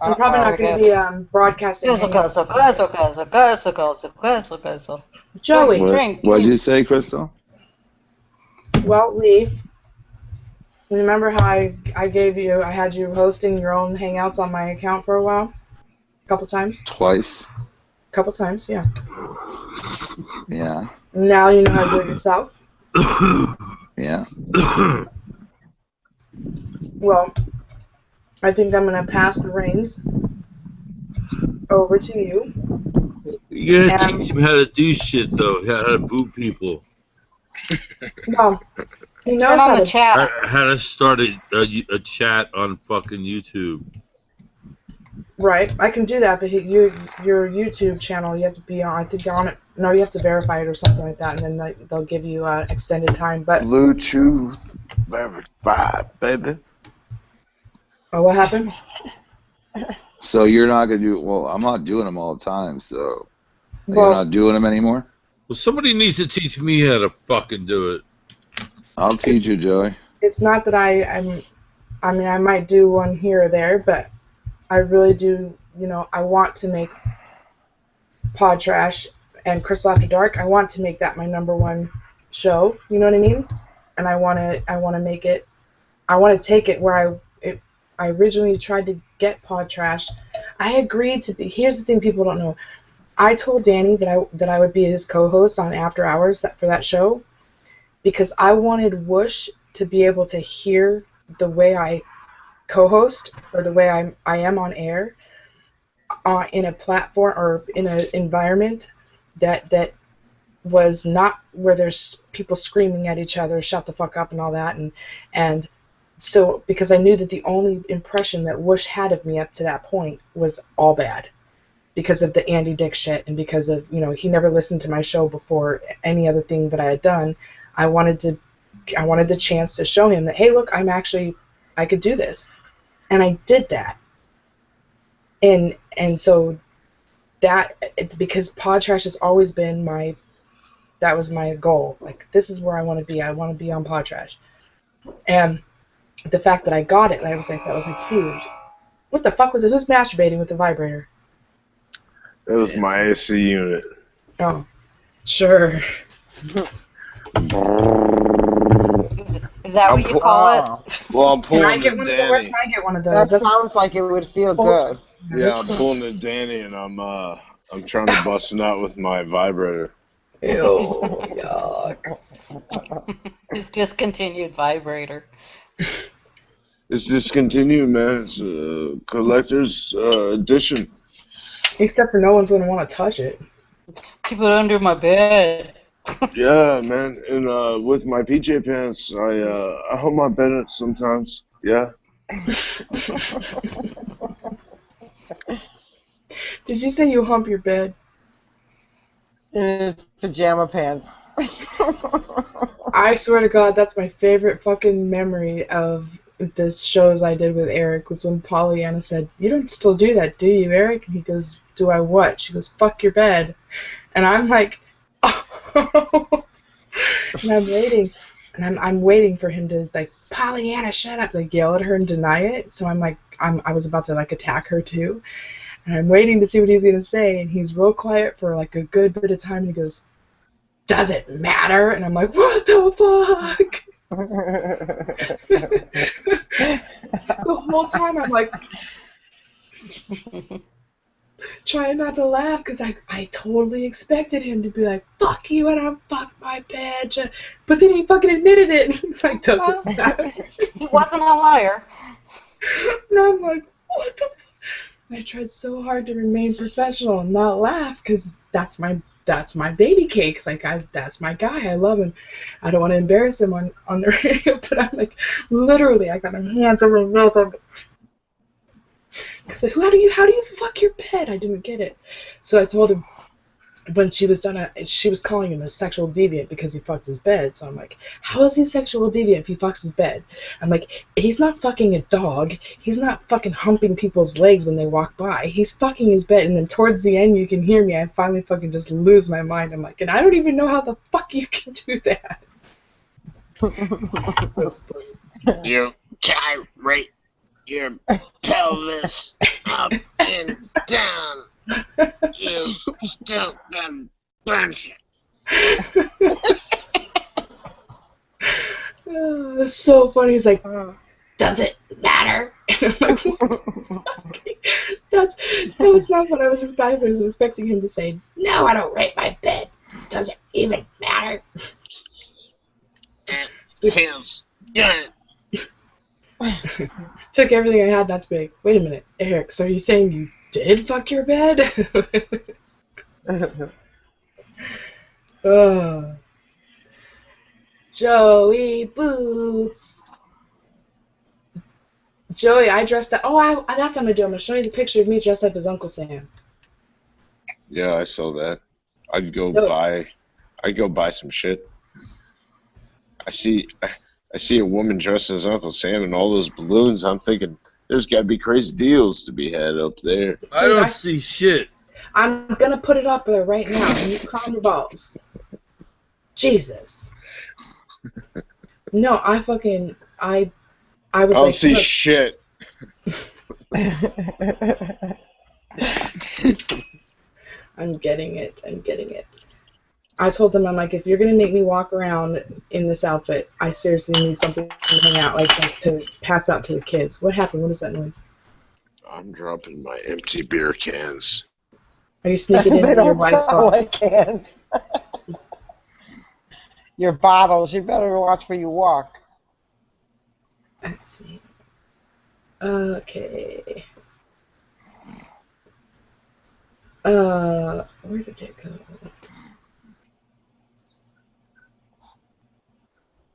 I'm probably not going to be broadcasting. Joey. What'd you say, Crystal? Well, Lee, remember how I had you hosting your own hangouts on my account for a while? A couple times? Twice. A couple times, yeah. Yeah. Now you know how to do it yourself? Yeah. Well, I think I'm going to pass the reins over to you. You gotta teach him how to do shit, though. How to boo people. No, he knows how to chat. How to start a chat on fucking YouTube. Right, I can do that, but your YouTube channel, you have to be on. I think you're on it. No, you have to verify it or something like that, and then they'll give you extended time. But Bluetooth verified, baby. Oh, what happened? So you're not gonna do? Well, I'm not doing them all the time. So Well- you're not doing them anymore. Well, somebody needs to teach me how to fucking do it. I'll teach you, Joey. It's not that I mean, I might do one here or there, but I really do. You know, I want to make Pod Trash and Crystal After Dark. I want to make that my #1 show. You know what I mean? And I want to make it. I want to take it where I originally tried to get Pod Trash. I agreed to be. Here's the thing people don't know. I told Danny that I would be his co-host on After Hours for that show because I wanted Whoosh to be able to hear the way I co-host or the way I am on air in a platform or in an environment that was not where there's people screaming at each other, shut the fuck up and all that, and so because I knew that the only impression that Whoosh had of me up to that point was all bad because of the Andy Dick shit and because of, you know, he never listened to my show before any other thing that I had done. I wanted the chance to show him that, hey, look, I could do this. And I did that. And so because Pod Trash has always been that was my goal. Like, this is where I want to be. I want to be on Pod Trash. And the fact that I got it, that was huge. What the fuck was it? Who's masturbating with the vibrator? It was my AC unit. Oh, sure. Is that what you call it? Well, I'm Can I pulling get to one of those? Danny. Where can I get one of That those? sounds like it would feel good. Yeah, I'm pulling to Danny, and I'm trying to bust it out with my vibrator. Ew, yuck. His discontinued vibrator. It's discontinued, man. It's a collector's edition. Except for no one's going to want to touch it. Keep it under my bed. Yeah, man. And with my PJ pants, I hold my bed up sometimes. Yeah. Did you say you hump your bed? In his pajama pants. I swear to God, that's my favorite fucking memory of the shows I did with Eric was when Pollyanna said, "You don't still do that, do you, Eric?" And he goes, "Do I what?" She goes, "Fuck your bed." And I'm like, oh. And I'm waiting. And I'm waiting for him to, like, "Pollyanna, shut up," like, yell at her and deny it. So I'm like, I was about to, like, attack her too. And I'm waiting to see what he's going to say. And he's real quiet for, like, a good bit of time. And he goes, "Does it matter?" And I'm like, what the fuck? The whole time I'm like trying not to laugh because I totally expected him to be like, "Fuck you," and I'm fuck my bitch. But then he fucking admitted it. And he's like, "Doesn't matter." He wasn't a liar. And I'm like, what the fuck? I tried so hard to remain professional and not laugh because that's my baby cakes. Like, that's my guy. I love him. I don't want to embarrass him on the radio, but I'm like, literally, I got my hands over my mouth. Because like, how do you fuck your bed? I didn't get it. So I told him, when she was she was calling him a sexual deviant because he fucked his bed. So I'm like, how is he sexual deviant if he fucks his bed? I'm like, he's not fucking a dog. He's not fucking humping people's legs when they walk by. He's fucking his bed. And then towards the end, you can hear me. I finally fucking just lose my mind. I'm like, and I don't even know how the fuck you can do that. You gyrate your pelvis up and down. You stupid bunch. It's so funny. He's like, does it matter? And I'm like, that was not what I was expecting. I was expecting him to say, no, I don't rape my bed. Does it even matter? It feels good. Took everything I had not to be like, wait a minute, Eric, so are you saying you did fuck your bed? Joey Boots. Joey, I dressed up. Oh, that's what I'm going to do. I'm going to show you the picture of me dressed up as Uncle Sam. Yeah, I saw that. I'd go buy some shit. I see a woman dressed as Uncle Sam and all those balloons. I'm thinking there's got to be crazy deals to be had up there. I don't see shit. I'm going to put it up there right now, and you calm your balls. Jesus. No, I was I don't like, see look. shit. I'm getting it. I told them, I'm like, if you're going to make me walk around in this outfit, I seriously need something to hang out, like to pass out to the kids. What happened? What is that noise? I'm dropping my empty beer cans. Are you sneaking into your wife's Oh, I house? can't. Your bottles. You better watch where you walk. Let's see. Okay. Where did it go?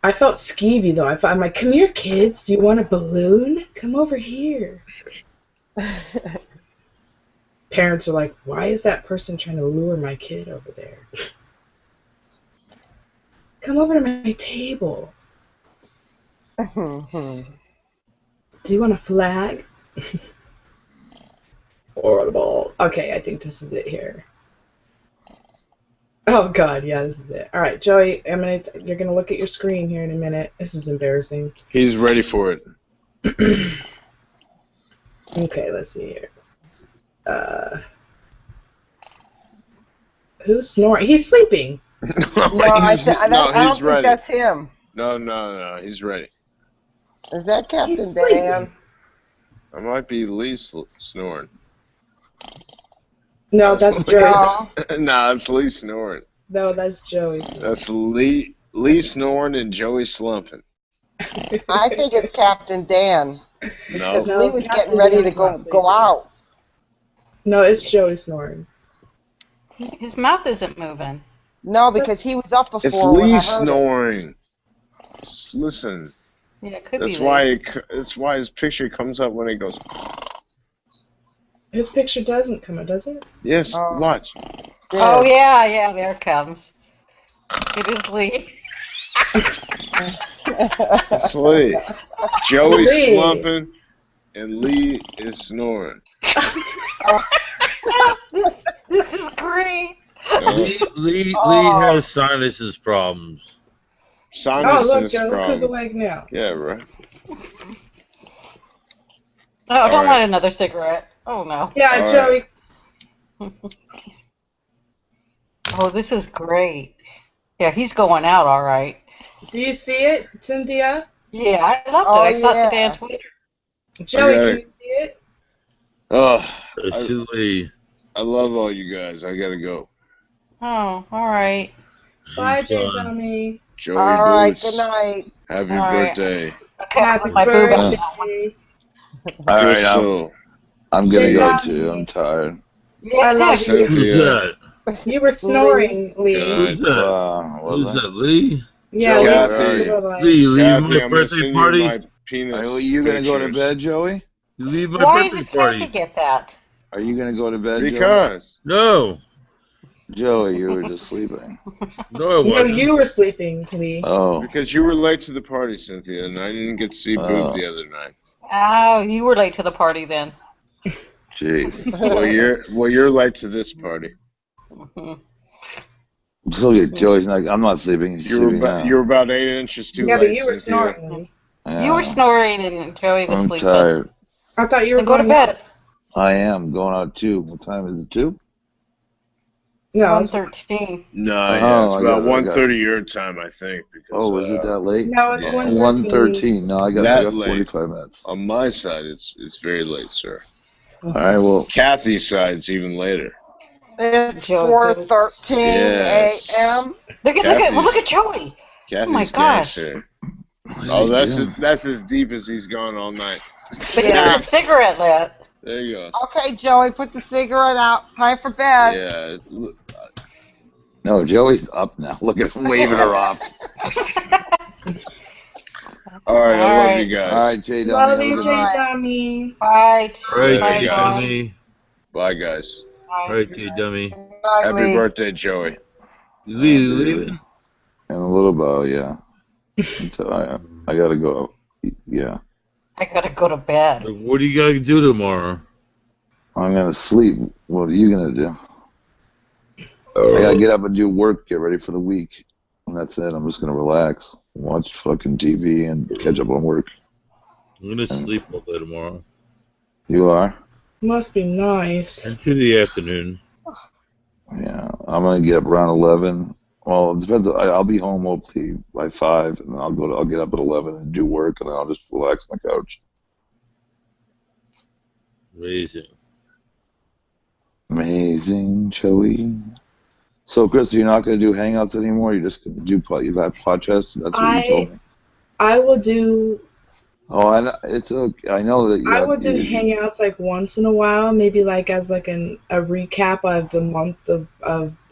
I felt skeevy though. I'm like, come here, kids. Do you want a balloon? Come over here. Parents are like, why is that person trying to lure my kid over there? Come over to my table. Do you want a flag? Horrible. Okay, I think this is it here. Oh God, yeah, this is it. All right, Joey, you're gonna look at your screen here in a minute. This is embarrassing. He's ready for it. Okay, let's see here. Who's snoring? He's sleeping. I don't he's think ready. that's him. No, he's ready. Is that Captain He's sleeping. Dan? I might be Lee snoring. No, that's Joey. Nah, it's Lee snoring. No, that's Joey. That's Lee snoring and Joey slumping. I think it's Captain Dan. No. Because Lee was Captain getting ready to Dan's not go out. No, it's Joey snoring. His mouth isn't moving. No, because he was up before. It's when I Lee heard it. snoring. Just listen. Yeah, it could That's be. why. That's why his picture comes up when he goes. His picture doesn't come up, does it? Yes, Oh. watch. Oh yeah, there it comes. It is Lee. It's Lee. Joey's Lee. slumping, and Lee is snoring. This is great. Lee has sinuses problems. Sinus Oh, look, is Joe, look who's problem. awake now. Yeah, right. Oh, don't right. light another cigarette. Oh no. Yeah, All Joey. Oh, this is great. Yeah, he's going out all right. Do you see it, Cynthia? Yeah, I loved Oh, it. I saw it yeah. today on Twitter. Joey, got can it. you see it? Oh, It's Lee. I love all you guys. I gotta go. Oh, all right. Bye, He's J. done. Dummy. Joey All right, Boots. good night. Happy All right. birthday. Okay, Happy my boob birthday. All right, Crystal. I'm gonna J. go Dom. too. I'm tired. I love you. Who's Cynthia. that? You were snoring, Lee. God. Who's that? Was Who's I? that? Lee? Yeah, Joey, Lee's Kathy. bye-bye. Lee, you leave Kathy, my I'm gonna birthday send party? you my penis. Are you gonna go to pictures. bed, Joey? You leave my Why birthday did Kathy party? get that? Are you gonna go to bed, Joey? Because. No. Joey, you were just sleeping. No, I No, wasn't. you were sleeping, Lee. Oh. Because you were late to the party, Cynthia, and I didn't get to see Boob the other night. Oh, you were late to the party then. Jeez. Well, you're late to this party. Just look at Joey's not. I'm not sleeping. He's sleeping now. You're about 8 inches too Yeah, late, but you were Cynthia. snoring, Lee. Yeah. You were snoring and Joey was I'm sleeping. tired. I thought you were Then go to going bed. I am going out too. What time is it? 2? No, it's 1:13. No, Oh, yeah, it's I about got- 1:30 your time, I think. Because, Oh, is it that late? No, it's Yeah. 1:13. 1:13. No, I got That late. 45 minutes. On my side, it's very late, sir. All right. Well, Kathy's side's even later. It's Joey, 4:13 Yes. a.m. Look at Joey. Kathy's my gosh. gangster. Oh, that's as deep as he's gone all night. But you got a cigarette lit. There you go. Okay, Joey, put the cigarette out. Time for bed. Yeah. no, Joey's up now. Look at him waving her off. All right, I All love right. you guys. All right, Jay. Love you, Good Jay night. Dummy. Bye. All right, Bye, Jay Josh. Dummy. Bye, guys. All right, Jay Dummy. Bye, Happy Lee. birthday, Joey. You leaving? In a little while, yeah. So I gotta go. Yeah. I gotta go to bed. What do you gotta do tomorrow? I'm gonna sleep. What are you gonna do? I gotta get up and do work, get ready for the week, and that's it. I'm just gonna relax, watch fucking TV, and catch up on work. I'm gonna sleep all day tomorrow. You are? Must be nice. Into the afternoon. Yeah. I'm gonna get up around 11. Well, it depends. I'll be home hopefully by 5, and then I'll get up at 11 and do work, and then I'll just relax on the couch. Amazing. Amazing, Joey. So, Chris, you're not going to do Hangouts anymore? You're just going to do you have podcasts? That's what you told me. I will do. Oh, it's okay. I know that you. I will do Hangouts like once in a while, maybe like as like a recap of the month of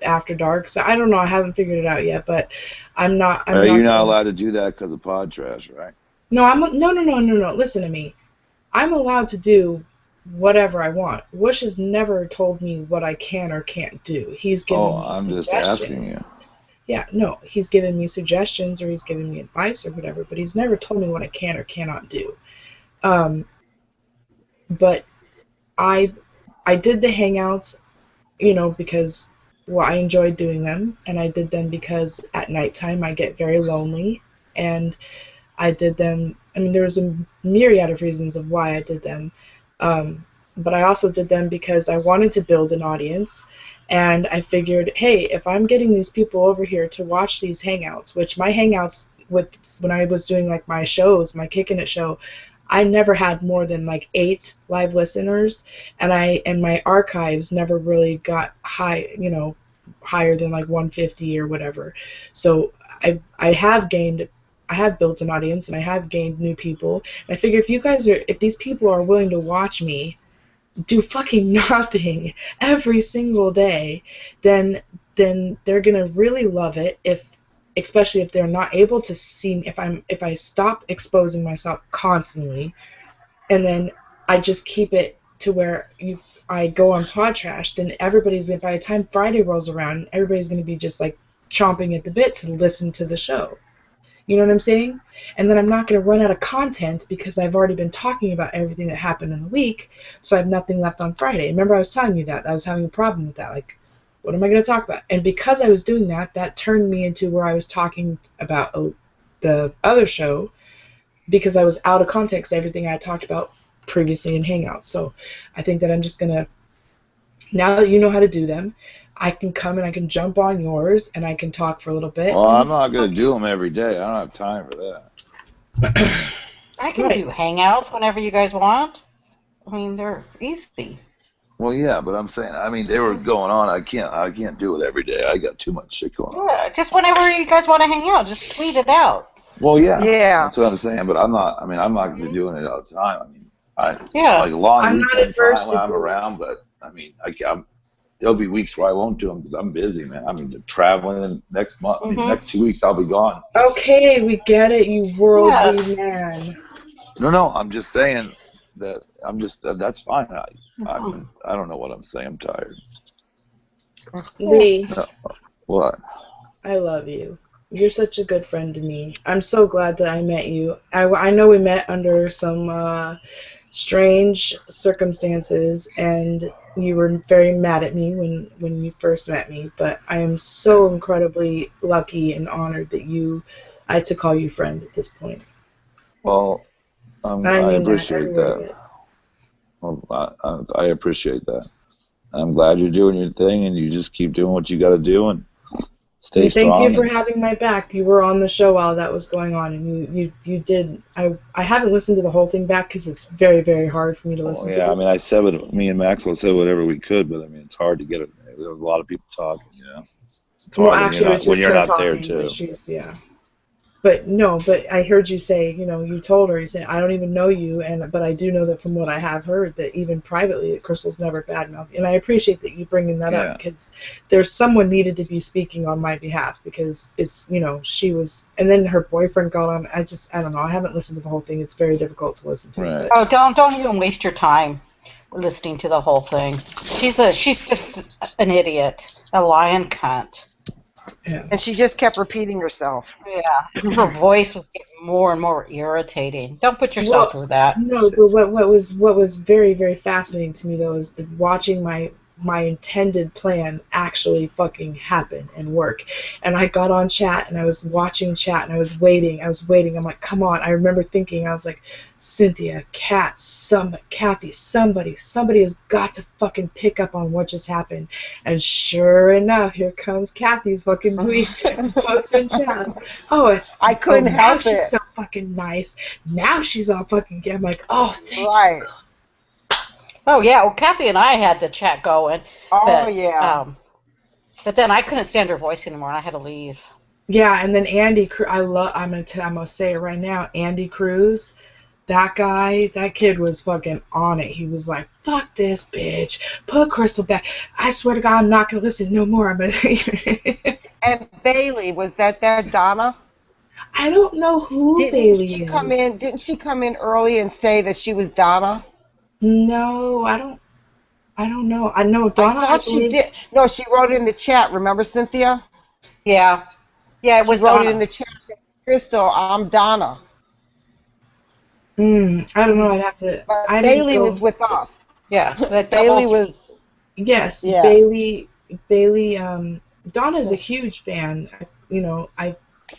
After Dark. So I don't know. I haven't figured it out yet, but I'm not. You're not allowed to do that because of Pod Trash, right? No, no. Listen to me. I'm allowed to do whatever I want. Wush has never told me what I can or can't do. He's given me I'm suggestions. just asking you. Yeah, no, he's given me suggestions or he's given me advice or whatever, but he's never told me what I can or cannot do. But I did the Hangouts, because I enjoyed doing them, and I did them because at nighttime I get very lonely, and I did them. I mean, there was a myriad of reasons of why I did them, but I also did them because I wanted to build an audience. And I figured, hey, if I'm getting these people over here to watch these Hangouts, which my Hangouts when I was doing like my shows, my Kickin' It show, I never had more than like 8 live listeners, and my archives never really got higher than like 150 or whatever. So I have built an audience and I have gained new people. And I figure if these people are willing to watch me do fucking nothing every single day, then they're gonna really love it. Especially if they're not able to see, if I stop exposing myself constantly, and then I just keep it to where I go on Pod Trash, then by the time Friday rolls around, everybody's gonna be just like chomping at the bit to listen to the show. You know what I'm saying? And then I'm not going to run out of content because I've already been talking about everything that happened in the week, so I have nothing left on Friday. Remember I was telling you that? I was having a problem with that. Like, what am I going to talk about? And because I was doing that, that turned me into where I was talking about the other show, because I was out of context everything I talked about previously in Hangouts. So I think that I'm just going to, now that you know how to do them, I can come and I can jump on yours and I can talk for a little bit. Well, I'm not going to do them every day. I don't have time for that. I can do Hangouts whenever you guys want. I mean, they're easy. Well, yeah, but I'm saying, they were going on. I can't do it every day. I got too much shit going on. Yeah, just whenever you guys want to hang out, just tweet it out. Well, yeah. Yeah. That's what I'm saying, but I'm not going to be doing it all the time. Yeah. Like long I'm not weekend adverse time when to I'm doing around, but there'll be weeks where I won't do them because I'm busy, man. I'm traveling next month. Mhm. Next 2 weeks I'll be gone. Okay, we get it, you worldly man. No, I'm just saying that that's fine. I don't know what I'm saying. I'm tired. Lee, What? I love you. You're such a good friend to me. I'm so glad that I met you. I know we met under some strange circumstances, and you were very mad at me when you first met me, but I am so incredibly lucky and honored that I had to call you friend at this point. Well, And I mean appreciate every word of that. it. Well, I appreciate that. I'm glad you're doing your thing, and you just keep doing what you got to do, and stay And thank strong. you for having my back. You were on the show while that was going on, and you did. I haven't listened to the whole thing back because it's very, very hard for me to listen Yeah, to. I mean, I said me and Maxwell said whatever we could, but I mean, it's hard to get it. There was a lot of people talking, you know. It's Well, hard actually, it was when just you're her not there talking, too. but yeah. But no, but I heard you say, you told her, you said, I don't even know you, but I do know that from what I have heard, that even privately, that Crystal's never badmouthed. And I appreciate that you bringing that up, because there's someone needed to be speaking on my behalf, because it's, she was, and then her boyfriend got on. I don't know. I haven't listened to the whole thing. It's very difficult to listen to. Right. Oh, don't even waste your time listening to the whole thing. She's just an idiot, a lying cunt. Yeah. And she just kept repeating herself. Yeah, her voice was getting more and more irritating. Don't put yourself through that. No, but what was very, very fascinating to me though is watching my intended plan actually fucking happen and work. And I got on chat and I was watching chat and I was waiting. I'm like, come on. I remember thinking, I was like, Cynthia, Kathy, somebody has got to fucking pick up on what just happened. And sure enough, here comes Kathy's fucking tweet and post in chat. I couldn't help she's it. so fucking nice. Now she's all fucking gay. I'm like, oh, thank Right. you. Oh yeah, well Kathy and I had the chat going. Yeah. But then I couldn't stand her voice anymore, and I had to leave. Yeah, and then Andy, I'm gonna say it right now. Andy Cruz, that kid was fucking on it. He was like, "Fuck this bitch, put Crystal back. I swear to God, I'm not gonna listen no more." And Bailey, was that Donna? I don't know who Bailey is. Didn't she come in early and say that she was Donna? No, I don't know. I know Donna. I thought she did. No, she wrote it in the chat. Remember, Cynthia? Yeah, it was she wrote Donna. it in the chat. Crystal, I'm Donna. I don't know. I'd have to. But Bailey was with us. Yeah, Bailey was. Yes, Yeah. Bailey. Donna's a huge fan.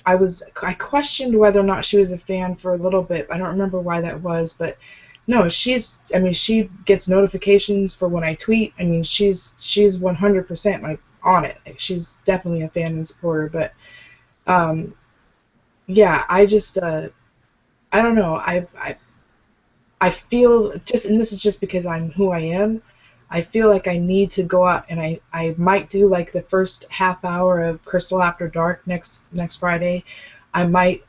I questioned whether or not she was a fan for a little bit. I don't remember why that was, but no, she gets notifications for when I tweet. I mean, she's 100% like on it. Like, she's definitely a fan and supporter. But yeah, I just I don't know. I feel just, and this is just because I'm who I am. I feel like I need to go out, and I might do like the first half hour of Crystal After Dark next Friday. I might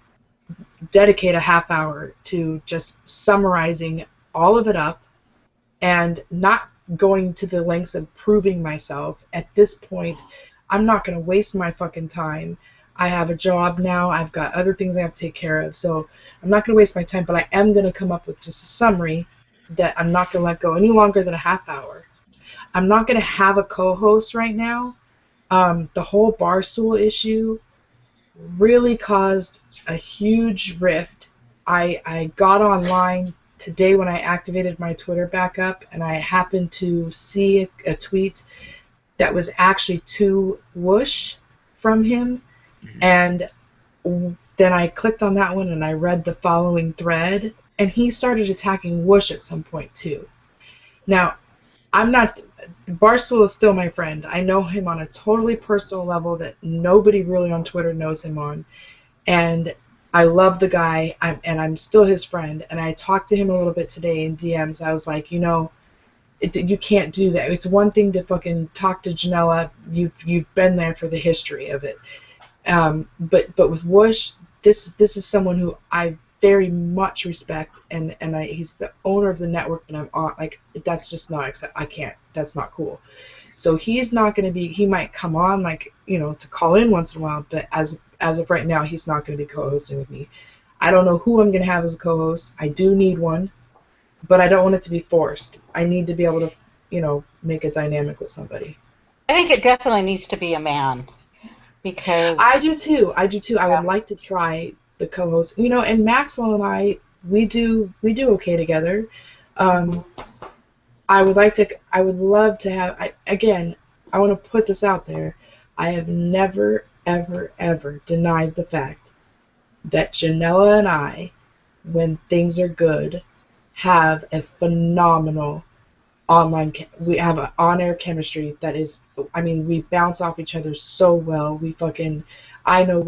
dedicate a half hour to just summarizing all of it up and not going to the lengths of proving myself. At this point, I'm not going to waste my fucking time. I have a job now. I've got other things I have to take care of. So I'm not going to waste my time, but I am going to come up with just a summary that I'm not going to let go any longer than a half hour. I'm not going to have a co-host right now. The whole Barstool issue really caused a huge rift. I got online today when I activated my Twitter back up, and I happened to see a tweet that was actually to Whoosh from him, and then I clicked on that one and I read the following thread, and he started attacking Whoosh at some point too. Now, Barstool is still my friend. I know him on a totally personal level that nobody really on Twitter knows him on. And I love the guy, and I'm still his friend. And I talked to him a little bit today in DMs. I was like, you can't do that. It's one thing to fucking talk to Janela. You've been there for the history of it. But with Whoosh, this is someone who I very much respect, and he's the owner of the network that I'm on. Like, that's just not I can't. That's not cool. So he's not going to be. He might come on, like, to call in once in a while, but as of right now, he's not going to be co-hosting with me. I don't know who I'm going to have as a co-host. I do need one, but I don't want it to be forced. I need to be able to, make a dynamic with somebody. think it definitely needs to be a man because I do too. I would like to try the co-host. You know, and Maxwell and I, we do okay together. I would love to have. I want to put this out there. I have never, ever, ever denied the fact that Janella and I, when things are good, have a phenomenal we have an on-air chemistry that is, I mean, we bounce off each other so well. I know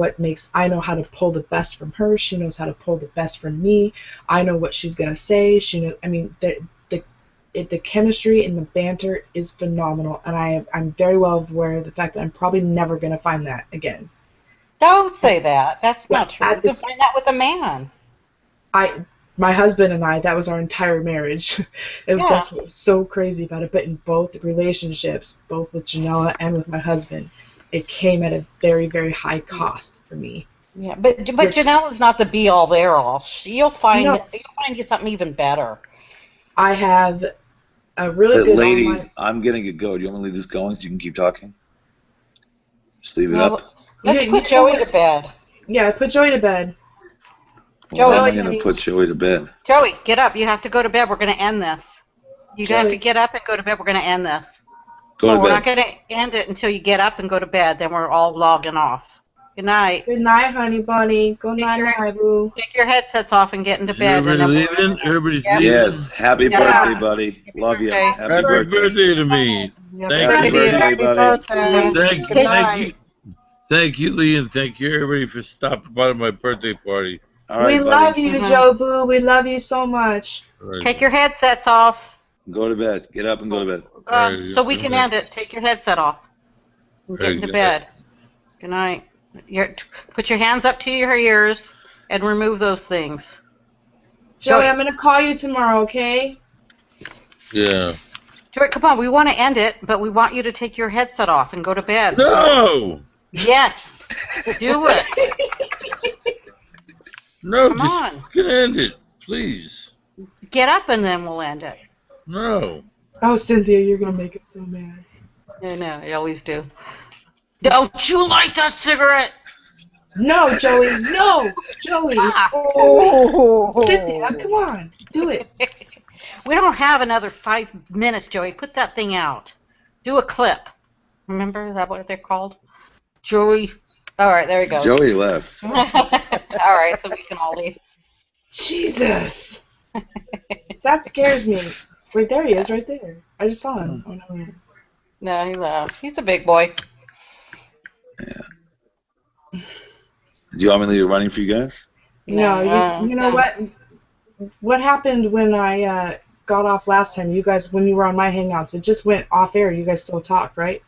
how to pull the best from her. She knows how to pull the best from me. I know what she's gonna say. The chemistry and the banter is phenomenal, and I'm very well aware of the fact that I'm probably never gonna find that again. Don't say that. That's not true. You can find that with a man. My husband and I, that was our entire marriage. That's what was so crazy about it. But in both relationships, both with Janella and with my husband, it came at a very, very high cost for me. Yeah, but Janella's not the be all there all. You'll find you something even better. I have a really good ladies, I'm getting it go. Do you want me to leave this going so you can keep talking? Just leave it up. Let's put Joey to bed. Yeah, put Joey to bed. Joey, I'm going to put Joey to bed. Joey, get up. You have to go to bed. We're going to end this. You have to get up and go to bed. We're going to end this. Go to bed. We're not going to end it until you get up and go to bed. Then we're all logging off. Good night. Good night, honey bunny. Good night, boo. Take your headsets off and get into bed. Everybody's leaving? Everybody's leaving? Yes. Happy birthday, buddy. Love you. Happy birthday to me. Happy birthday, buddy. Thank you, Lee, and thank you, everybody, for stopping by my birthday party. All right, we buddy. love you, Joe Boo. We love you so much. Right. Take your headsets off. Go to bed. Get up and go to bed. So we can end it. Take your headset off. And get into bed. Good night. Put your hands up to your ears and remove those things. Joey, I'm going to call you tomorrow, okay? Yeah. Joey, come on. We want to end it, but we want you to take your headset off and go to bed. No! Yes. Do it. No, come just on. end it, please. Get up and then we'll end it. No. Oh, Cynthia, you're going to make it so mad. I know, you always do. Don't you light a cigarette? No, Joey. No, Joey. Oh. Cynthia, come on. Do it. We don't have another 5 minutes, Joey. Put that thing out. Do a clip. Remember? Is that what they're called? Joey. All right, there we go. Joey left. All right, so we can all leave. Jesus. That scares me. Wait, there he is, right there. I just saw him. Oh, no. No, he left. He's a big boy. Yeah. Do you want me to leave it running for you guys? No, you know what? What happened when I got off last time? You guys, when you were on my Hangouts, it just went off air. You guys still talked, right?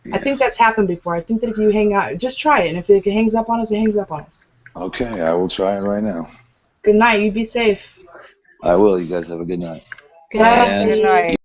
Yeah. I think that's happened before. I think that if you hang out, just try it. And if it hangs up on us, it hangs up on us. Okay, I will try it right now. Good night. You be safe. I will. You guys have a good night. Good night.